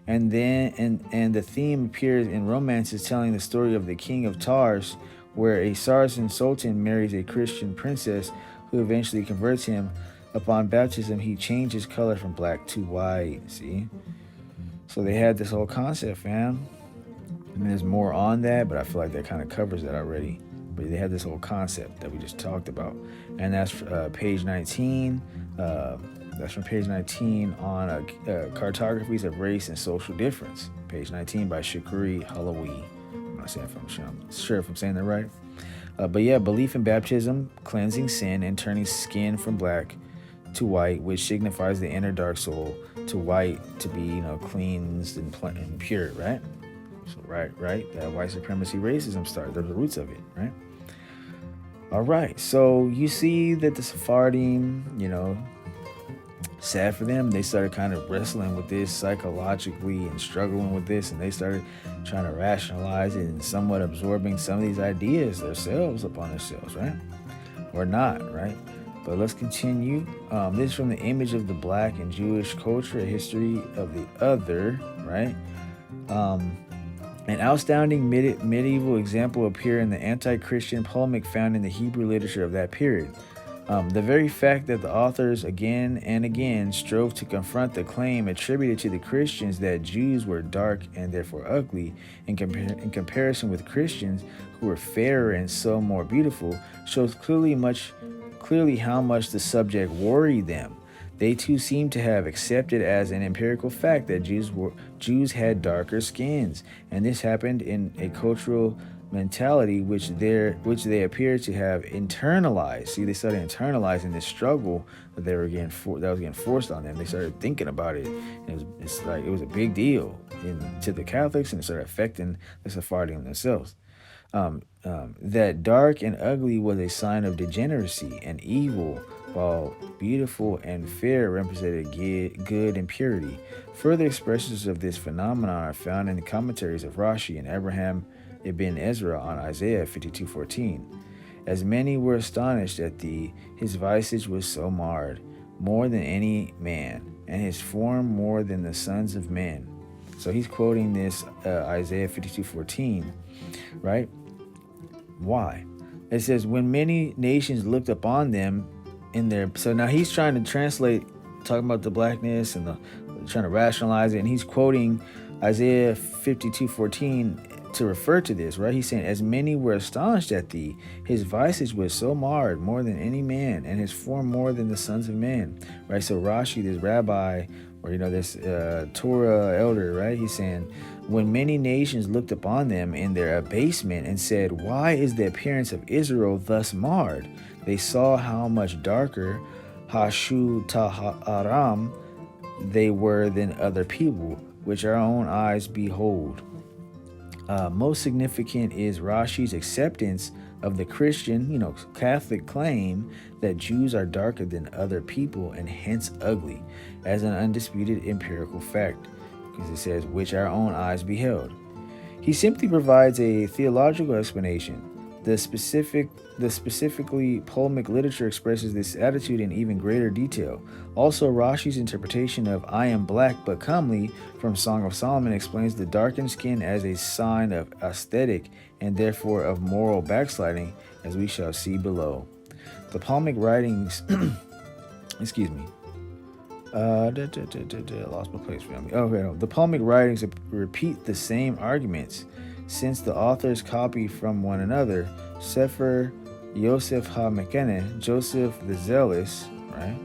And the theme appears in romances telling the story of the king of Tars, where a Saracen sultan marries a Christian princess who eventually converts him. Upon baptism, he changes color from black to white. See? So they had this whole concept, fam. And there's more on that, but I feel like that kind of covers that already. But they had this whole concept that we just talked about. And that's page 19. That's from page 19 on Cartographies of Race and Social Difference. Page 19 by Shukuri Halawi. I'm not sure if I'm saying that right. But yeah, belief in baptism, cleansing sin, and turning skin from black to white, which signifies the inner dark soul, to white to be, cleansed and pure, right? So right, that white supremacy racism started. They're the roots of it, right? All right, so you see that the Sephardim, sad for them, they started kind of wrestling with this psychologically and struggling with this, and they started trying to rationalize it and somewhat absorbing some of these ideas themselves upon themselves, right? Or not, right? But let's continue. This is from the Image of the Black in Jewish Culture, a History of the Other, right? An outstanding medieval example appeared in the anti-Christian polemic found in the Hebrew literature of that period. The very fact that the authors again and again strove to confront the claim attributed to the Christians that Jews were dark and therefore ugly in comparison with Christians who were fairer and so more beautiful shows clearly how much the subject worried them. They too seem to have accepted as an empirical fact that Jews had darker skins, and this happened in a cultural mentality which they appear to have internalized. See, they started internalizing this struggle that they were that was getting forced on them. They started thinking about it, and it was a big deal to the Catholics, and it started affecting the Sephardim themselves. That dark and ugly was a sign of degeneracy and evil, while beautiful and fair represented good and purity. Further expressions of this phenomenon are found in the commentaries of Rashi and Abraham ibn Ezra on Isaiah 52:14. As many were astonished at thee, his visage was so marred, more than any man, and his form more than the sons of men. So he's quoting this Isaiah 52:14, right? Why? It says, when many nations looked upon them in their... So now he's trying to translate, talking about the blackness and trying to rationalize it, and he's quoting Isaiah 52:14 to refer to this, right? He's saying, as many were astonished at thee, his visage was so marred, more than any man, and his form more than the sons of men, right? So Rashi, this rabbi, or this Torah elder, right? He's saying, when many nations looked upon them in their abasement and said, why is the appearance of Israel thus marred? They saw how much darker Hashu Taharam they were than other people, which our own eyes behold. Most significant is Rashi's acceptance of the Christian, Catholic claim that Jews are darker than other people and hence ugly, as an undisputed empirical fact, because it says, which our own eyes beheld. He simply provides a theological explanation. The specifically polemic literature expresses this attitude in even greater detail. Also, Rashi's interpretation of I am black but comely from Song of Solomon explains the darkened skin as a sign of aesthetic and therefore of moral backsliding, as we shall see below. The polemic writings, excuse me. I lost my place, family. Okay, no. The polemic writings repeat the same arguments since the authors copy from one another. Sefer Yosef HaMekene, Joseph the Zealous, right?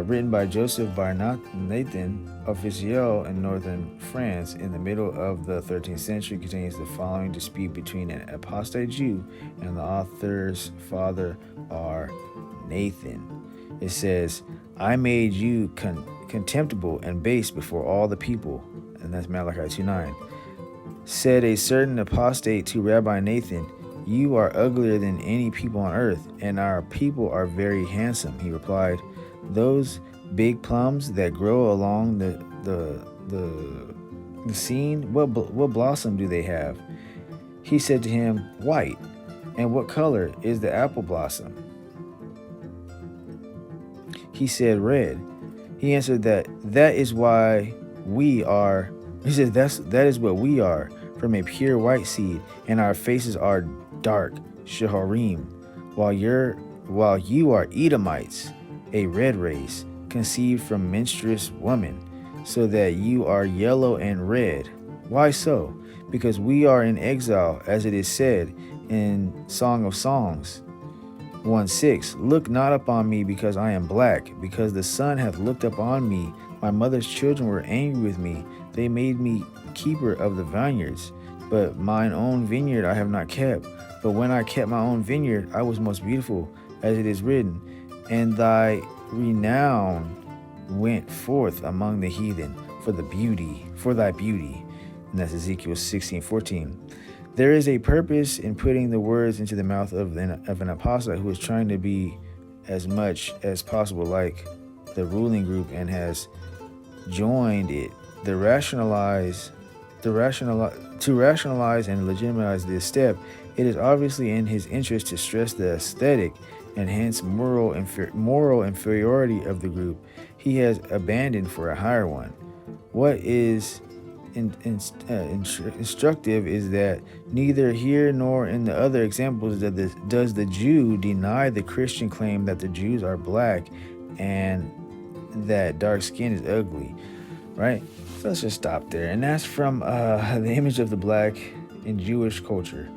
Written by Joseph Bar Nathan of Visieux in northern France in the middle of the 13th century, contains the following dispute between an apostate Jew and the author's father, R. Nathan. It says, I made you contemptible and base before all the people. And that's Malachi 2:9. Said a certain apostate to Rabbi Nathan, you are uglier than any people on earth, and our people are very handsome. He replied, those big plums that grow along the scene, what blossom do they have? He said to him, white. And what color is the apple blossom? He said, red. He answered that is why we are. He said that is what we are, from a pure white seed, and our faces are dark, Sheharim, while you are Edomites, a red race, conceived from menstruous woman, so that you are yellow and red. Why so? Because we are in exile, as it is said in Song of Songs 1:6. Look not upon me because I am black, because the sun hath looked upon me. My mother's children were angry with me. They made me keeper of the vineyards, but mine own vineyard I have not kept. But when I kept my own vineyard, I was most beautiful, as it is written, and thy renown went forth among the heathen for thy beauty. And that's Ezekiel 16:14. There is a purpose in putting the words into the mouth of an apostle who is trying to be as much as possible like the ruling group and has joined it. To rationalize and legitimize this step, it is obviously in his interest to stress the aesthetic and hence moral inferiority of the group he has abandoned for a higher one. What is instructive is that neither here nor in the other examples does the Jew deny the Christian claim that the Jews are black and that dark skin is ugly, right? So let's just stop there. And that's from the image of the black in Jewish culture,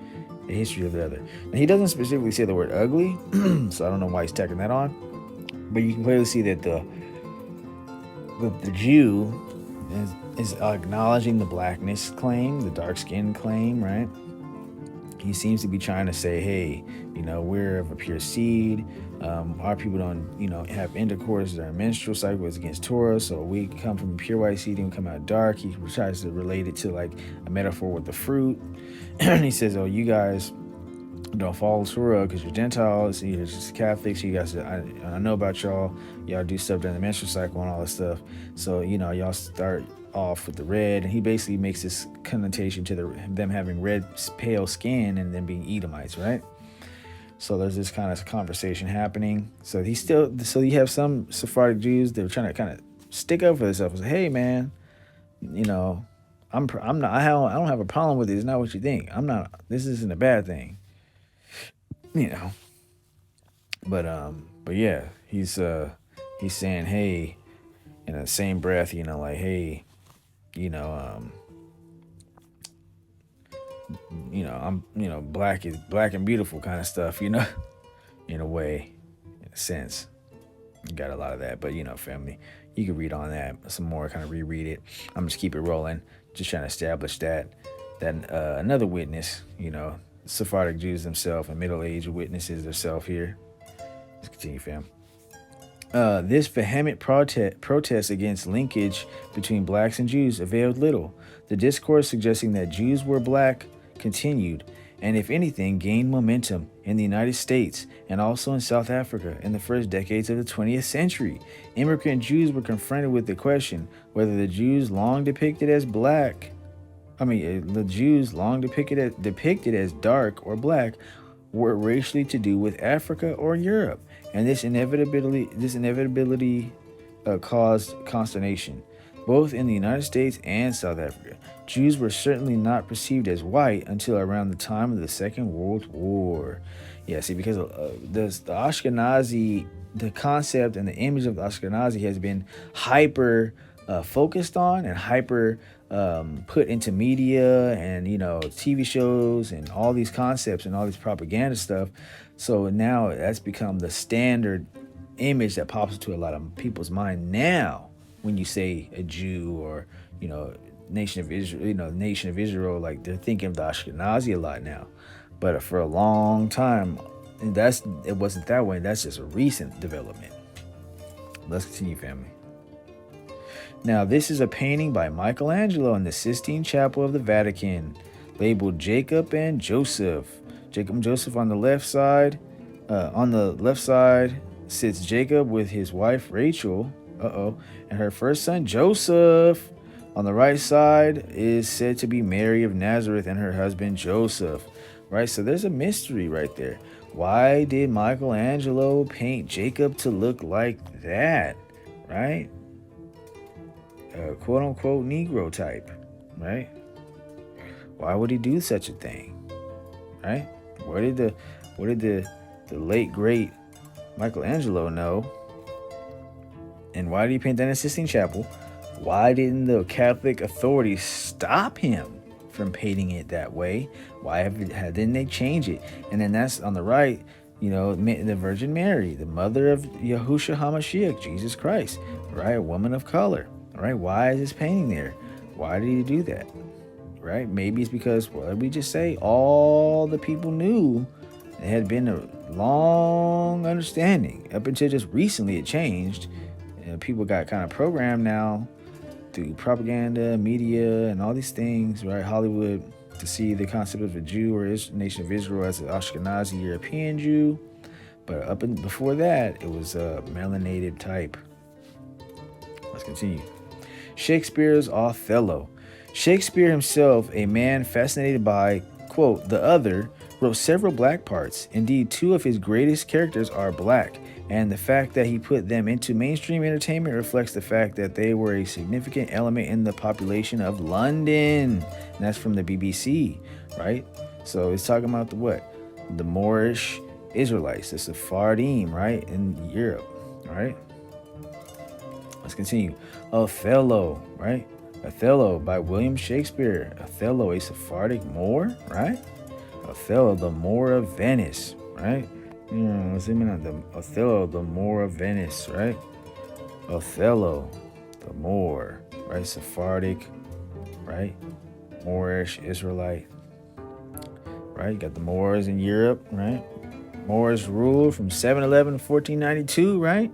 the history of the other. Now, he doesn't specifically say the word ugly, so I don't know why he's tacking that on, but you can clearly see that the Jew is acknowledging the blackness claim, the dark skin claim, right? He seems to be trying to say, hey, we're of a pure seed. Our people don't, have intercourse. Their menstrual cycle is against Torah, so we come from a pure white seed and we come out dark. He tries to relate it to like a metaphor with the fruit. And he says, oh, you guys don't follow Torah because you're Gentiles, you're just Catholics. You guys, I know about y'all. Y'all do stuff during the menstrual cycle and all this stuff. So, y'all start off with the red, and he basically makes this connotation to them having red pale skin and then being Edomites, right? So there's this kind of conversation happening. So you have some Sephardic Jews that are trying to kind of stick up for themselves. Say, hey man, I'm not. I don't have a problem with it. It's not what you think. I'm not. This isn't a bad thing. But yeah, he's saying, hey, in the same breath, like, hey, I'm, black and beautiful kind of stuff, in a way, in a sense. You got a lot of that, but family, you can read on that some more, kind of reread it. I'm just keep it rolling, just trying to establish that another witness, Sephardic Jews themselves and middle-aged witnesses themselves here. Let's continue, fam. This vehement protest against linkage between blacks and Jews availed little. The discourse suggesting that Jews were black continued, and if anything, gained momentum in the United States and also in South Africa in the first decades of the 20th century. Immigrant Jews were confronted with the question whether the Jews long depicted as dark or black were racially to do with Africa or Europe, and this inevitability caused consternation, both in the United States and South Africa. Jews were certainly not perceived as white until around the time of the Second World War. Yeah, see, because the Ashkenazi, the concept and the image of the Ashkenazi has been hyper focused on and hyper put into media and TV shows and all these concepts and all these propaganda stuff. So now that's become the standard image that pops into a lot of people's mind now when you say a Jew or nation of Israel, nation of Israel, like they're thinking of the Ashkenazi a lot now. But for a long time, it wasn't that way. That's just a recent development. Let's continue, family. Now, this is a painting by Michelangelo in the Sistine Chapel of the Vatican, labeled Jacob and Joseph. Jacob and Joseph on the left side. On the left side sits Jacob with his wife Rachel, and her first son Joseph. On the right side is said to be Mary of Nazareth and her husband Joseph. Right, so there's a mystery right there. Why did Michelangelo paint Jacob to look like that? Right? Quote unquote Negro type, right? Why would he do such a thing, right? Where did the late great Michelangelo know? And why did he paint that in Sistine Chapel? Why didn't the Catholic authorities stop him from painting it that way? Why didn't they change it? And then that's on the right, the Virgin Mary, the mother of Yahushua HaMashiach, Jesus Christ, right? A woman of color. Right? Why is this painting there? Why did he do that? Right? Maybe it's because, well, we just say all the people knew. It had been a long understanding. Up until just recently it changed. People got kind of programmed now through propaganda, media, and all these things, right? Hollywood, to see the concept of a Jew or nation of Israel as an Ashkenazi European Jew. But before that, it was a melanated type. Let's continue. Shakespeare's Othello. Shakespeare himself, a man fascinated by, quote, the other, wrote several black parts. Indeed, two of his greatest characters are black, and the fact that he put them into mainstream entertainment reflects the fact that they were a significant element in the population of London. And that's from the BBC, right? So it's talking about the Moorish Israelites, the Sephardim, right, in Europe, right? Let's continue. Othello, right? Othello by William Shakespeare. Othello, a Sephardic Moor, right? Othello, the Moor of Venice, right? Othello, the Moor of Venice, right? Othello, the Moor, right? Sephardic, right? Moorish Israelite, right? You got the Moors in Europe, right? Moors ruled from 711 to 1492, right?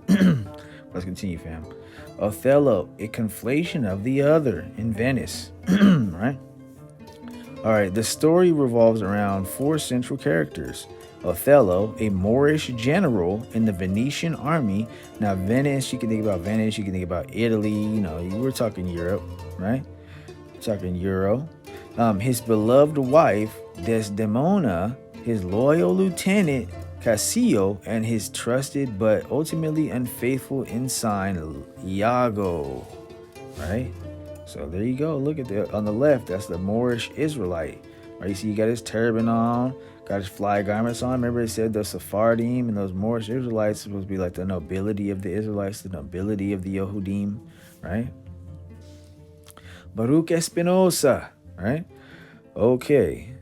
Let's continue, fam. Othello, a conflation of the other in Venice, right? All right, the story revolves around four central characters. Othello, a Moorish general in the Venetian army. Now, Venice, you can think about Venice, you can think about Italy, we're talking Europe, right? We're talking Euro. His beloved wife, Desdemona, his loyal lieutenant, Cassio, and his trusted but ultimately unfaithful ensign, Iago, right? So there you go. Look at on the left, that's the Moorish Israelite, right? You see, he got his turban on, got his fly garments on. Remember, it said the Sephardim and those Moorish Israelites supposed to be like the nobility of the Israelites, the nobility of the Yehudim, right? Baruch Espinosa, right? Okay.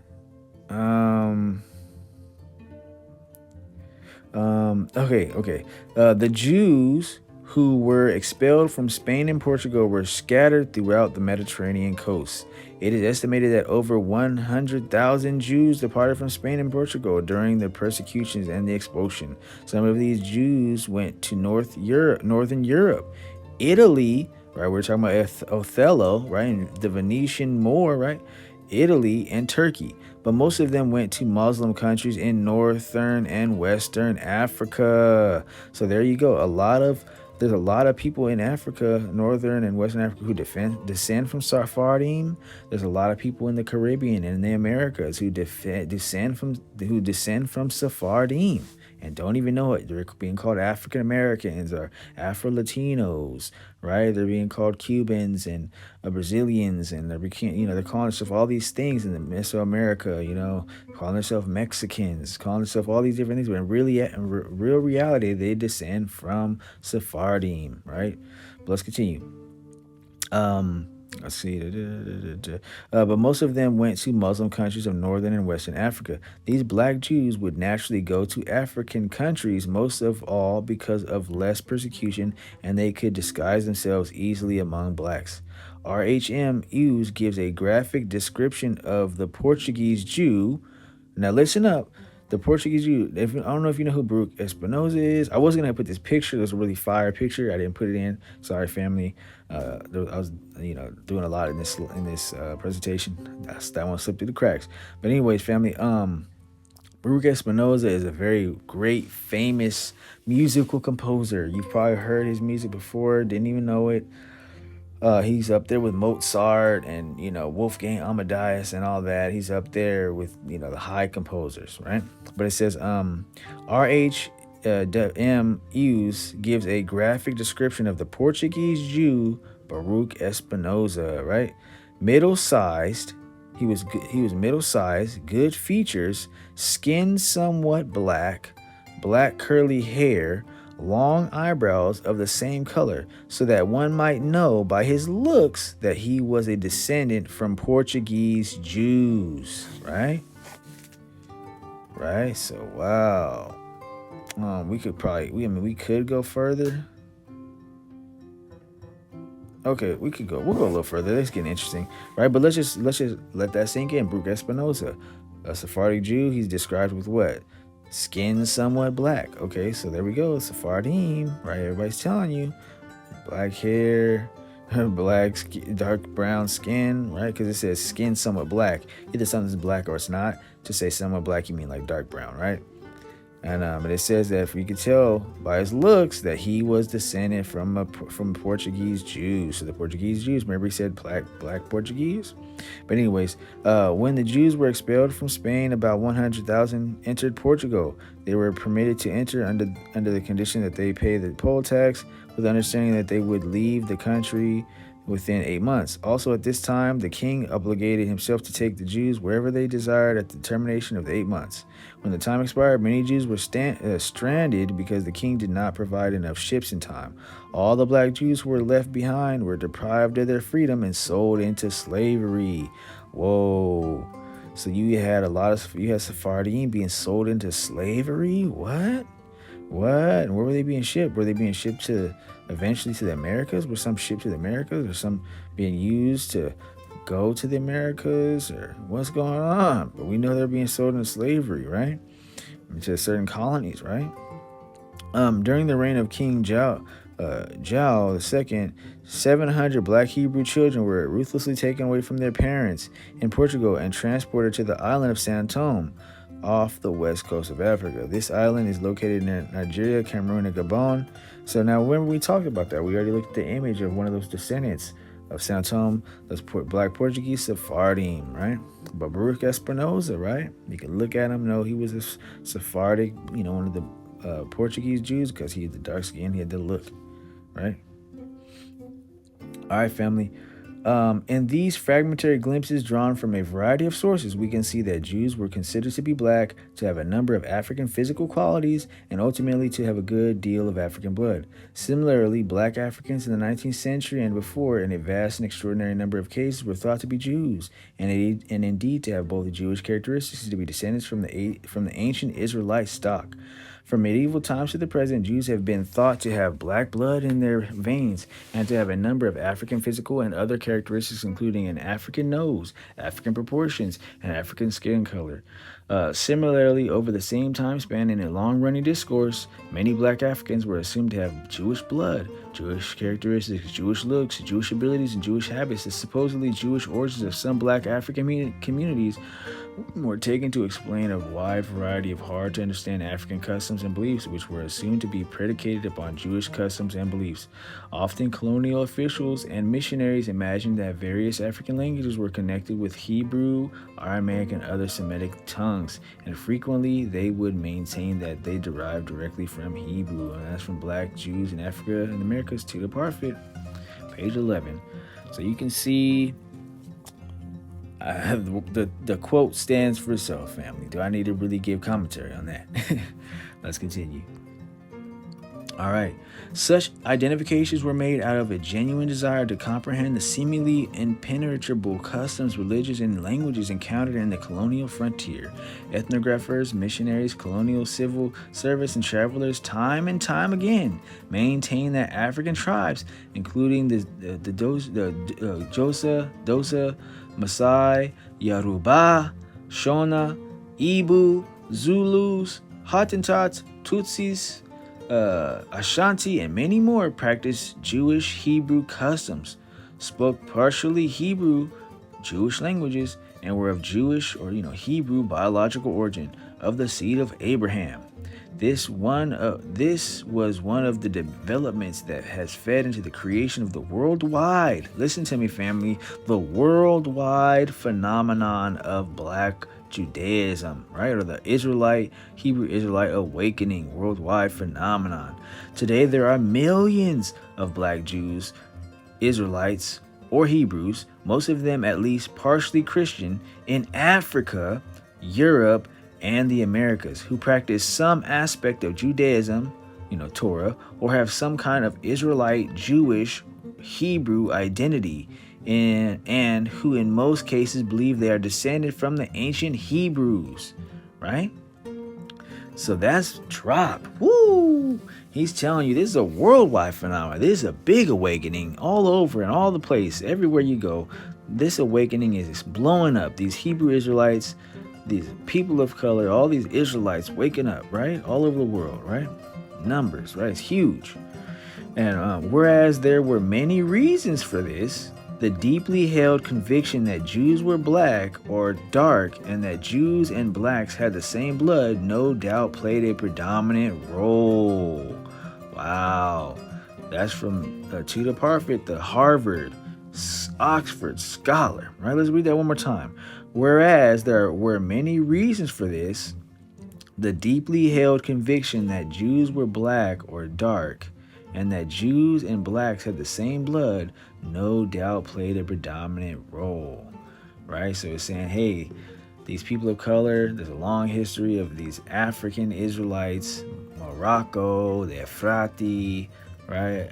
Okay. The Jews who were expelled from Spain and Portugal were scattered throughout the Mediterranean coast. It is estimated that over 100,000 Jews departed from Spain and Portugal during the persecutions and the expulsion. Some of these Jews went to Northern Europe, Italy, right? We're talking about Othello, right? And the Venetian Moor, right? Italy and Turkey. But most of them went to Muslim countries in northern and western Africa. So there you go. There's a lot of people in Africa, northern and western Africa, who descend from Sephardim. There's a lot of people in the Caribbean and in the Americas who descend from Sephardim and don't even know it. They're being called African Americans or Afro-Latinos, right? They're being called Cubans and Brazilians, and they're calling themselves all these things in the Mesoamerica, calling themselves Mexicans, calling themselves all these different things. But in real reality, they descend from Sephardim, right? But let's continue. Let's see. But most of them went to Muslim countries of northern and western Africa. These black Jews would naturally go to African countries, most of all because of less persecution, and they could disguise themselves easily among blacks. R.H.M. Hughes gives a graphic description of the Portuguese Jew. Now listen up. The Portuguese Jew. I don't know if you know who Baruch Espinosa is. I was gonna put this picture. There's a really fire picture. I didn't put it in. Sorry, family. I was, doing a lot in this presentation. That one slipped through the cracks. But anyways, family. Baruch Espinosa is a very great, famous musical composer. You've probably heard his music before. Didn't even know it. He's up there with Mozart and Wolfgang Amadeus and all that. He's up there with the high composers, right? But it says R.H. M. Hughes gives a graphic description of the Portuguese Jew Baruch Espinosa, right? Middle-sized. He was middle-sized, good features, skin somewhat black curly hair, long eyebrows of the same color, so that one might know by his looks that he was a descendant from Portuguese Jews, right? Right? So, wow. We could go further. Okay, we'll go a little further. It's getting interesting, right? But let's just let that sink in. Baruch Espinosa, a Sephardic Jew, he's described with what? Skin somewhat black. Okay, so there we go. Sephardim, right? Everybody's telling you. Black hair, dark brown skin, right? Because it says skin somewhat black. Either something's black or it's not. To say somewhat black, you mean like dark brown, right? And it says that if we could tell by his looks that he was descended from Portuguese Jews. So the Portuguese Jews, remember he said black Portuguese? But anyways, when the Jews were expelled from Spain, about 100,000 entered Portugal. They were permitted to enter under the condition that they pay the poll tax, with the understanding that they would leave the country within 8 months. Also at this time, the king obligated himself to take the Jews wherever they desired at the termination of the 8 months. When the time expired, many Jews were stranded because the king did not provide enough ships in time. All the black Jews who were left behind were deprived of their freedom and sold into slavery. Whoa. So you had Sephardim being sold into slavery? What? And where were they being shipped? Were they being shipped eventually to the Americas? Were some shipped to the Americas, or some being used to go to the Americas, or what's going on? But we know they're being sold into slavery, right? To certain colonies, right? During the reign of King Zhao II, 700 black Hebrew children were ruthlessly taken away from their parents in Portugal and transported to the island of São Tomé, off the west coast of Africa. This island is located in Nigeria, Cameroon, and Gabon. So now, when we talked about that, we already looked at the image of one of those descendants of São Tomé, those black Portuguese Sephardim, right? But Baruch Espinosa, right? You can look at him, know he was a Sephardic, one of the Portuguese Jews, because he had the dark skin, he had the look, right? All right, family. In these fragmentary glimpses drawn from a variety of sources, we can see that Jews were considered to be black, to have a number of African physical qualities, and ultimately to have a good deal of African blood. Similarly, black Africans in the 19th century and before, in a vast and extraordinary number of cases, were thought to be Jews, and indeed to have both the Jewish characteristics, to be descendants from the ancient Israelite stock. From medieval times to the present, Jews have been thought to have black blood in their veins and to have a number of African physical and other characteristics, including an African nose, African proportions, and African skin color. Similarly, over the same time span in a long-running discourse, many black Africans were assumed to have Jewish blood, Jewish characteristics, Jewish looks, Jewish abilities, and Jewish habits. The supposedly Jewish origins of some black African communities were taken to explain a wide variety of hard-to-understand African customs and beliefs, which were assumed to be predicated upon Jewish customs and beliefs. Often, colonial officials and missionaries imagined that various African languages were connected with Hebrew, Aramaic, and other Semitic tongues, and frequently they would maintain that they derived directly from Hebrew, and that's from Black Jews in Africa and the Americas to the Parfit, page 11. So you can see the quote stands for itself, family. Do I need to really give commentary on that? Let's continue. All right. Such identifications were made out of a genuine desire to comprehend the seemingly impenetrable customs, religions, and languages encountered in the colonial frontier. Ethnographers, missionaries, colonial civil service, and travelers, time and time again, maintain that African tribes, including the Josa, Dosa, Maasai, Yoruba, Shona, Ibu, Zulus, Hottentots, Tutsis, Ashanti, and many more practiced Jewish Hebrew customs, spoke partially Hebrew, Jewish languages, and were of Jewish or Hebrew biological origin, of the seed of Abraham. This was one of the developments that has fed into the creation of the worldwide. Listen to me, family. The worldwide phenomenon of Black Judaism, right? Or the Hebrew Israelite awakening, worldwide phenomenon. Today, there are millions of Black Jews, Israelites, or Hebrews, most of them at least partially Christian, in Africa, Europe, and the Americas, who practice some aspect of Judaism, Torah, or have some kind of Israelite, Jewish, Hebrew identity, and who in most cases believe they are descended from the ancient Hebrews, right? So that's drop. Woo! He's telling you this is a worldwide phenomenon. This is a big awakening all over and all the place, everywhere you go. This awakening is blowing up. These Hebrew Israelites, these people of color, all these Israelites waking up, right? All over the world, right? Numbers, right? It's huge. And whereas there were many reasons for this, the deeply held conviction that Jews were black or dark and that Jews and blacks had the same blood no doubt played a predominant role. Wow. That's from Tudor Parfit, the Harvard, Oxford scholar. Right? Let's read that one more time. Whereas there were many reasons for this, the deeply held conviction that Jews were black or dark and that Jews and blacks had the same blood no doubt played a predominant role, right? So it's saying, hey, these people of color, there's a long history of these African Israelites, Morocco, the Ephrati, right?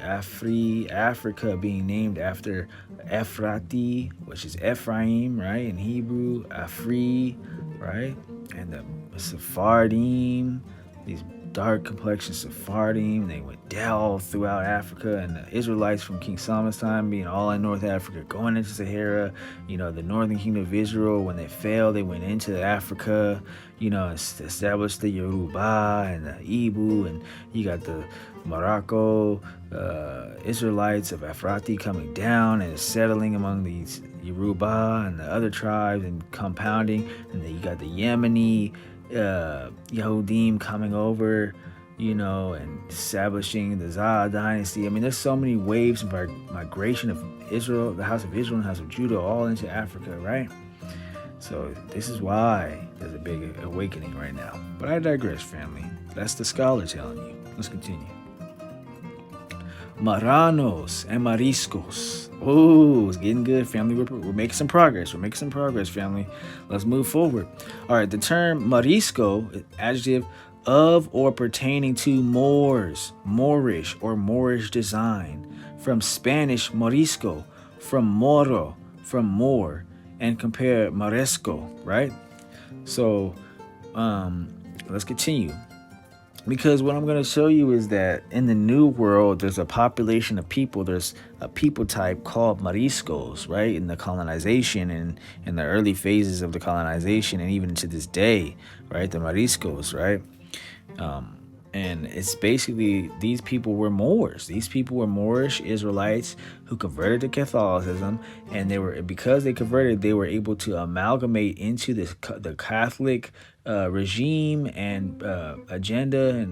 Africa being named after Ephrati, which is Ephraim, right? In Hebrew, Afri, right? And the Sephardim, these dark complexion Sephardim, they went down throughout Africa, and the Israelites from King Solomon's time being all in North Africa, going into Sahara, the northern kingdom of Israel, when they fell, they went into Africa, established the Yoruba and the Ibu, and you got the Morocco Israelites of Ephrati coming down and settling among these Yoruba and the other tribes and compounding, and then you got the Yemeni Yehudim coming over, and establishing the Zah dynasty. I mean, there's so many waves of migration of Israel, the house of Israel and the house of Judah, all into Africa, right? So this is why there's a big awakening right now. But I digress, family. That's the scholar telling you. Let's continue. Maranos and mariscos. Oh, it's getting good, family. We're making some progress. Family. Let's move forward. All right, the term marisco, adjective of or pertaining to Moors, Moorish or Moorish design. From Spanish morisco, from moro, from Moor, and compare maresco, right? So, let's continue. Because what I'm going to show you is that in the New World, there's a population of people. There's a people type called Moriscos, right? In the colonization and in the early phases of the colonization, and even to this day, right? The Moriscos, right? And it's basically, these people were Moors. These people were Moorish Israelites who converted to Catholicism, and because they converted, they were able to amalgamate into the Catholic regime and agenda,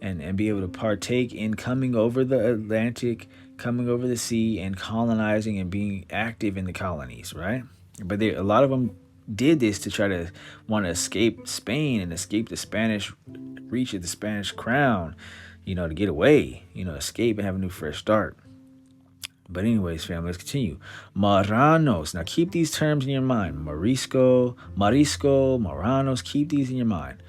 and be able to partake in coming over the Atlantic, coming over the sea, and colonizing and being active in the colonies, right? But a lot of them did this to try to want to escape Spain and escape the Spanish reach of the Spanish crown, to get away, escape and have a new fresh start. But anyways, family, let's continue. Marranos. Now keep these terms in your mind. Marisco, Marranos. Keep these in your mind.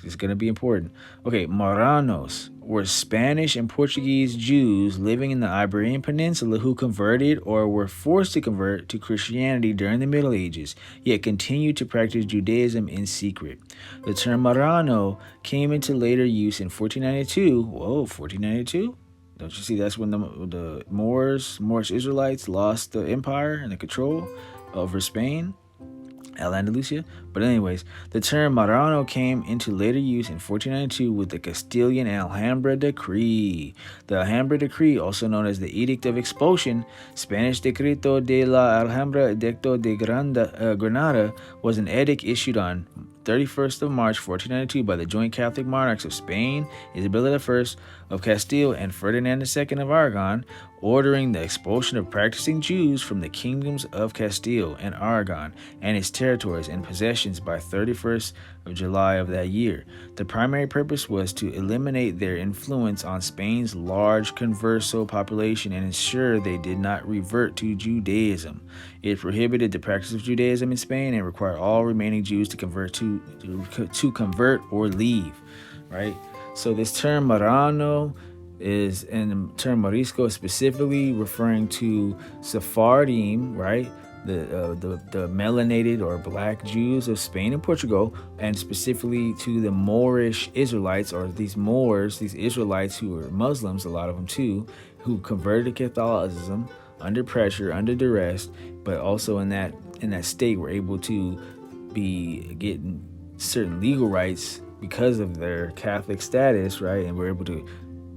It's going to be important. Okay, Marranos were Spanish and Portuguese Jews living in the Iberian Peninsula who converted or were forced to convert to Christianity during the Middle Ages, yet continued to practice Judaism in secret. The term Marrano came into later use in 1492. Whoa, 1492? Don't you see that's when the Moorish Israelites lost the empire and the control over Spain? Al-Andalusia. But anyways, the term Marrano came into later use in 1492 with the Castilian Alhambra Decree. The Alhambra Decree, also known as the Edict of Expulsion, Spanish Decreto de la Alhambra Edicto de Granada, was an edict issued on 31st of March 1492 by the joint Catholic monarchs of Spain, Isabella I of Castile, and Ferdinand II of Aragon, ordering the expulsion of practicing Jews from the kingdoms of Castile and Aragon and its territories and possessions by 31st of July of that year. The primary purpose was to eliminate their influence on Spain's large converso population and ensure they did not revert to Judaism. It prohibited the practice of Judaism in Spain and required all remaining Jews to convert or leave, right? So this term Marrano is, and the term Morisco specifically referring to Sephardim, right? The melanated or black Jews of Spain and Portugal, and specifically to the Moorish Israelites, or these Moors, these Israelites who were Muslims, a lot of them too, who converted to Catholicism under pressure, under duress, but also in that state were able to be getting certain legal rights because of their Catholic status, right? And were able to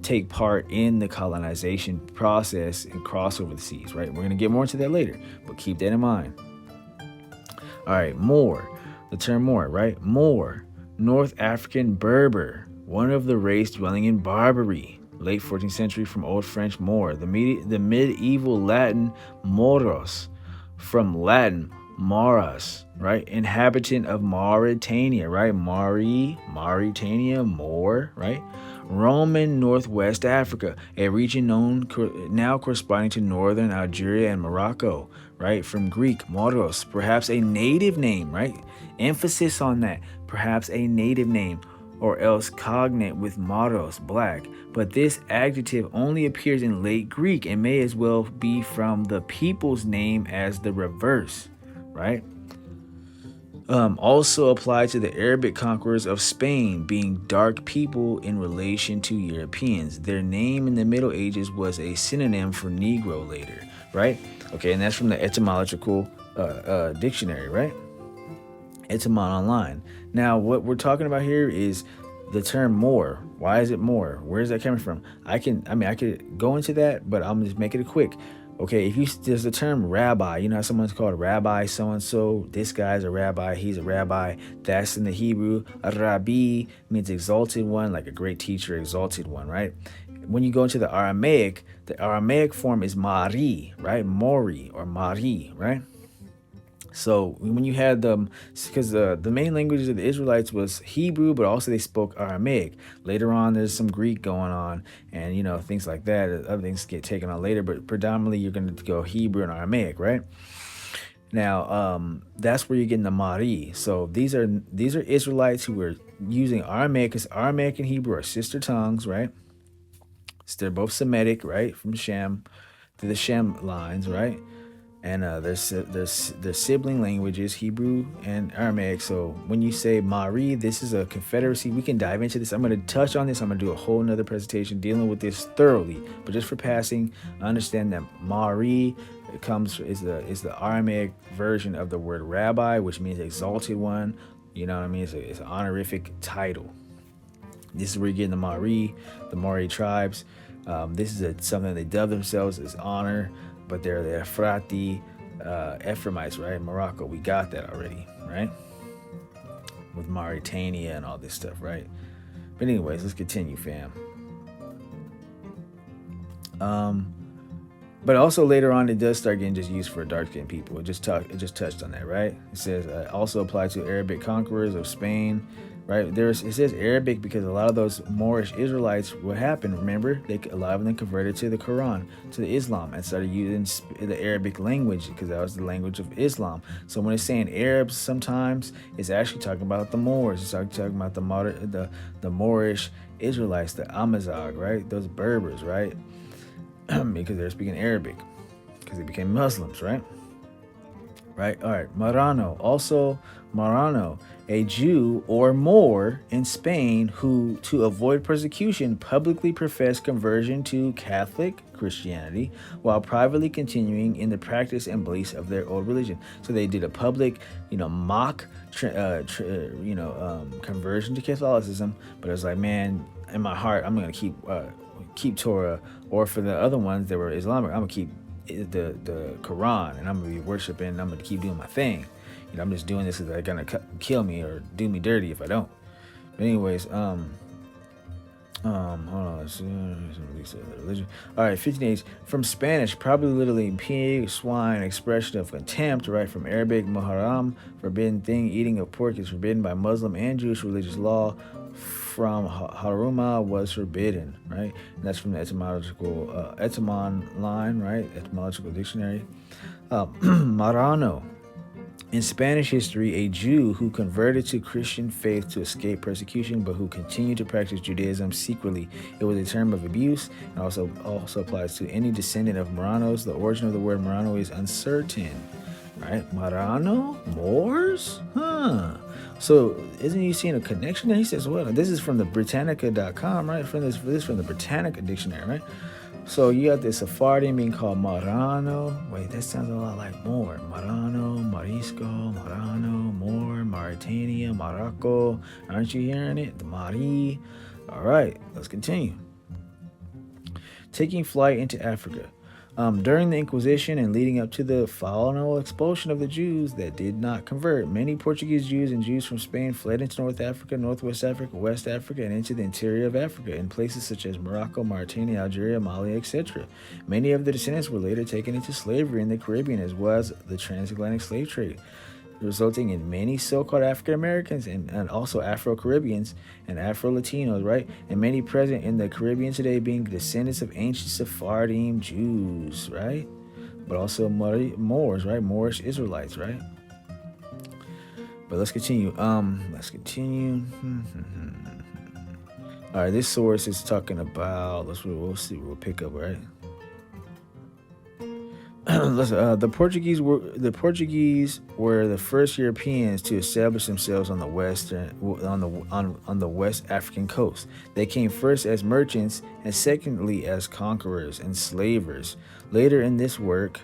take part in the colonization process and cross over the seas, right? We're going to get more into that later, but keep that in mind. All right, Moor, the term Moor, right? Moor, North African Berber, one of the race dwelling in Barbary, late 14th century, from Old French Moor, the medieval Latin Moros, from Latin Maurus, right? Inhabitant of Mauritania, right? Mauritania, Moor, right? Roman Northwest Africa, a region known now corresponding to northern Algeria and Morocco, right? From Greek, Moros, perhaps a native name, right? Emphasis on that, perhaps a native name, or else cognate with Moros, black. But this adjective only appears in late Greek and may as well be from the people's name as the reverse, right? Also applied to the Arabic conquerors of Spain, being dark people in relation to Europeans. Their name in the Middle Ages was a synonym for Negro later, right? Okay, and that's from the etymological dictionary, right? Etymon Online. Now, what we're talking about here is the term Moor. Why is it Moor? Where is that coming from? I could go into that, but I'm just making it quick. Okay, there's the term rabbi, you know how someone's called rabbi so-and-so, this guy's a rabbi, he's a rabbi. That's in the Hebrew. A rabbi means exalted one, like a great teacher, exalted one, right? When you go into the Aramaic form is Mari, right? Mori or Mari, right? So when you had them, because the main languages of the Israelites was Hebrew, but also they spoke Aramaic. Later on, there's some Greek going on, and things like that. Other things get taken on later, but predominantly you're going to go Hebrew and Aramaic, right? Now, that's where you're getting the Mari. So these are Israelites who were using Aramaic, because Aramaic and Hebrew are sister tongues, right? So they're both Semitic, right, from Shem to the Shem lines, right? And there's sibling languages, Hebrew and Aramaic. So when you say Mari, this is a confederacy. We can dive into this. I'm going to touch on this. I'm going to do a whole nother presentation dealing with this thoroughly. But just for passing, understand that Mari is the Aramaic version of the word rabbi, which means exalted one. You know what I mean? It's an honorific title. This is where you're getting the Mari tribes. This is something they dub themselves as honor. But they're the Ephrati, Ephraimites, right? Morocco, we got that already, right? With Mauritania and all this stuff, right? But anyways, let's continue, fam. But also later on, it does start getting just used for dark-skinned people. It just touched on that, right? It says also applied to Arabic conquerors of Spain, right? It says Arabic because a lot of those Moorish Israelites, what happened? Remember, a lot of them converted to the Quran, to the Islam, and started using the Arabic language because that was the language of Islam. So when it's saying Arabs, sometimes it's actually talking about the Moors. It's talking about the Moorish Israelites, the Amazigh, right? Those Berbers, right? Because they're speaking Arabic because they became Muslims, right? Right. All right. Marrano. Also, Marrano, a Jew or Moor in Spain who, to avoid persecution, publicly professed conversion to Catholic Christianity while privately continuing in the practice and beliefs of their old religion. So they did a public, mock, conversion to Catholicism, but it was like, man, in my heart, I'm gonna keep Torah, or for the other ones that were Islamic, I'm gonna keep the Quran, and I'm gonna be worshiping, and I'm gonna keep doing my thing. I'm just doing this because they're gonna kill me or do me dirty if I don't. But anyways, hold on. Religion. All right, 15 days from Spanish, probably literally pig, swine, expression of contempt, right? From Arabic, muharram, forbidden thing. Eating of pork is forbidden by Muslim and Jewish religious law. From haruma was forbidden, right? And that's from the etymon line, right? Etymological dictionary. Marrano. In Spanish history, a Jew who converted to Christian faith to escape persecution, but who continued to practice Judaism secretly. It was a term of abuse, and also applies to any descendant of Marranos. The origin of the word Marrano is uncertain. Right? Marrano? Moors? Huh. So isn't you seeing a connection there? He says, well, this is from the Britannica.com, right? This from the Britannica dictionary, right? So you got this Sephardian being called Marrano. Wait, that sounds a lot like Moor. Marrano, Marisco, Marrano, Moor, Mauritania, Morocco. Aren't you hearing it? The Mari. All right, let's continue. Taking flight into Africa. During the Inquisition and leading up to the final expulsion of the Jews that did not convert, many Portuguese Jews and Jews from Spain fled into North Africa, Northwest Africa, West Africa, and into the interior of Africa in places such as Morocco, Mauritania, Algeria, Mali, etc. Many of the descendants were later taken into slavery in the Caribbean as well as the transatlantic slave trade, resulting in many so-called African Americans and also Afro-Caribbeans and Afro-Latinos, right? And many present in the Caribbean today being descendants of ancient Sephardim Jews, right? But also Moors, right? Moorish Israelites, right? But let's continue. All right, this source is talking about, we'll see, we'll pick up, right? The Portuguese were the first Europeans to establish themselves on the West African coast. They came first as merchants and secondly as conquerors and slavers. Later in this work,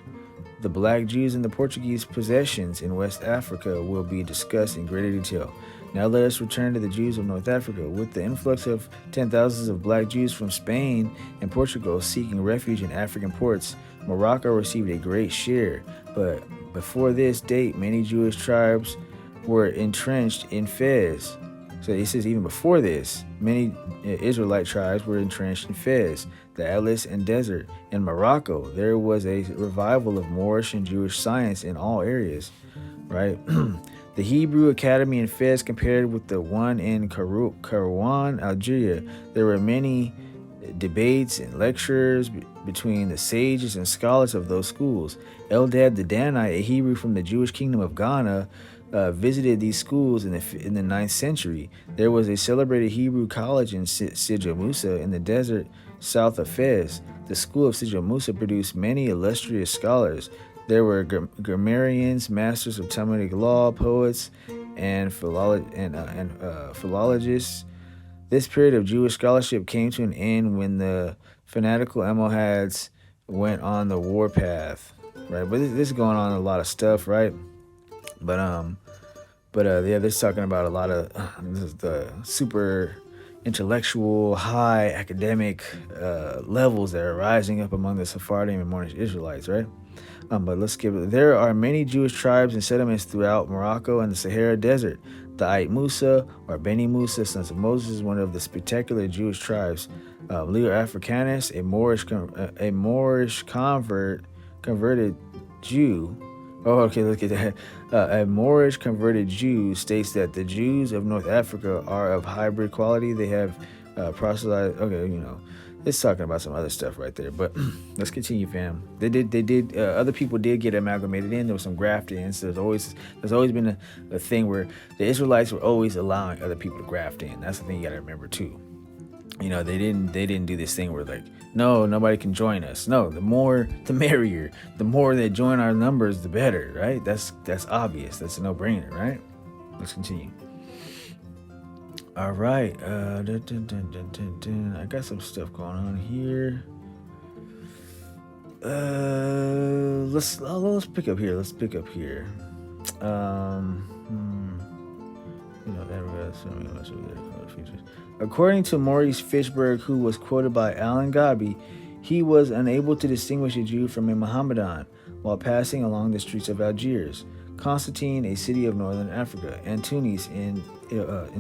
the Black Jews and the Portuguese possessions in West Africa will be discussed in greater detail. Now let us return to the Jews of North Africa. With the influx of 10,000s of Black Jews from Spain and Portugal seeking refuge in African ports, Morocco received a great share. But before this date, many Jewish tribes were entrenched in Fez. So it says even before this, many Israelite tribes were entrenched in Fez, the Atlas and desert. In Morocco, there was a revival of Moorish and Jewish science in all areas, right? The Hebrew Academy in Fez compared with the one in Kairouan, Algeria. There were many debates and lectures between the sages and scholars of those schools. Eldad the Danite, a Hebrew from the Jewish kingdom of Ghana, visited these schools in the 9th century. There was a celebrated Hebrew college in Sidi Musa in the desert south of Fez. The school of Sidi Musa produced many illustrious scholars. There were grammarians, masters of Talmudic law, poets, and philologists. This period of Jewish scholarship came to an end when the fanatical Almohads went on the warpath, right? But this is going on a lot of stuff, right? Yeah, this is talking about a lot of this is the super intellectual, high academic levels that are rising up among the Sephardim and Moorish Israelites, right? But let's skip it. There are many Jewish tribes and settlements throughout Morocco and the Sahara Desert. The Ait Musa, or Beni Musa, sons of Moses, is one of the spectacular Jewish tribes. Leo Africanus, a Moorish converted Jew, Oh, okay, look at that. A Moorish converted Jew states that the Jews of North Africa are of hybrid quality. They have proselytized. Okay, it's talking about some other stuff right there. But let's continue, fam. They did. Other people did get amalgamated in. There was some grafting in. So there's always been a thing where the Israelites were always allowing other people to graft in. That's the thing you got to remember too. They didn't do this thing where like, no, nobody can join us. No, the more the merrier. The more that join our numbers, the better, right? That's obvious. That's a no-brainer, right? Let's continue. All right. I got some stuff going on here. Let's pick up here. According to Maurice Fishberg, who was quoted by Alan Gabi, he was unable to distinguish a Jew from a Mohammedan while passing along the streets of Algiers, Constantine, a city of northern Africa, and Tunis in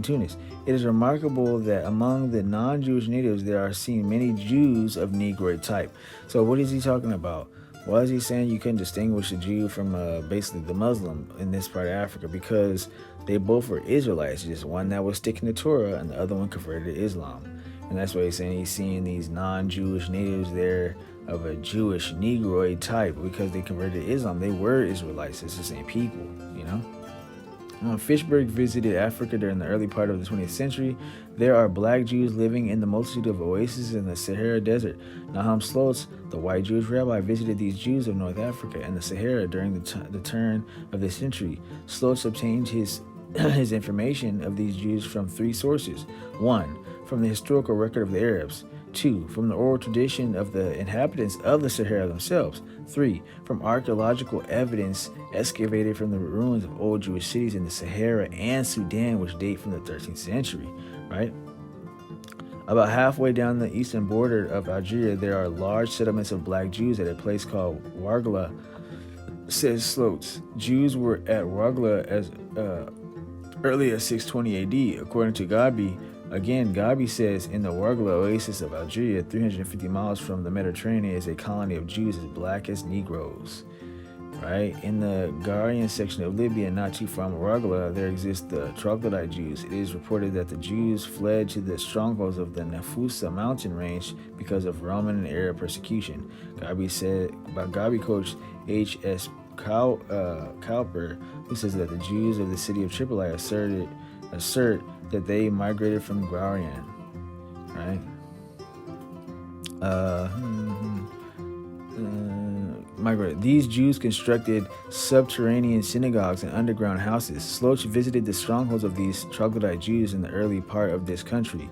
Tunis. It is remarkable that among the non-Jewish natives there are seen many Jews of Negroid type. So what is he talking about? Why is he saying you couldn't distinguish a Jew from basically the Muslim in this part of Africa? Because they both were Israelites, just one that was sticking to Torah and the other one converted to Islam. And that's why he's saying he's seeing these non-Jewish natives there of a Jewish Negroid type because they converted to Islam. They were Israelites. It's the same people, Fishberg visited Africa during the early part of the 20th century. There are black Jews living in the multitude of oases in the Sahara Desert. Nahum Slotz, the white Jewish rabbi, visited these Jews of North Africa and the Sahara during the turn of the century. Slotz obtained his information of these Jews from three sources. 1. From the historical record of the Arabs. 2. From the oral tradition of the inhabitants of the Sahara themselves. 3. From archaeological evidence excavated from the ruins of old Jewish cities in the Sahara and Sudan, which date from the 13th century, right? About halfway down the eastern border of Algeria, there are large settlements of black Jews at a place called Wargla, says Slotz. Jews were at Wargla as early as 620 AD, according to Gabi. Again, Gabi says in the Wargla oasis of Algeria, 350 miles from the Mediterranean, is a colony of Jews as black as Negroes. Right? In the Garian section of Libya, not too far from Wargla, there exist the troglodyte Jews. It is reported that the Jews fled to the strongholds of the Nefusa mountain range because of Roman and Arab persecution. Gabi coach H.S. Cowper, who says that the Jews of the city of Tripoli assert that they migrated from Garian, right? Migrated. These Jews constructed subterranean synagogues and underground houses. Slotz visited the strongholds of these troglodyte Jews in the early part of this century.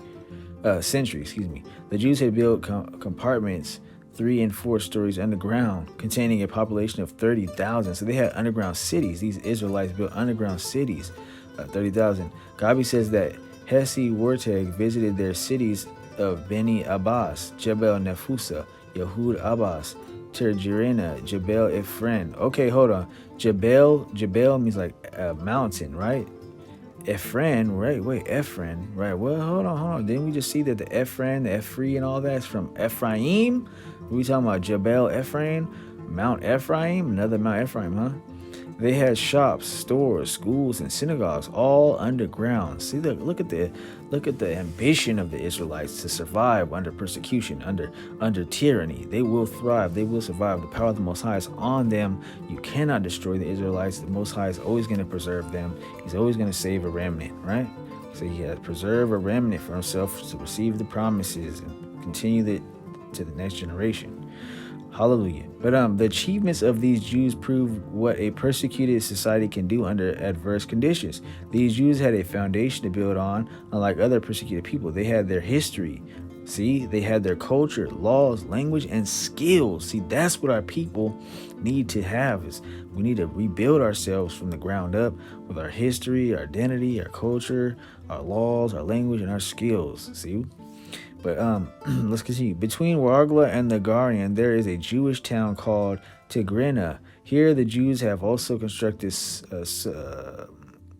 The Jews had built compartments 3 and 4 stories underground, containing a population of 30,000. So they had underground cities. These Israelites built underground cities, 30,000. Gabi says that Hesi Warteg visited their cities of Beni Abbas, Jebel Nefusa, Yehud Abbas, Terjerina, Jebel Ephraim. Okay, hold on. Jebel means like a mountain, right? Ephraim, right? Wait, Ephraim, right? Well, hold on. Didn't we just see that the Ephraim, the Ephri, and all that's from Ephraim? We talking about Jebel Ephraim, Mount Ephraim, another Mount Ephraim, huh? They had shops, stores, schools, and synagogues all underground. See, look at the ambition of the Israelites to survive under persecution, under tyranny. They will thrive. They will survive. The power of the Most High is on them. You cannot destroy the Israelites. The Most High is always going to preserve them. He's always going to save a remnant, right? So he has preserved a remnant for himself to receive the promises and continue to the next generation. Hallelujah. But the achievements of these Jews prove what a persecuted society can do under adverse conditions. These Jews had a foundation to build on, unlike other persecuted people. They had their history. See, they had their culture, laws, language, and skills. See, that's what our people need to have. Is we need to rebuild ourselves from the ground up with our history, our identity, our culture, our laws, our language, and our skills. See? But let's continue. Between Wargla and the Garian, there is a Jewish town called Tigrina. Here, the Jews have also constructed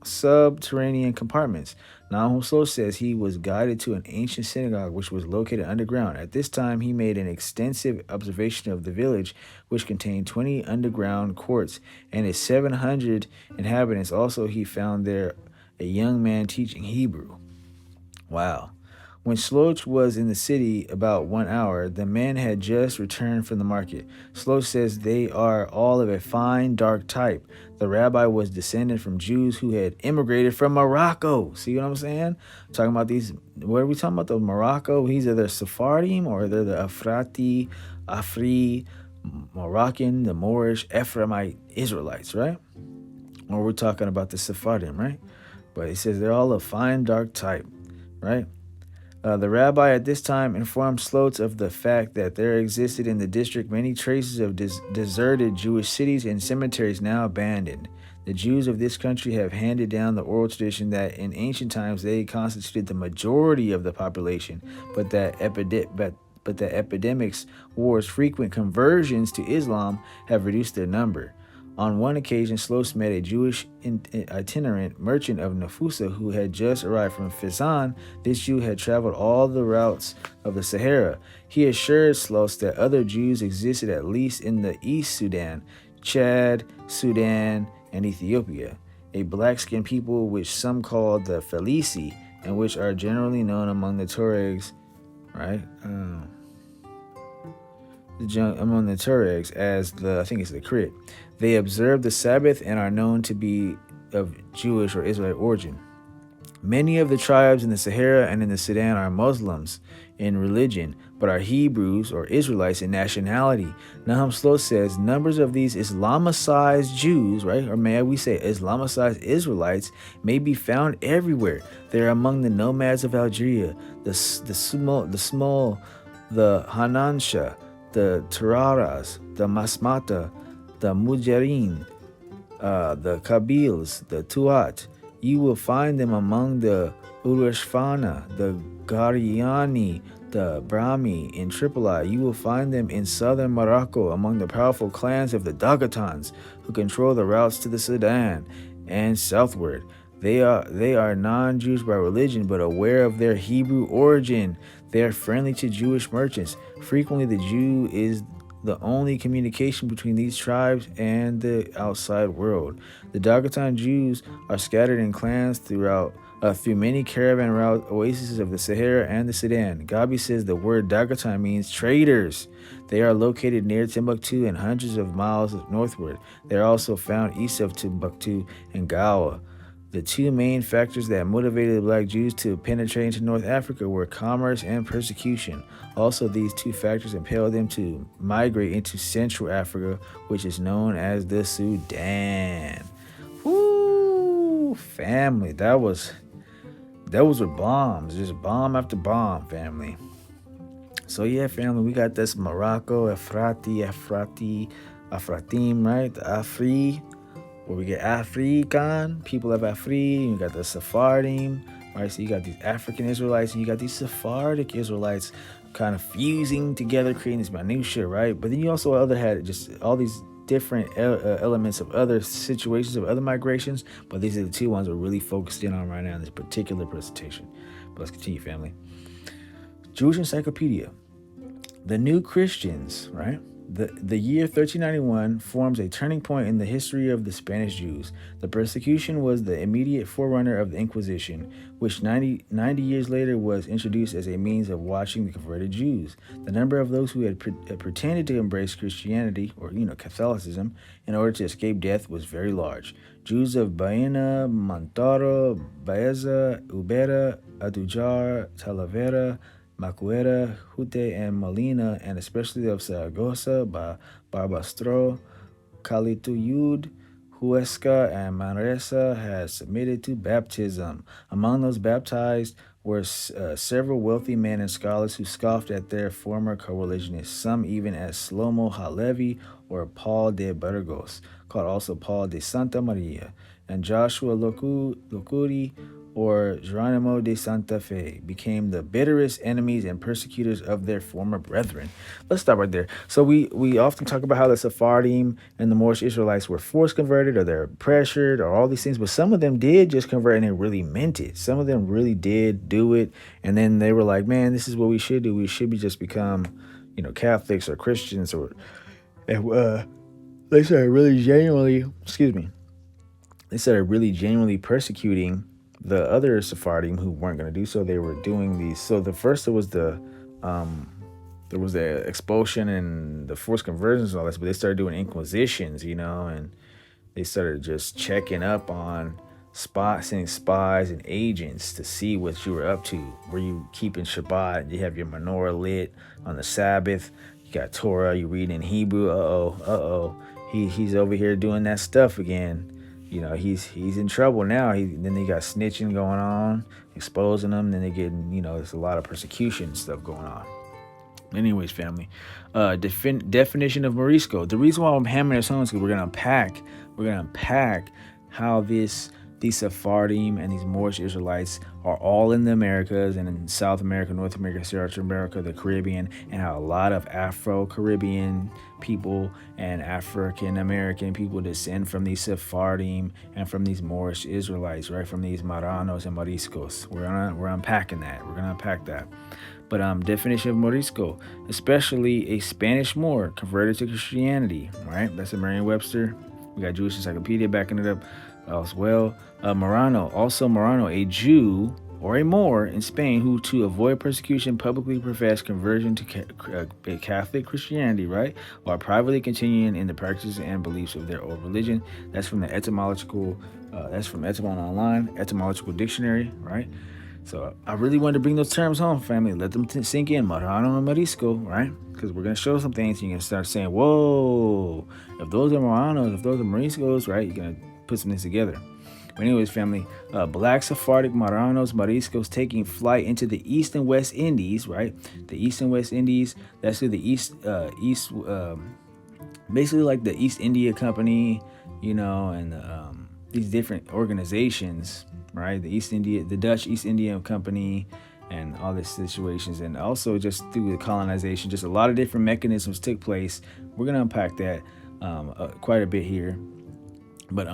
subterranean compartments. Nahum Slow says he was guided to an ancient synagogue which was located underground. At this time, he made an extensive observation of the village, which contained 20 underground courts and its 700 inhabitants. Also, he found there a young man teaching Hebrew. Wow. When Sloch was in the city about 1 hour, the men had just returned from the market. Sloch says they are all of a fine, dark type. The rabbi was descended from Jews who had immigrated from Morocco. See what I'm saying? Talking about these, what are we talking about? The Morocco? These are the Sephardim, or they're the Afri, Moroccan, the Moorish, Ephraimite Israelites, right? Or we're talking about the Sephardim, right? But it says they're all a fine, dark type, right? The rabbi at this time informed Slotes of the fact that there existed in the district many traces of deserted Jewish cities and cemeteries now abandoned. The Jews of this country have handed down the oral tradition that in ancient times they constituted the majority of the population, but that epidemics, wars, frequent conversions to Islam have reduced their number. On one occasion, Sloss met a Jewish itinerant merchant of Nafusa who had just arrived from Fezzan. This Jew had traveled all the routes of the Sahara. He assured Sloss that other Jews existed at least in the East Sudan, Chad, Sudan, and Ethiopia, a black-skinned people which some call the Felici, and which are generally known among the Tuaregs, right? Among the Tuaregs as I think it's the Krit. They observe the Sabbath and are known to be of Jewish or Israelite origin. Many of the tribes in the Sahara and in the Sudan are Muslims in religion, but are Hebrews or Israelites in nationality. Nahum Slow says numbers of these Islamicized Jews, right, or may we say Islamicized Israelites, may be found everywhere. They are among the nomads of Algeria, the Small, the Hanansha, the Tararas, the Masmata, the Mujarin, the Kabils, the Tuat. You will find them among the Urashfana, the Gariani, the Brahmi in Tripoli. You will find them in southern Morocco among the powerful clans of the Dagatans who control the routes to the Sudan and southward. They are non-Jews by religion, but aware of their Hebrew origin. They are friendly to Jewish merchants. Frequently, the Jew is the only communication between these tribes and the outside world. The Dagatan Jews are scattered in clans through many caravan route oases of the Sahara and the Sudan. Gabi says the word Dagatan means traders. They are located near Timbuktu and hundreds of miles northward. They are also found east of Timbuktu and Gawa. The two main factors that motivated the black Jews to penetrate into North Africa were commerce and persecution. Also, these two factors impelled them to migrate into Central Africa, which is known as the Sudan. Woo, family, that was with bombs, just bomb after bomb, family. So yeah, family, we got this Morocco, Afratim, right? The Afri, where we get African, people of Afri, you got the Sephardim, right? So you got these African Israelites, and you got these Sephardic Israelites kind of fusing together, creating this minutia, right? But then you also had just all these different elements of other situations, of other migrations, but these are the two ones we're really focused in on right now in this particular presentation. But let's continue, family. Jewish Encyclopedia. The New Christians, right? The year 1391 forms a turning point in the history of the Spanish Jews. The persecution was the immediate forerunner of the Inquisition, which 90 years later was introduced as a means of watching the converted Jews. The number of those who had pretended to embrace Christianity, or Catholicism, in order to escape death was very large. Jews of Baena, Montoro, Baeza, Ubera, Adujar, Talavera, Macuera, Jute, and Molina, and especially of Zaragoza, Barbastro, Calituyud, Huesca, and Manresa had submitted to baptism. Among those baptized were several wealthy men and scholars who scoffed at their former co-religionists, some even as Shlomo Halevi or Paul de Burgos, called also Paul de Santa Maria, and Joshua Locuri, or Geronimo de Santa Fe, became the bitterest enemies and persecutors of their former brethren. Let's stop right there. So we often talk about how the Sephardim and the Moorish Israelites were forced converted, or they're pressured, or all these things, but some of them did just convert and they really meant it. Some of them really did do it, and then they were like, man, this is what we should do. We should be just become, Catholics or Christians, and they started really genuinely, they started really genuinely persecuting the other Sephardim who weren't going to do so. They were doing these. So the first, there was the expulsion and the forced conversions and all this, but they started doing inquisitions, and they started just checking up on sending spies and agents to see what you were up to. Were you keeping Shabbat? You have your menorah lit on the Sabbath. You got Torah. You read in Hebrew. He's over here doing that stuff again. He's in trouble now. Then they got snitching going on, exposing them. Then they getting, there's a lot of persecution stuff going on. Anyways, family, definition of Morisco. The reason why I'm hammering this home is because we're gonna unpack how these Sephardim and these Moorish Israelites are all in the Americas and in South America, North America, Central America, the Caribbean, and how a lot of Afro-Caribbean people and African American people descend from these Sephardim and from these Moorish Israelites, right? From these Marranos and Moriscos. We're unpacking that. We're gonna unpack that. But definition of Morisco, especially a Spanish Moor converted to Christianity, right? That's a Merriam-Webster. We got Jewish Encyclopedia backing it up as well. Marrano, a Jew or a Moor in Spain who, to avoid persecution, publicly professed conversion to Catholic Christianity, right? While privately continuing in the practices and beliefs of their old religion. That's from the that's from Etymon Online, Etymological Dictionary, right? So I really wanted to bring those terms home, family. Let them sink in, Marrano and Morisco, right? Because we're going to show some things. You can start saying, whoa, if those are Marranos, if those are Moriscos, right? You're going to put some things together. But anyways, family, Black Sephardic Marranos, Moriscos taking flight into the East and West Indies, right? The East and West Indies, that's to the basically like the East India Company, and these different organizations, right? The Dutch East India Company, and all these situations, and also just through the colonization, just a lot of different mechanisms took place. We're gonna unpack that quite a bit here, but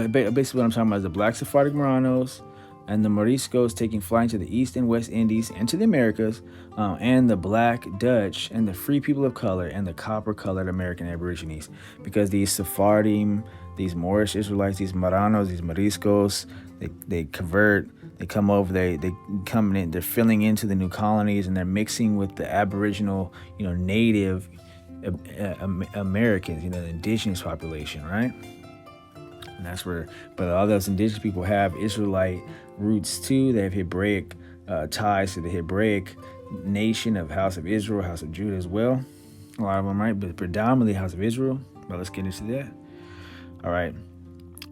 basically what I'm talking about is the Black Sephardic Marranos and the Moriscos taking flight to the East and West Indies and to the Americas, and the Black Dutch and the free people of color and the copper-colored American Aborigines, because these Sephardim, these Moorish Israelites, these Marranos, these Moriscos, they convert, they come over, they come in, they're filling into the new colonies, and they're mixing with the Aboriginal, native Americans, the indigenous population, right? And that's where, but all those indigenous people have Israelite roots too. They have Hebraic ties to the Hebraic nation of House of Israel, House of Judah as well. A lot of them, right? But predominantly House of Israel. But let's get into that. All right.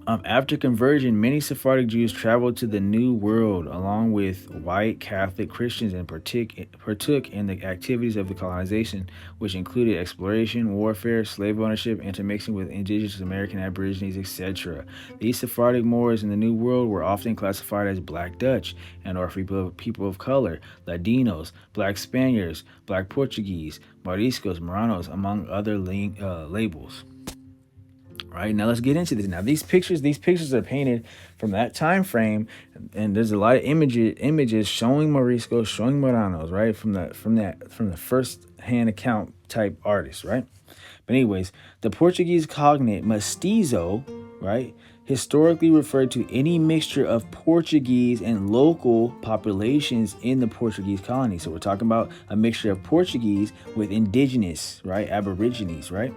After conversion, many Sephardic Jews traveled to the New World along with white Catholic Christians and partook in the activities of the colonization, which included exploration, warfare, slave ownership, intermixing with indigenous American Aborigines, etc. These Sephardic Moors in the New World were often classified as Black Dutch and or people of color, Latinos, Black Spaniards, Black Portuguese, Moriscos, Marranos, among other labels. Right, now let's get into this. Now these pictures are painted from that time frame, and there's a lot of images showing Moriscos, showing Marranos, right, from the first hand account type artists, right? But anyways, the Portuguese cognate mestizo, right, historically referred to any mixture of Portuguese and local populations in the Portuguese colony. So we're talking about a mixture of Portuguese with indigenous, right, Aborigines, right?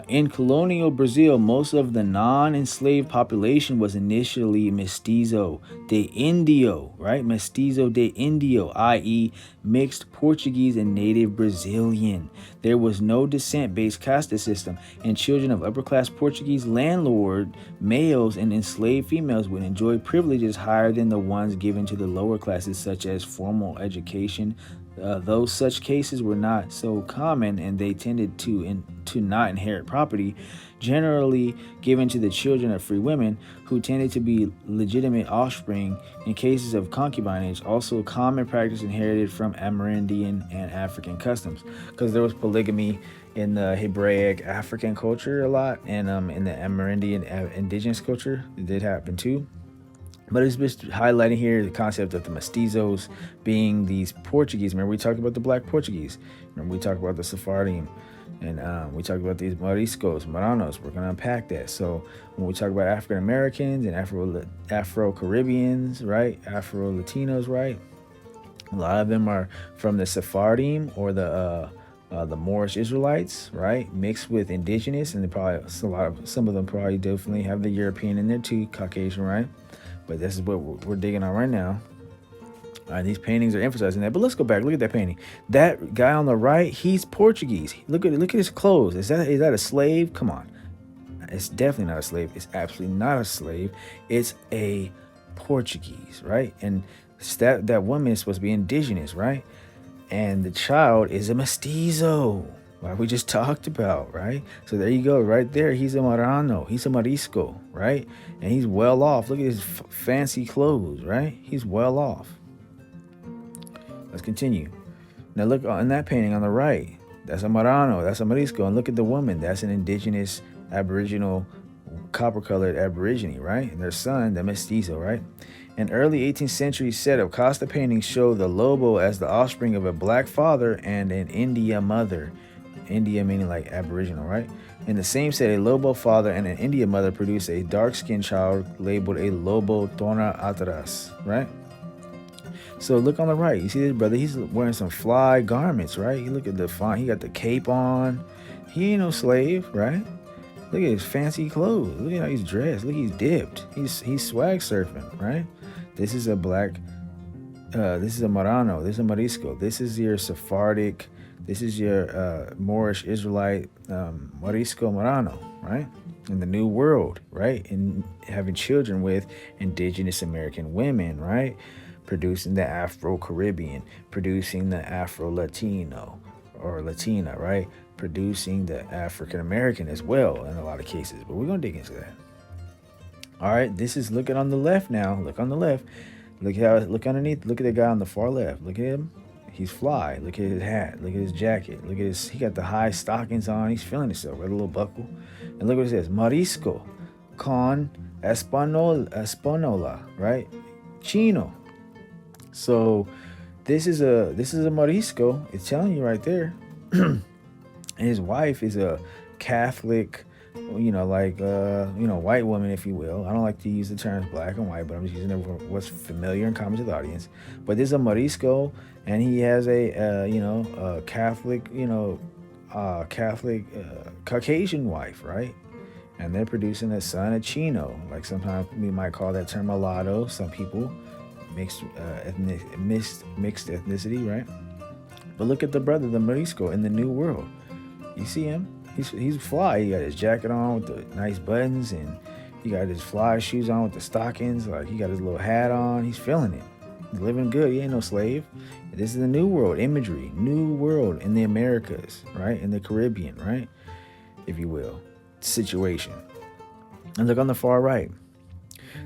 In colonial Brazil, most of the non-enslaved population was initially mestizo de indio, right? Mestizo de indio, i.e. mixed Portuguese and native Brazilian. There was no descent-based caste system, and children of upper-class Portuguese landlord males and enslaved females would enjoy privileges higher than the ones given to the lower classes, such as formal education, Though such cases were not so common and they tended to not inherit property, generally given to the children of free women who tended to be legitimate offspring. In cases of concubinage, also common practice inherited from Amerindian and African customs, because there was polygamy in the Hebraic African culture a lot, and in the Amerindian indigenous culture it did happen too. But it's just highlighting here the concept of the mestizos being these Portuguese. Remember we talked about the black Portuguese. Remember we talked about the Sephardim. And we talked about these Moriscos, Maranos. We're going to unpack that. So when we talk about African Americans and Afro-Caribbeans, right? Afro-Latinos, right? A lot of them are from the Sephardim or the Moorish Israelites, right? Mixed with indigenous, and some of them probably definitely have the European in there too, Caucasian, right? But this is what we're digging on right now. All right, these paintings are emphasizing that. But let's go back. Look at that painting. That guy on the right, he's Portuguese. Look at his clothes. Is that a slave? Come on. It's definitely not a slave. It's absolutely not a slave. It's a Portuguese, right? And that woman is supposed to be indigenous, right? And the child is a mestizo, like we just talked about, right? So there you go, right there. He's a Marano, he's a Morisco, right? And he's well off. Look at his fancy clothes, right? He's well off. Let's continue. Now look in that painting on the right. That's a Marano, that's a Morisco. And look at the woman. That's an indigenous, aboriginal, copper-colored aborigine, right? And their son, the mestizo, right? An early 18th century set of Costa paintings show the Lobo as the offspring of a black father and an India mother. India meaning like aboriginal, right? In the same set, a Lobo father and an India mother produce a dark-skinned child labeled a Lobo Tona Atras, right? So look on the right. You see this brother? He's wearing some fly garments, right? You look at the font. He got the cape on. He ain't no slave, right? Look at his fancy clothes. Look at how he's dressed. Look, he's dipped. He's swag surfing, right? This is a black. This is a Marano. This is a Morisco. This is your Sephardic. This is your Moorish Israelite Morisco Marano, right? In the New World, right? And having children with indigenous American women, right? Producing the Afro-Caribbean, producing the Afro-Latino or Latina, right? Producing the African American as well in a lot of cases. But we're going to dig into that. All right, this is looking on the left now. Look on the left. Look underneath. Look at the guy on the far left. Look at him. He's fly. Look at his hat. Look at his jacket. He got the high stockings on. He's feeling himself with a little buckle. And look what it says. Morisco con Espanola, right? Chino. So this is a Morisco. It's telling you right there. And his wife is a Catholic, white woman, if you will. I don't like to use the terms black and white, but I'm just using it for what's familiar and common to the audience. But this is a Morisco, and he has a Catholic, Caucasian wife, right? And they're producing a son, a Chino. Like sometimes we might call that term mulatto. Some people mixed ethnicity, right? But look at the brother, the Morisco in the New World. You see him? He's fly. He got his jacket on with the nice buttons, and he got his fly shoes on with the stockings. Like he got his little hat on. He's feeling it. He's living good. He ain't no slave. This is the New World imagery. New World in the Americas, right? In the Caribbean, right? If you will. Situation. And look on the far right.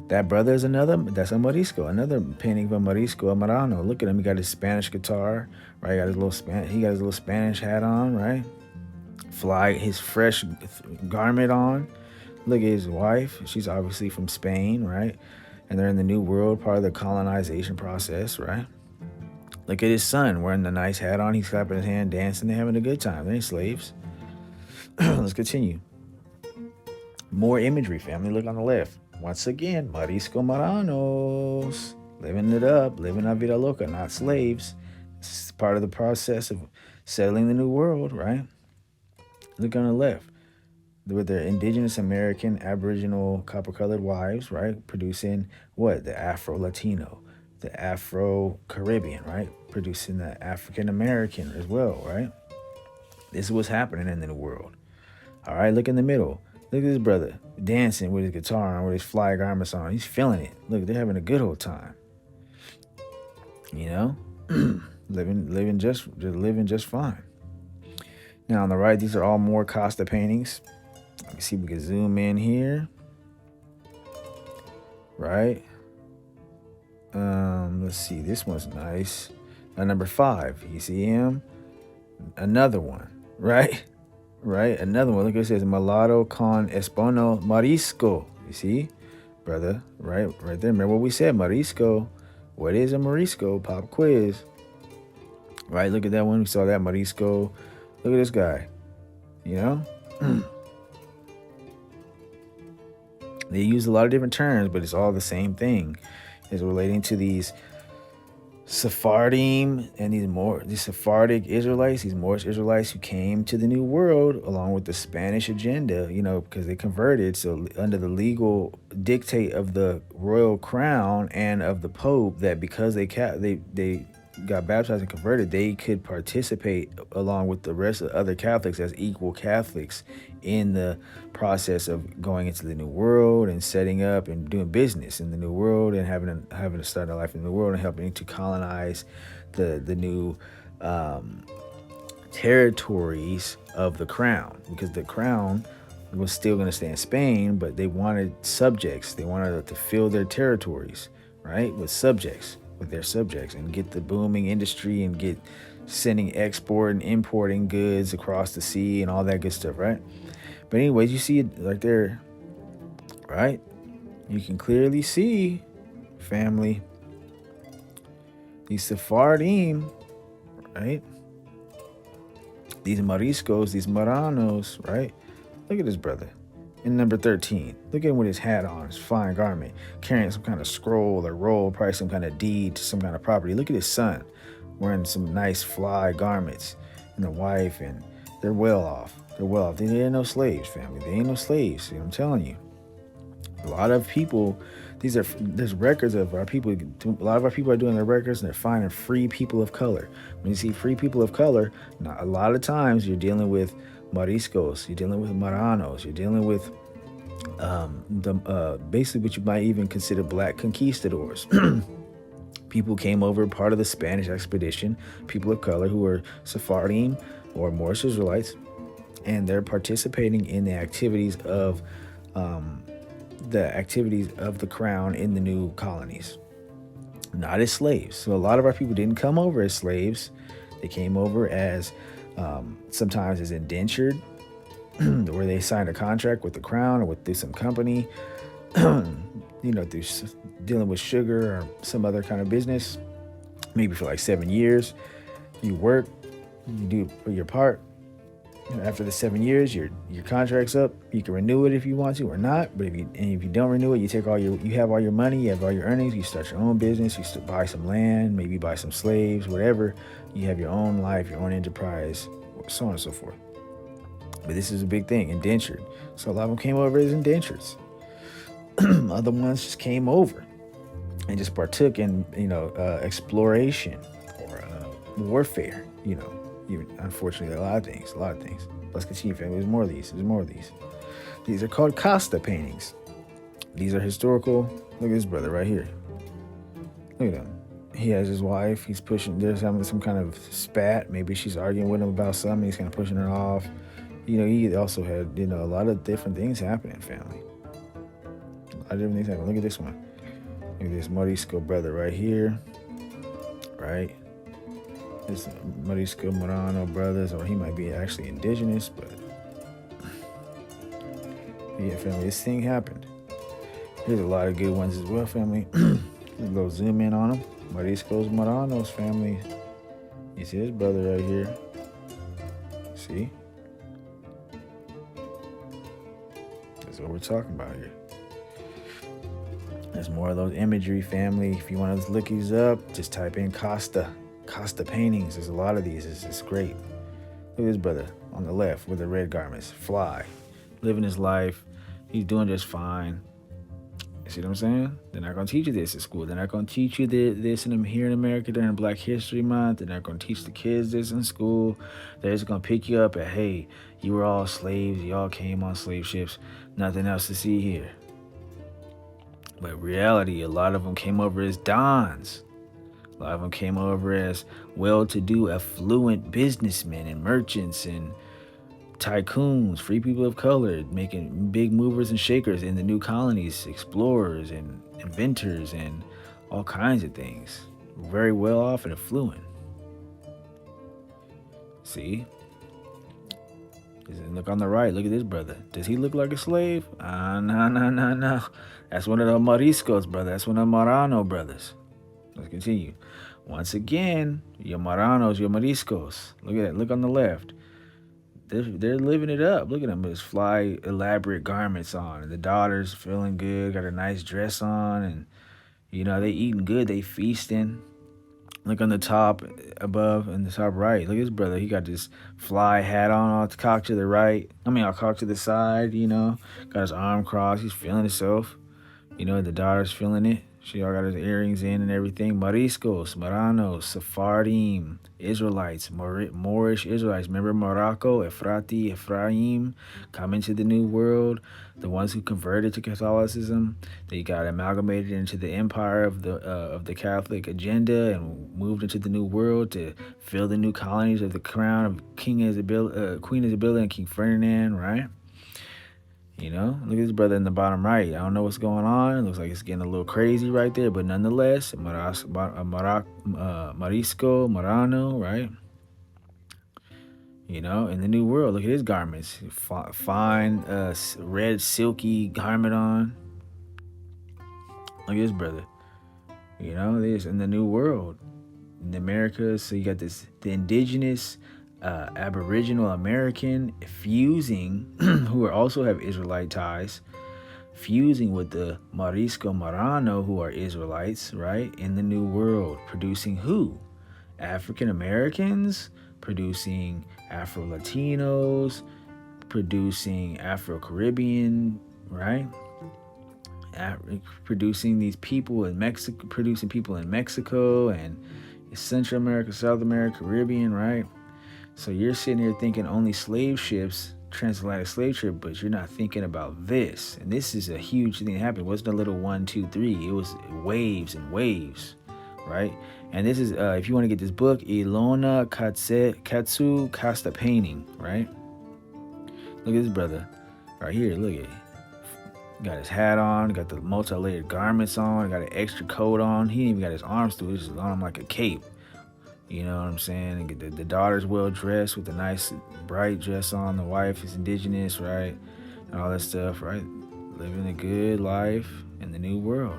That brother is that's a Morisco, another painting of a Morisco, a Marano. Look at him. He got his Spanish guitar, right? He got his little Spanish hat on, right? His fresh garment on. Look at his wife. She's obviously from Spain, right? And they're in the New World, part of the colonization process, right? Look at his son wearing the nice hat on. He's clapping his hand, dancing. They're having a good time. They ain't slaves. Let's continue. More imagery, family. Look on the left. Once again, Morisco Maranos. Living it up, living la vida loca, not slaves. It's part of the process of settling the New World, right? Look on the left. With their indigenous American, Aboriginal, copper-colored wives, right? Producing what? The Afro-Latino, the Afro-Caribbean, right? Producing the African-American as well, right? This is what's happening in the New World. All right, look in the middle. Look at this brother dancing with his guitar on, with his fly garments on. He's feeling it. Look, they're having a good old time. Look living just fine. Now on the right, these are all more Costa paintings. Let me see if we can zoom in here. Right. Let's see. This one's nice. Number 5. You see him? Another one. Right. Right. Another one. Look, it says Mulatto con Espono Marisco. You see, brother? Right there. Remember what we said? Marisco. What is a Marisco? Pop quiz. Right. Look at that one. We saw that Marisco. Look at this guy. You know. They use a lot of different terms, but it's all the same thing. It's relating to these Sephardim and these Sephardic Israelites, these Moorish Israelites who came to the New World along with the Spanish agenda, because they converted. So under the legal dictate of the royal crown and of the Pope, that because they got baptized and converted, they could participate along with the rest of the other Catholics as equal Catholics in the process of going into the New World and setting up and doing business in the New World and having to start a life in the New World and helping to colonize the new territories of the crown, because the crown was still going to stay in Spain, but they wanted subjects. They wanted to fill their territories, right, with their subjects, and get the booming industry and get sending export and importing goods across the sea and all that good stuff, right? But anyways, you see it right there, right? You can clearly see, family, these Sephardim, right? These Moriscos, these Maranos, right? Look at this brother. In number 13, look at him with his hat on, his fine garment, carrying some kind of scroll or roll, probably some kind of deed to some kind of property. Look at his son, wearing some nice fly garments, and the wife, and they're well off. They ain't no slaves, family. They ain't no slaves. I'm telling you. A lot of people, there's records of our people. A lot of our people are doing their records, and they're finding free people of color. When you see free people of color, now, a lot of times you're dealing with Moriscos, you're dealing with Maranos, you're dealing with basically what you might even consider black conquistadors. People came over, part of the Spanish expedition, people of color who were Sephardim or Moorish Israelites, and they're participating in the activities of the crown in the new colonies, not as slaves. So a lot of our people didn't come over as slaves. They came over as sometimes as indentured, where they signed a contract with the crown or through some company, through dealing with sugar or some other kind of business, maybe for like 7 years. You work, you do your part. After the 7 years, your contract's up. You can renew it if you want to or not. But if you don't renew it, you have all your money, you have all your earnings. You start your own business. You buy some land, maybe buy some slaves, whatever. You have your own life, your own enterprise, so on and so forth. But this is a big thing, indentured. So a lot of them came over as indentures. Other ones just came over and just partook in exploration or warfare. Even, unfortunately, a lot of things. Let's continue, family. There's more of these. These are called Costa paintings. These are historical. Look at this brother right here. Look at him. He has his wife. He's pushing. There's having some kind of spat. Maybe she's arguing with him about something. He's kind of pushing her off. He also had, a lot of different things happening, family. A lot of different things happening. Look at this one. Look at this Morisco brother right here. Right? This Morisco Morano brothers, or he might be actually indigenous, but yeah, family, this thing happened. There's a lot of good ones as well, family. Let's go zoom in on them. Moriscos Moranos, family. You see this brother right here. See? That's what we're talking about here. There's more of those imagery, family. If you want to look these up, just type in Costa paintings. There's a lot of these. It's great. Look at this brother on the left with the red garments. Fly. Living his life. He's doing just fine. You see what I'm saying? They're not going to teach you this at school. They're not going to teach you this here in America during Black History Month. They're not going to teach the kids this in school. They're just going to pick you up at, hey, you were all slaves. You all came on slave ships. Nothing else to see here. But in reality, a lot of them came over as dons. A lot of them came over as well-to-do, affluent businessmen and merchants and tycoons, free people of color, making big movers and shakers in the new colonies, explorers and inventors and all kinds of things. Very well off and affluent. See? Look on the right. Look at this brother. Does he look like a slave? No. That's one of the Moriscos, brother. That's one of the Marano brothers. Let's continue. Once again, your Maranos, your Moriscos. Look at that. Look on the left. They're living it up. Look at them. Just fly elaborate garments on. And the daughter's feeling good, got a nice dress on, and they eating good. They feasting. Look on the top above and the top right. Look at his brother. He got this fly hat on, all cocked to the right. All cocked to the side, Got his arm crossed. He's feeling himself. The daughter's feeling it. She all got his earrings in and everything. Moriscos, Maranos, Sephardim, Israelites, Moorish Israelites. Remember Morocco, Ephrati, Ephraim, coming to the New World. The ones who converted to Catholicism, they got amalgamated into the empire of the Catholic agenda and moved into the New World to fill the new colonies of the crown of Queen Isabella and King Ferdinand, right? Look at this brother in the bottom right. I don't know what's going on. It looks like it's getting a little crazy right there, but nonetheless, Marisco, Marano, right? In the New World, look at his garments. Fine, red, silky garment on. Look at this brother. This in the New World. In the Americas, so you got the indigenous Aboriginal American fusing, who also have Israelite ties, fusing with the Morisco Marano, who are Israelites, right? In the New World, producing who? African Americans, producing Afro Latinos, producing Afro Caribbean, right? Producing these people in Mexico, producing people in Mexico and Central America, South America, Caribbean, right? So you're sitting here thinking only slave ships, transatlantic slave trip, but you're not thinking about this. And this is a huge thing that happened. It wasn't a little 1, 2, 3. It was waves and waves, right? And this is, if you want to get this book, Ilona Katsu Costa Painting, right? Look at this brother right here. Look at it. Got his hat on, got the multi-layered garments on, got an extra coat on. He even got his arms through. It's just on him like a cape. You know what I'm saying? And the daughter's well dressed with a nice bright dress on. The wife is indigenous, right? And all that stuff, right? Living a good life in the New World.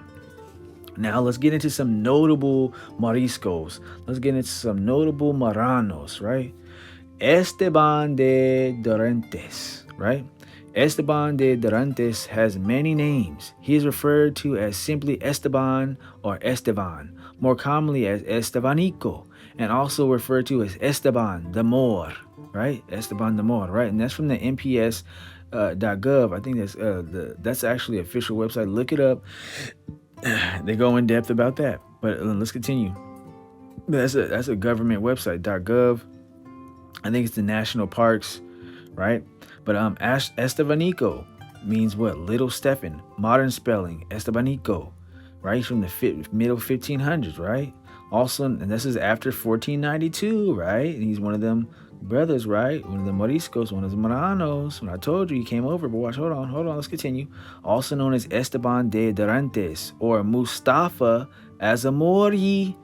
Now let's get into some notable Moriscos. Let's get into some notable Maranos, right? Esteban de Dorantes, right? Esteban de Dorantes has many names. He is referred to as simply Esteban or Esteban, more commonly as Estebanico, and also referred to as Esteban the Moor, right? Esteban the Moor, right? And that's from the NPS.gov. I think that's actually an official website. Look it up. They go in depth about that. But let's continue. That's a government website, .gov. I think it's the national parks, right? But Estebanico means what? Little Stephen. Modern spelling, Estebanico, right? From the middle 1500s, right? Also, and this is after 1492, right? And he's one of them brothers, right? One of the Moriscos, one of the Maranos. When I told you he came over, but watch, hold on, let's continue. Also known as Esteban de Dorantes or Mustafa Azamori.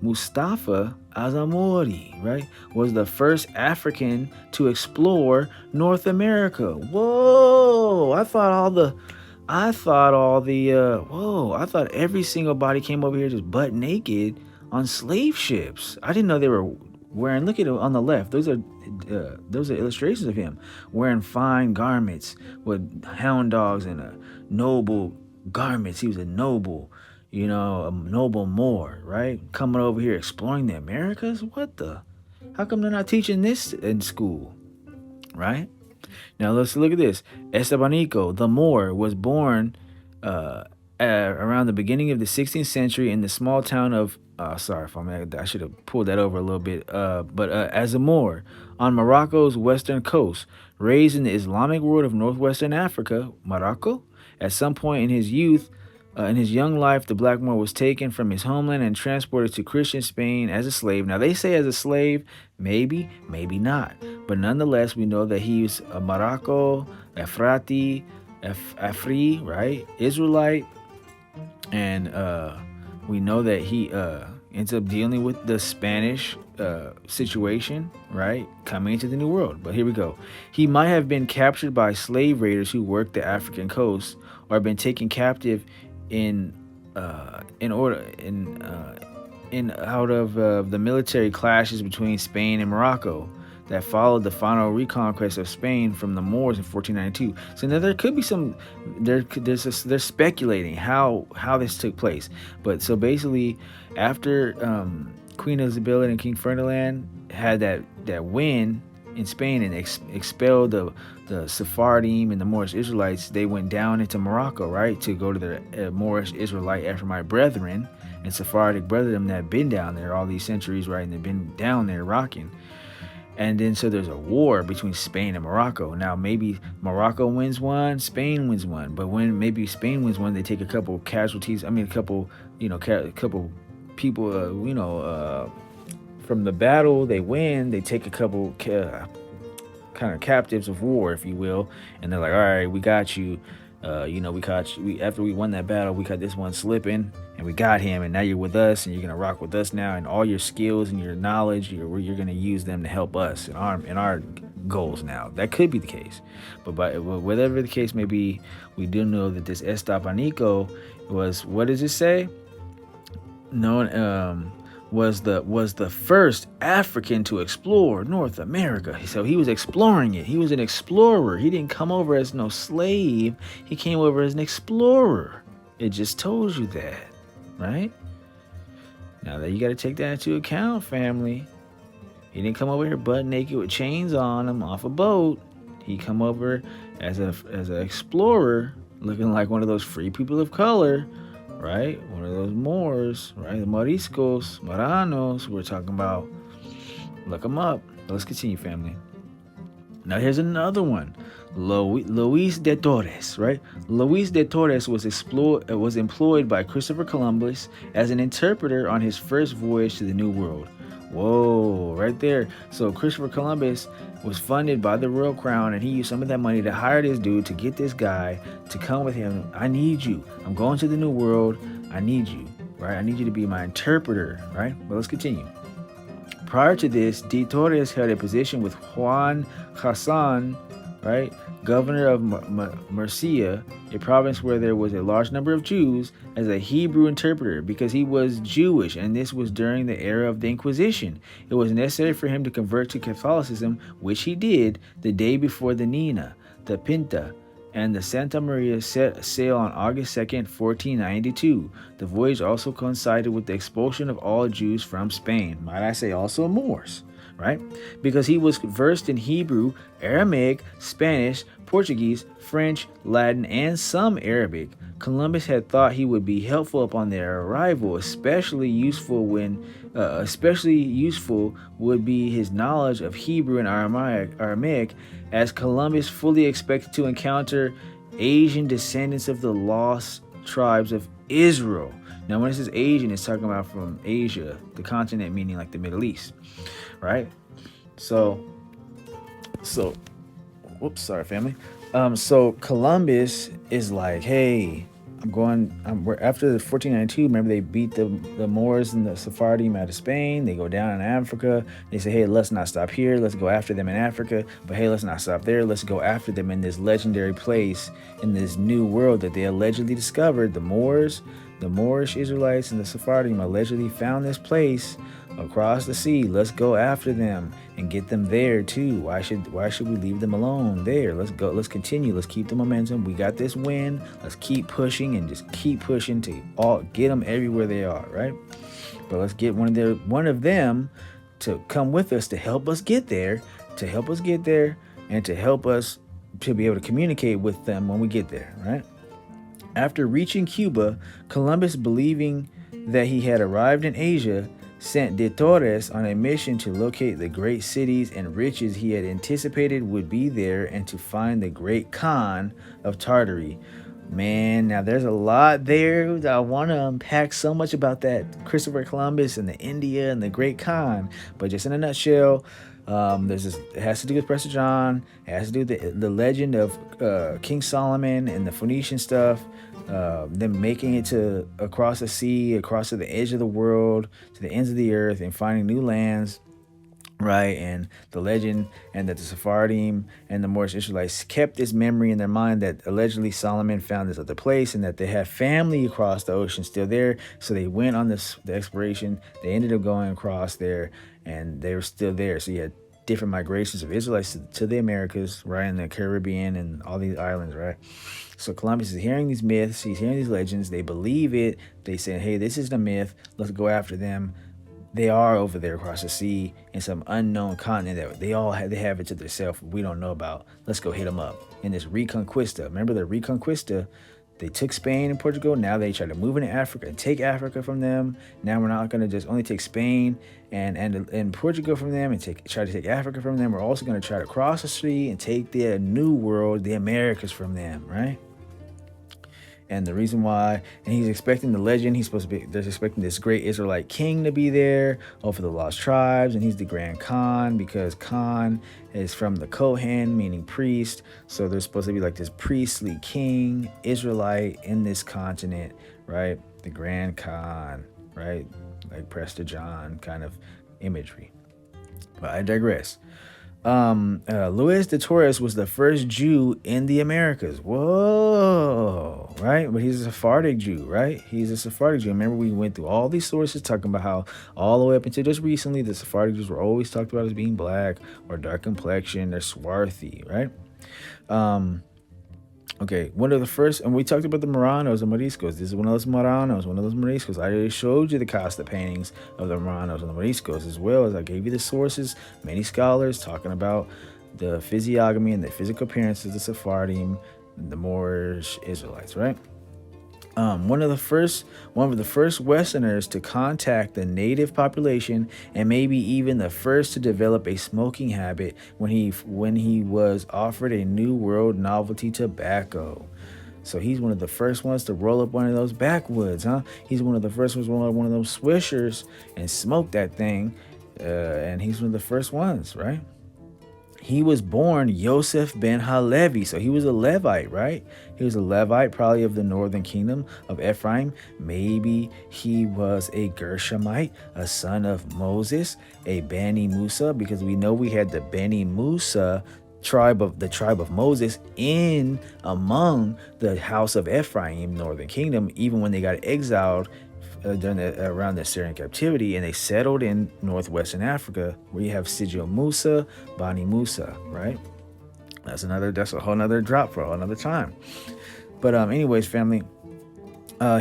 Mustafa Azamori, right, was the first African to explore North America. Whoa! I thought every single body came over here just butt naked on slave ships. I didn't know they were wearing. Look at it on the left. Those are illustrations of him wearing fine garments with hound dogs and noble garments. He was a noble. A noble Moor, right? Coming over here exploring the Americas? How come they're not teaching this in school, right? Now let's look at this. Estebanico, the Moor, was born around the beginning of the 16th century in the small town of, I should have pulled that over a little bit, but as a Moor on Morocco's western coast, raised in the Islamic world of northwestern Africa, Morocco, at some point in his youth, In his young life, the Black Moor was taken from his homeland and transported to Christian Spain as a slave. Now, they say as a slave, maybe, maybe not. But nonetheless, we know that he was a Morocco, Ephrati, Afri, right? Israelite. And we know that he ends up dealing with the Spanish situation, right? Coming into the New World. But here we go. He might have been captured by slave raiders who worked the African coast, or been taken captive in out of the military clashes between Spain and Morocco that followed the final reconquest of Spain from the Moors in 1492. So now there could be some, they're speculating how this took place. But so basically, after Queen Isabella and King Ferdinand had that win in Spain and expelled the Sephardim and the Moorish Israelites, they went down into Morocco, right, to go to the Moorish Israelite Ephraimite brethren and Sephardic brethren that had been down there all these centuries, right, and they've been down there rocking. And then so there's a war between Spain and Morocco. Now maybe Morocco wins one, Spain wins one, but when maybe Spain wins one, they take a couple casualties. I mean, a couple people, from the battle. They win. They take a couple kind of captives of war, if you will, and they're like, all right, we got you. We caught you. After we won that battle, we caught this one slipping, and we got him, and now you're with us, and you're gonna rock with us now, and all your skills and your knowledge, you're gonna use them to help us in our goals now. That could be the case, but whatever the case may be, we do know that this Estepanico was, what does it say? Was the first African to explore North America. So he was exploring it. He was an explorer. He didn't come over as no slave. He came over as an explorer. It just told you that, right? Now that you got to take that into account, family. He didn't come over here butt naked with chains on him off a boat. He come over as an explorer, looking like one of those free people of color, right? One of those Moors, right? The Moriscos, Moranos, we're talking about. Look them up. But let's continue, family. Now here's another one. Luis de Torres, right? Luis de Torres was employed by Christopher Columbus as an interpreter on his first voyage to the New World. Whoa, right there. So Christopher Columbus was funded by the Royal Crown, and he used some of that money to hire this dude to get this guy to come with him. I need you. I'm going to the New World. I need you, right? I need you to be my interpreter, right? But let's continue. Prior to this, de Torres held a position with Juan Hassan, right, governor of Murcia, a province where there was a large number of Jews, as a Hebrew interpreter because he was Jewish, and this was during the era of the Inquisition. It was necessary for him to convert to Catholicism, which he did the day before the Nina, the Pinta, and the Santa Maria set sail on August 2nd, 1492. The voyage also coincided with the expulsion of all Jews from Spain. Might I say also Moors, right? Because he was versed in Hebrew, Aramaic, Spanish, Portuguese, French, Latin, and some Arabic. Columbus had thought he would be helpful upon their arrival, especially useful would be his knowledge of Hebrew and Aramaic, as Columbus fully expected to encounter Asian descendants of the lost tribes of Israel. Now, when it says Asian, it's talking about from Asia, the continent, meaning like the Middle East, right? So, whoops, sorry, family. So Columbus is like, hey, we're after the 1492. Remember, they beat the Moors and the Sephardim out of Spain. They go down in Africa. They say, hey, let's not stop here. Let's go after them in Africa. But hey, let's not stop there. Let's go after them in this legendary place in this new world that they allegedly discovered. The Moors, the Moorish Israelites, and the Sephardim allegedly found this place across the sea. Let's go after them and get them there too. Why should we leave them alone there? Let's go. Let's continue. Let's keep the momentum. We got this win. Let's keep pushing and just keep pushing to get them everywhere they are, right? But let's get one of them to come with us to help us get there, and to help us to be able to communicate with them when we get there, right? After reaching Cuba, Columbus, believing that he had arrived in Asia, sent de Torres on a mission to locate the great cities and riches he had anticipated would be there, and to find the great Khan of Tartary, Man, now there's a lot there that I want to unpack so much about that Christopher Columbus and the India and the Great Khan. But just in a nutshell, there's this. It has to do with Prester John. It has to do with the legend of King Solomon and the Phoenician stuff. Them making it to across the sea, across to the edge of the world, to the ends of the earth, and finding new lands. Right, and the legend, and that the Sephardim and the Moorish Israelites kept this memory in their mind that allegedly Solomon found this other place, and that they have family across the ocean still there. So they went on the exploration. They ended up going across there, and they were still there. So you had different migrations of Israelites to the Americas, right, in the Caribbean and all these islands, right. So Columbus is hearing these myths. He's hearing these legends. They believe it. They say, "Hey, this is the myth. Let's go after them." They are over there across the sea in some unknown continent that they have it to themselves we don't know about. Let's go hit them up. In this Reconquista. Remember the Reconquista? They took Spain and Portugal. Now they try to move into Africa and take Africa from them. Now we're not going to just only take Spain and Portugal from them and try to take Africa from them. We're also going to try to cross the sea and take the new world, the Americas, from them, right? And the reason why, and he's expecting the legend, they're expecting this great Israelite king to be there over the lost tribes, and he's the Grand Khan, because Khan is from the Kohen, meaning priest. So there's supposed to be like this priestly king, Israelite in this continent, right? The Grand Khan, right? Like Prester John kind of imagery. But I digress. Luis de Torres was the first Jew in the Americas. Whoa, right? But he's a Sephardic Jew, right? He's a Sephardic Jew. Remember, we went through all these sources talking about how all the way up until just recently, the Sephardic Jews were always talked about as being black or dark complexion. They're swarthy, right? Okay, one of the first, and we talked about the Moranos and Moriscos. This is one of those Moranos, one of those Moriscos. I already showed you the Costa paintings of the Moranos and the Moriscos, as well as I gave you the sources, many scholars talking about the physiognomy and the physical appearance of the Sephardim, the Moorish Israelites, right? One of the first Westerners to contact the native population, and maybe even the first to develop a smoking habit when he was offered a New World novelty tobacco. So he's one of the first ones to roll up one of those backwoods, huh? He's one of the first ones to roll up one of those swishers and smoke that thing, and he's one of the first ones, right? He was born Yosef ben Halevi, so he was a Levite, right? He was a Levite, probably of the northern kingdom of Ephraim. Maybe he was a Gershomite, a son of Moses, a Bani Musa, because we know we had the Bani Musa tribe of Moses in among the house of Ephraim, northern kingdom, even when they got exiled around the Syrian captivity, and they settled in northwestern Africa, where you have Sigil Musa, Bani Musa, right? That's a whole nother drop for another time. But anyways, family,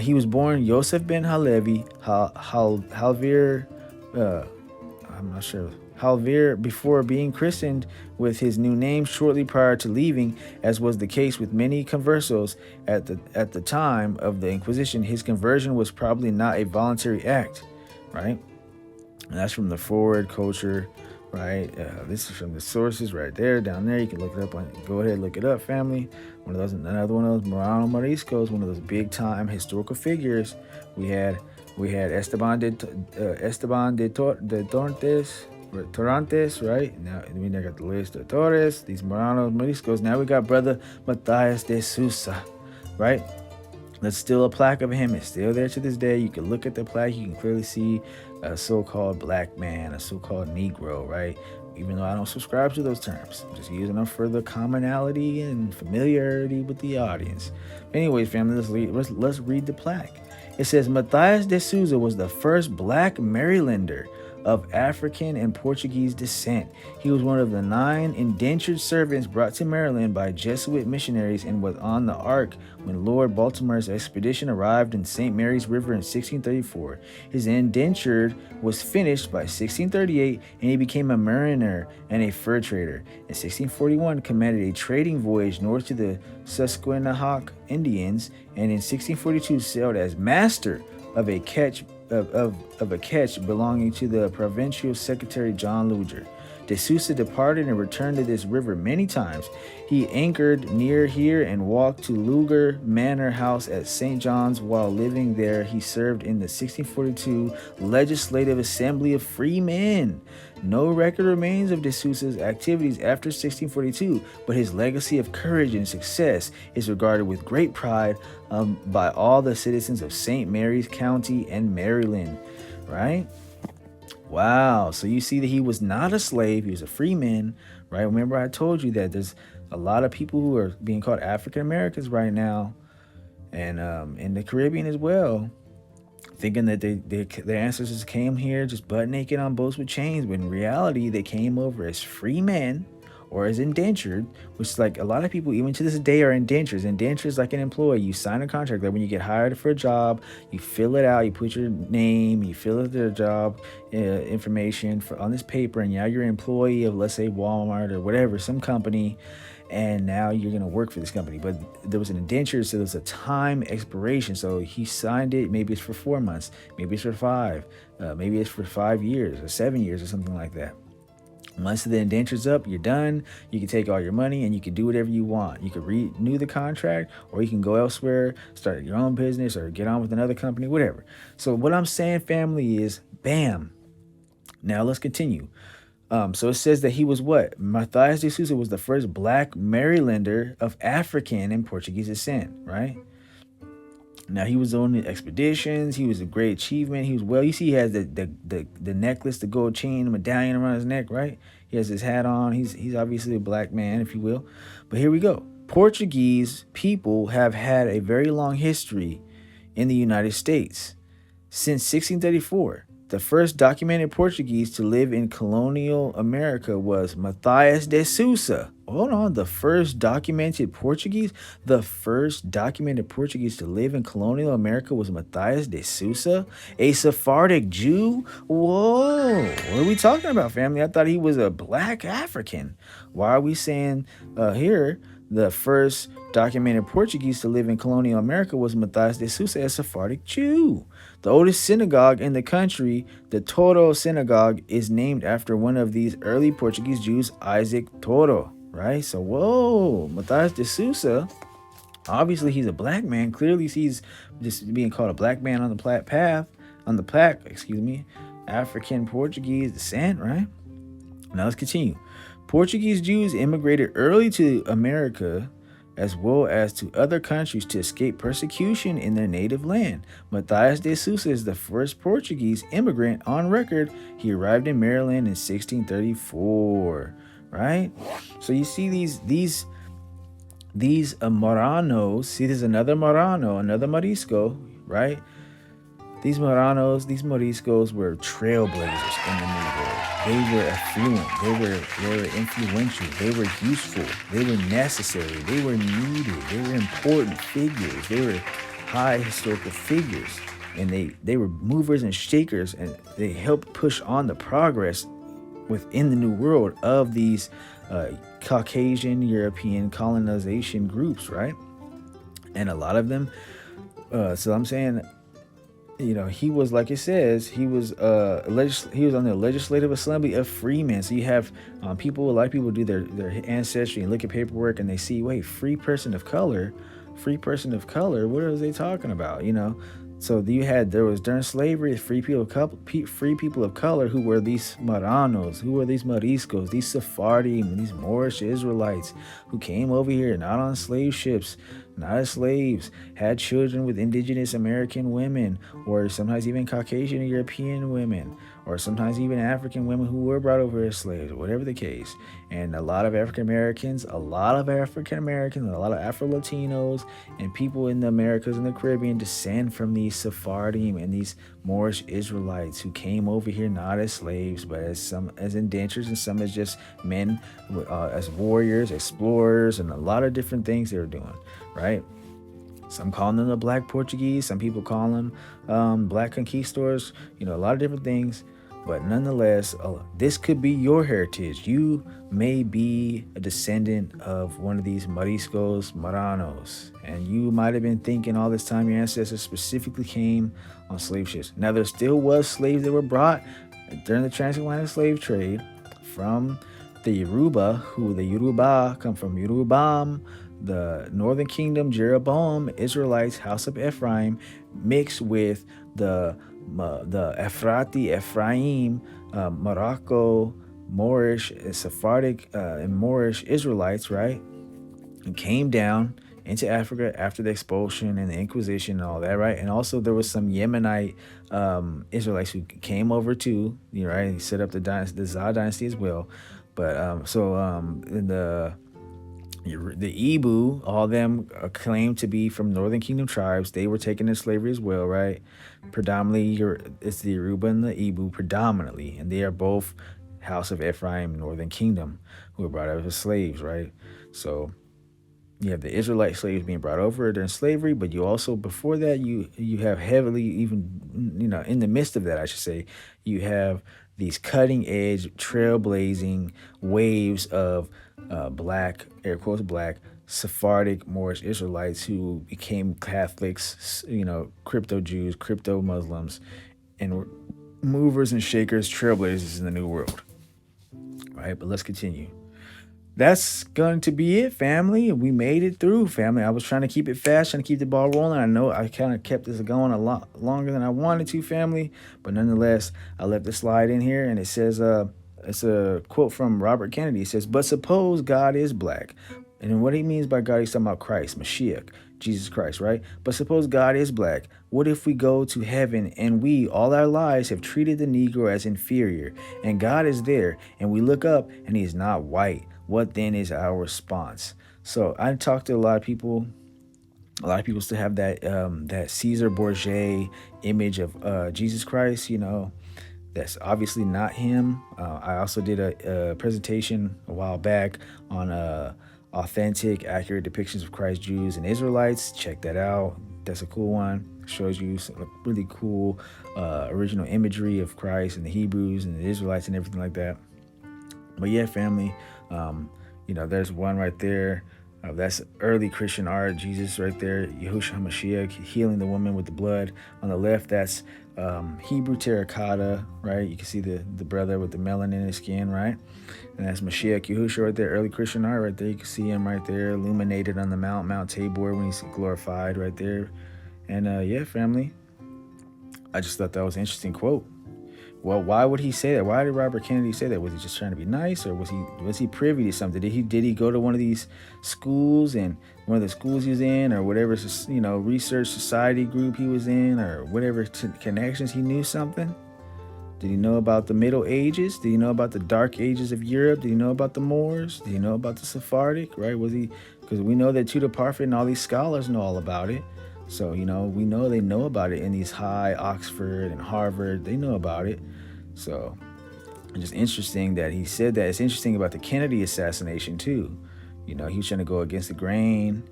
he was born Yosef ben Halevi, Halvir, I'm not sure, Halvir, before being christened with his new name shortly prior to leaving, as was the case with many conversos at the time of the Inquisition. His conversion was probably not a voluntary act, right? And that's from the Forward Culture, right? This is from the sources right there, down there. You can look it up. Go ahead, look it up, family. Another one of those Morano Moriscos, one of those big time historical figures. We had Esteban de Torrantes, right? Now we got the Luis de Torres, these Morano Moriscos. Now we got brother Matthias de Sousa, right? That's still a plaque of him. It's still there to this day. You can look at the plaque. You can clearly see a so-called black man, a so-called Negro, right? Even though I don't subscribe to those terms, I'm just using them for the commonality and familiarity with the audience. Anyways, family, let's read the plaque. It says, Matthias de Souza was the first black Marylander of African and Portuguese descent. He was one of the 9 indentured servants brought to Maryland by Jesuit missionaries, and was on the Ark when Lord Baltimore's expedition arrived in St. Mary's River in 1634. His indenture was finished by 1638, and he became a mariner and a fur trader. In 1641, commanded a trading voyage north to the Susquehannock Indians, and in 1642 sailed as master of a ketch belonging to the provincial secretary John Luger. De Sousa departed and returned to this river many times. He anchored near here and walked to Lugar Manor House at St. John's. While living there, he served in the 1642 Legislative Assembly of Free Men. No record remains of De Sousa's activities after 1642, but his legacy of courage and success is regarded with great pride by all the citizens of St. Mary's County and Maryland. Right? Wow. So you see that he was not a slave. He was a free man, right? Remember I told you that there's a lot of people who are being called African Americans right now, and in the Caribbean as well, thinking that their ancestors came here just butt naked on boats with chains, when in reality they came over as free men or as indentured, which, like, a lot of people even to this day are indentures. Indentures like an employee. You sign a contract, like when you get hired for a job, you fill it out, you put your name, you fill out their job information on this paper, and now you're an employee of, let's say, Walmart or whatever, some company, and now you're going to work for this company. But there was an indenture, so there's a time expiration. So he signed it. Maybe it's for 4 months, maybe it's for 5, maybe it's for 5 years or 7 years or something like that. Once the indenture's up, you're done. You can take all your money and you can do whatever you want. You can renew the contract, or you can go elsewhere, start your own business, or get on with another company, whatever. So what I'm saying, family, is bam. Now let's continue. So it says that he was what? Matthias de Sousa was the first black Marylander of African and Portuguese descent, right? Now, he was on the expeditions. He was a great achievement. He was, well, you see, he has the necklace, the gold chain, the medallion around his neck, right? He has his hat on. He's obviously a black man, if you will. But here we go. Portuguese people have had a very long history in the United States. Since 1634, the first documented Portuguese to live in colonial America was Matthias de Sousa. Hold on, the first documented Portuguese? The first documented Portuguese to live in colonial America was Matthias de Sousa, a Sephardic Jew? Whoa, what are we talking about, family? I thought he was a black African. Why are we saying here the first documented Portuguese to live in colonial America was Matthias de Sousa, a Sephardic Jew? The oldest synagogue in the country, the Toro Synagogue, is named after one of these early Portuguese Jews, Isaac Toro, right? So, whoa, Matthias de Sousa, obviously he's a black man. Clearly he's just being called a black man on the plaque, African Portuguese descent, right? Now let's continue. Portuguese Jews immigrated early to America as well as to other countries to escape persecution in their native land. Matthias de Sousa is the first Portuguese immigrant on record. He arrived in Maryland in 1634, right? So you see these Moranos. See, there's another Morano, another Morisco, right? These Moranos, these Moriscos were trailblazers in the New World. They were affluent. They were influential. They were useful. They were necessary. They were needed. They were important figures. They were high historical figures. And they were movers and shakers, and they helped push on the progress within the New World of these Caucasian European colonization groups, right? And a lot of them, so I'm saying, you know, he was, like it says, he was he was on the Legislative Assembly of Freemen. So you have a lot of people do their ancestry and look at paperwork and they see, wait, free person of color, what are they talking about? You know, so there was during slavery, free people of color who were these Maranos, who were these Moriscos, these Sephardim, these Moorish Israelites who came over here not on slave ships, not as slaves, had children with indigenous American women, or sometimes even Caucasian and European women, or sometimes even African women who were brought over as slaves, or whatever the case. And a lot of African Americans, a lot of Afro-Latinos, and people in the Americas and the Caribbean descend from these Sephardim and these Moorish Israelites who came over here not as slaves, but as indentures, and some as just men, as warriors, explorers, and a lot of different things they were doing, right? Some call them the Black Portuguese. Some people call them Black Conquistadors. You know, a lot of different things. But nonetheless, this could be your heritage. You may be a descendant of one of these Moriscos, Maranos. And you might have been thinking all this time your ancestors specifically came on slave ships. Now, there still was slaves that were brought during the transatlantic slave trade from the Yoruba, who the Yoruba come from Yorubam, the Northern Kingdom, Jeroboam, Israelites, House of Ephraim, mixed with the Ephrati, Ephraim, Morocco, Moorish, Sephardic, and Moorish Israelites, right? And came down into Africa after the expulsion and the Inquisition and all that, right? And also there was some Yemenite Israelites who came over too, right? He set up the dynasty, the Zah dynasty as well. But in the Ibu, all of them claimed to be from Northern Kingdom tribes. They were taken into slavery as well, right? Predominantly, it's the Yoruba and the Ibu predominantly, and they are both House of Ephraim, Northern Kingdom, who were brought over as slaves, right? So you have the Israelite slaves being brought over during slavery, but you also, before that, you have heavily, even, in the midst of that, I should say, you have these cutting edge, trailblazing waves of black, air quotes black, Sephardic Moorish Israelites who became Catholics, crypto Jews, crypto Muslims, and were movers and shakers, trailblazers in the New World. All right, but let's continue. That's going to be it, family. We made it through, family. I was trying to keep it fast, trying to keep the ball rolling. I know I kind of kept this going a lot longer than I wanted to, family, but nonetheless, I let this slide in here, and it says, it's a quote from Robert Kennedy. It says, "But suppose God is black." And what he means by God, he's talking about Christ, Mashiach, Jesus Christ, right? But suppose God is black. What if we go to heaven and we, all our lives, have treated the Negro as inferior, and God is there, and we look up and he is not white? What then is our response? So I talked to a lot of people. A lot of people still have that Caesar Borgia image of Jesus Christ. That's obviously not him. I also did a presentation a while back on authentic, accurate depictions of Christ, Jews, and Israelites. Check that out. That's a cool one. Shows you some really cool original imagery of Christ and the Hebrews and the Israelites and everything like that. But yeah, family, there's one right there. That's early Christian art. Jesus right there, Yahushua HaMashiach healing the woman with the blood. On the left, that's Hebrew terracotta, right? You can see the brother with the melanin in his skin, right? And that's Mashiach Yahushua right there, early Christian art right there. You can see him right there, illuminated on the Mount Tabor when he's glorified right there. And yeah, family, I just thought that was an interesting quote. Well, why would he say that? Why did Robert Kennedy say that? Was he just trying to be nice, or was he privy to something? Did he go to one of these schools, and one of the schools he was in, or whatever research society group he was in, or whatever connections, he knew something? Did he know about the Middle Ages? Did he know about the Dark Ages of Europe? Did he know about the Moors? Did he know about the Sephardic? Right? Because we know that Tudor Parfit and all these scholars know all about it. So, we know they know about it in these high Oxford and Harvard. They know about it. So, it's just interesting that he said that. It's interesting about the Kennedy assassination, too. He was trying to go against the grain.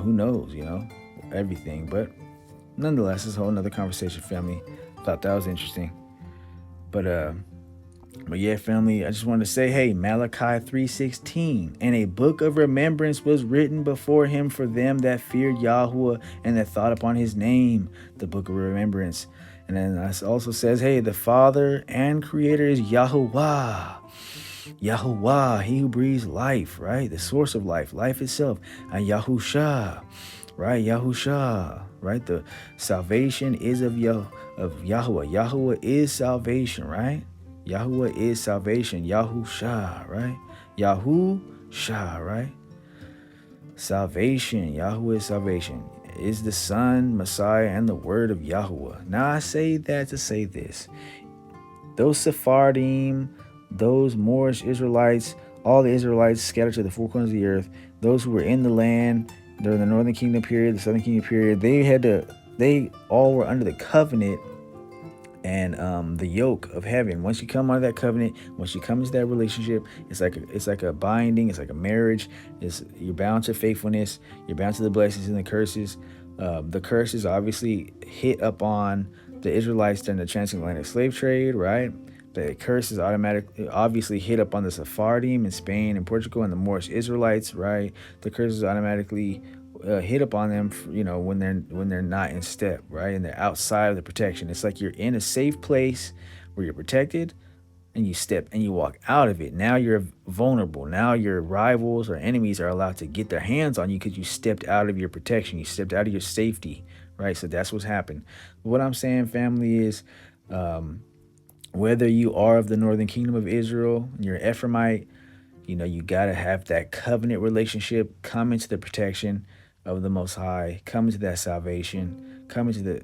Who knows, everything. But nonetheless, it's a whole nother conversation, family. Thought that was interesting. But yeah, family, I just wanted to say, hey, Malachi 3:16, and a book of remembrance was written before him for them that feared Yahuwah and that thought upon his name, the book of remembrance. And then it also says, hey, the Father and Creator is Yahuwah. Yahuwah, he who breathes life, right? The source of life itself. And Yahusha, right? Yahusha, right? The salvation is of Yahuwah. Yahuwah is salvation, right? Yahuwah is salvation. Yahusha, right? Yahusha, right? Salvation. Yahuwah is salvation. Is the Son, Messiah, and the Word of Yahuwah. Now I say that to say this. Those Sephardim, those Moorish Israelites, all the Israelites scattered to the four corners of the earth, those who were in the land during the Northern Kingdom period, the Southern Kingdom period, they all were under the covenant and the yoke of heaven. Once you come out of that covenant, once you come into that relationship, it's like a binding, it's like a marriage. You're bound to faithfulness, you're bound to the blessings and the curses. The curses obviously hit upon the Israelites during the transatlantic slave trade, right? The curses obviously hit upon the Sephardim in Spain and Portugal and the Moorish Israelites, right? The curses automatically hit upon them, when they're not in step, right? And they're outside of the protection. It's like you're in a safe place where you're protected, and you step and you walk out of it, now you're vulnerable. Now your rivals or enemies are allowed to get their hands on you because you stepped out of your protection. You stepped out of your safety, right? So that's what's happened. What I'm saying, family, is whether you are of the northern kingdom of Israel, you're Ephraimite, you got to have that covenant relationship, come into the protection of the Most High, come into that salvation, come into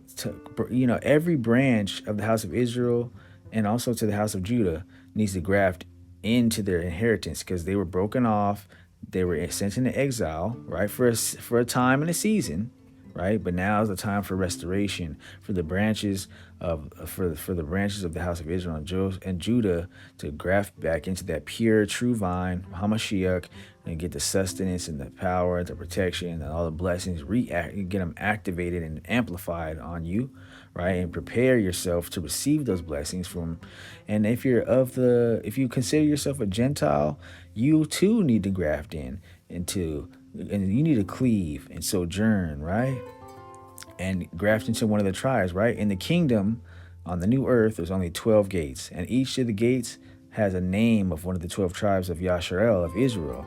every branch of the house of Israel and also to the house of Judah needs to graft into their inheritance because they were broken off. They were sent into exile, right, for a time and a season, right? But now is the time for restoration for the branches for the branches of the house of Israel and Judah to graft back into that pure, true vine, Hamashiach, and get the sustenance and the power, the protection, and all the blessings. Get them activated and amplified on you, right? And prepare yourself to receive those blessings from. And if you consider yourself a Gentile, you too need to graft into, and you need to cleave and sojourn, right? And graft into one of the tribes, right? In the kingdom, on the new earth, there's only 12 gates, and each of the gates has a name of one of the 12 tribes of Yasharel, of Israel.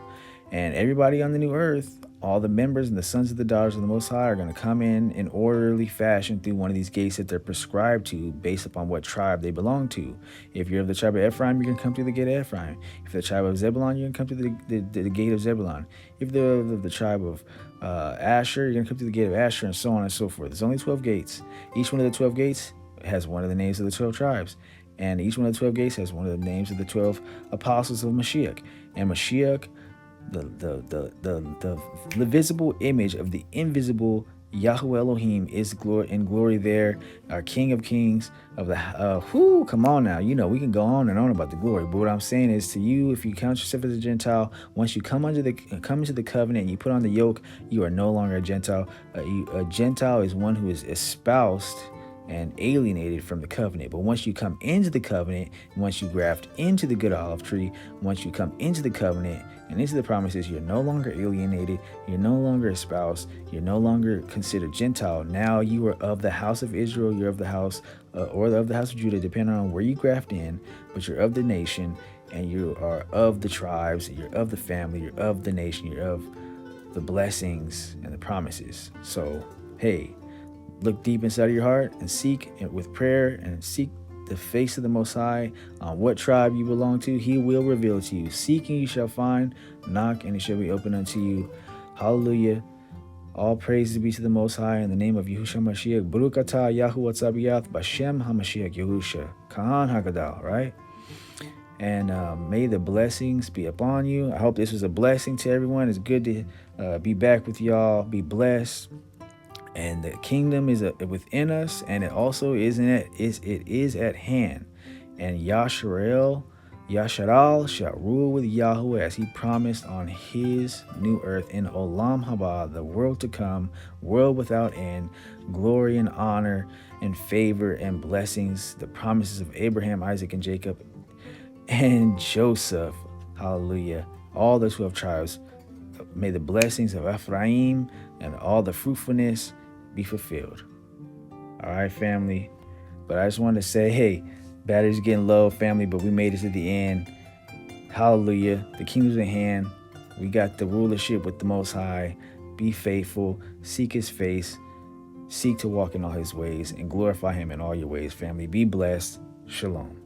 And everybody on the new earth, all the members and the sons of the daughters of the Most High are going to come in orderly fashion through one of these gates that they're prescribed to based upon what tribe they belong to. If you're of the tribe of Ephraim, you're going to come through the gate of Ephraim. If you're the tribe of Zebulun, you're going to come through the gate of Zebulun. If they're of the tribe of Asher, you're going to come through the gate of Asher, and so on and so forth. There's only 12 gates. Each one of the 12 gates has one of the names of the 12 tribes. And each one of the 12 gates has one of the names of the 12 apostles of Mashiach. And Mashiach, the visible image of the invisible Yahweh Elohim, is glory there, our King of Kings of the come on now, we can go on and on about the glory, but what I'm saying is, to you, if you count yourself as a Gentile, once you come into the covenant and you put on the yoke, you are no longer a Gentile. A Gentile is one who is espoused and alienated from the covenant. But once you come into the covenant, once you graft into the good olive tree, once you come into the covenant and into the promises, you're no longer alienated, you're no longer espoused, you're no longer considered Gentile. Now you are of the house of Israel, you're of the house or of the house of Judah, depending on where you graft in, but you're of the nation, and you are of the tribes, you're of the family, you're of the nation, you're of the blessings and the promises. So, hey, look deep inside of your heart and seek with prayer and seek the face of the Most High on what tribe you belong to. He will reveal it to you. Seek and you shall find. Knock and it shall be opened unto you. Hallelujah. All praises be to the Most High in the name of Yahushua Mashiach. Baruch atah Yahuwah Tzabiyath Bashem HaMashiach Yahusha. Kahan Hagadal, right? And may the blessings be upon you. I hope this was a blessing to everyone. It's good to be back with y'all. Be blessed. And the kingdom is within us, and it also is at hand. And Yasharal shall rule with Yahweh as he promised on his new earth in Olam Haba, the world to come, world without end, glory and honor and favor and blessings, the promises of Abraham, Isaac, and Jacob, and Joseph. Hallelujah. All those who have tribes, may the blessings of Ephraim and all the fruitfulness be fulfilled. All right, family. But I just wanted to say, hey, battery's getting low, family, but we made it to the end. Hallelujah. The kingdom's in hand. We got the rulership with the Most High. Be faithful. Seek his face. Seek to walk in all his ways and glorify him in all your ways, family. Be blessed. Shalom.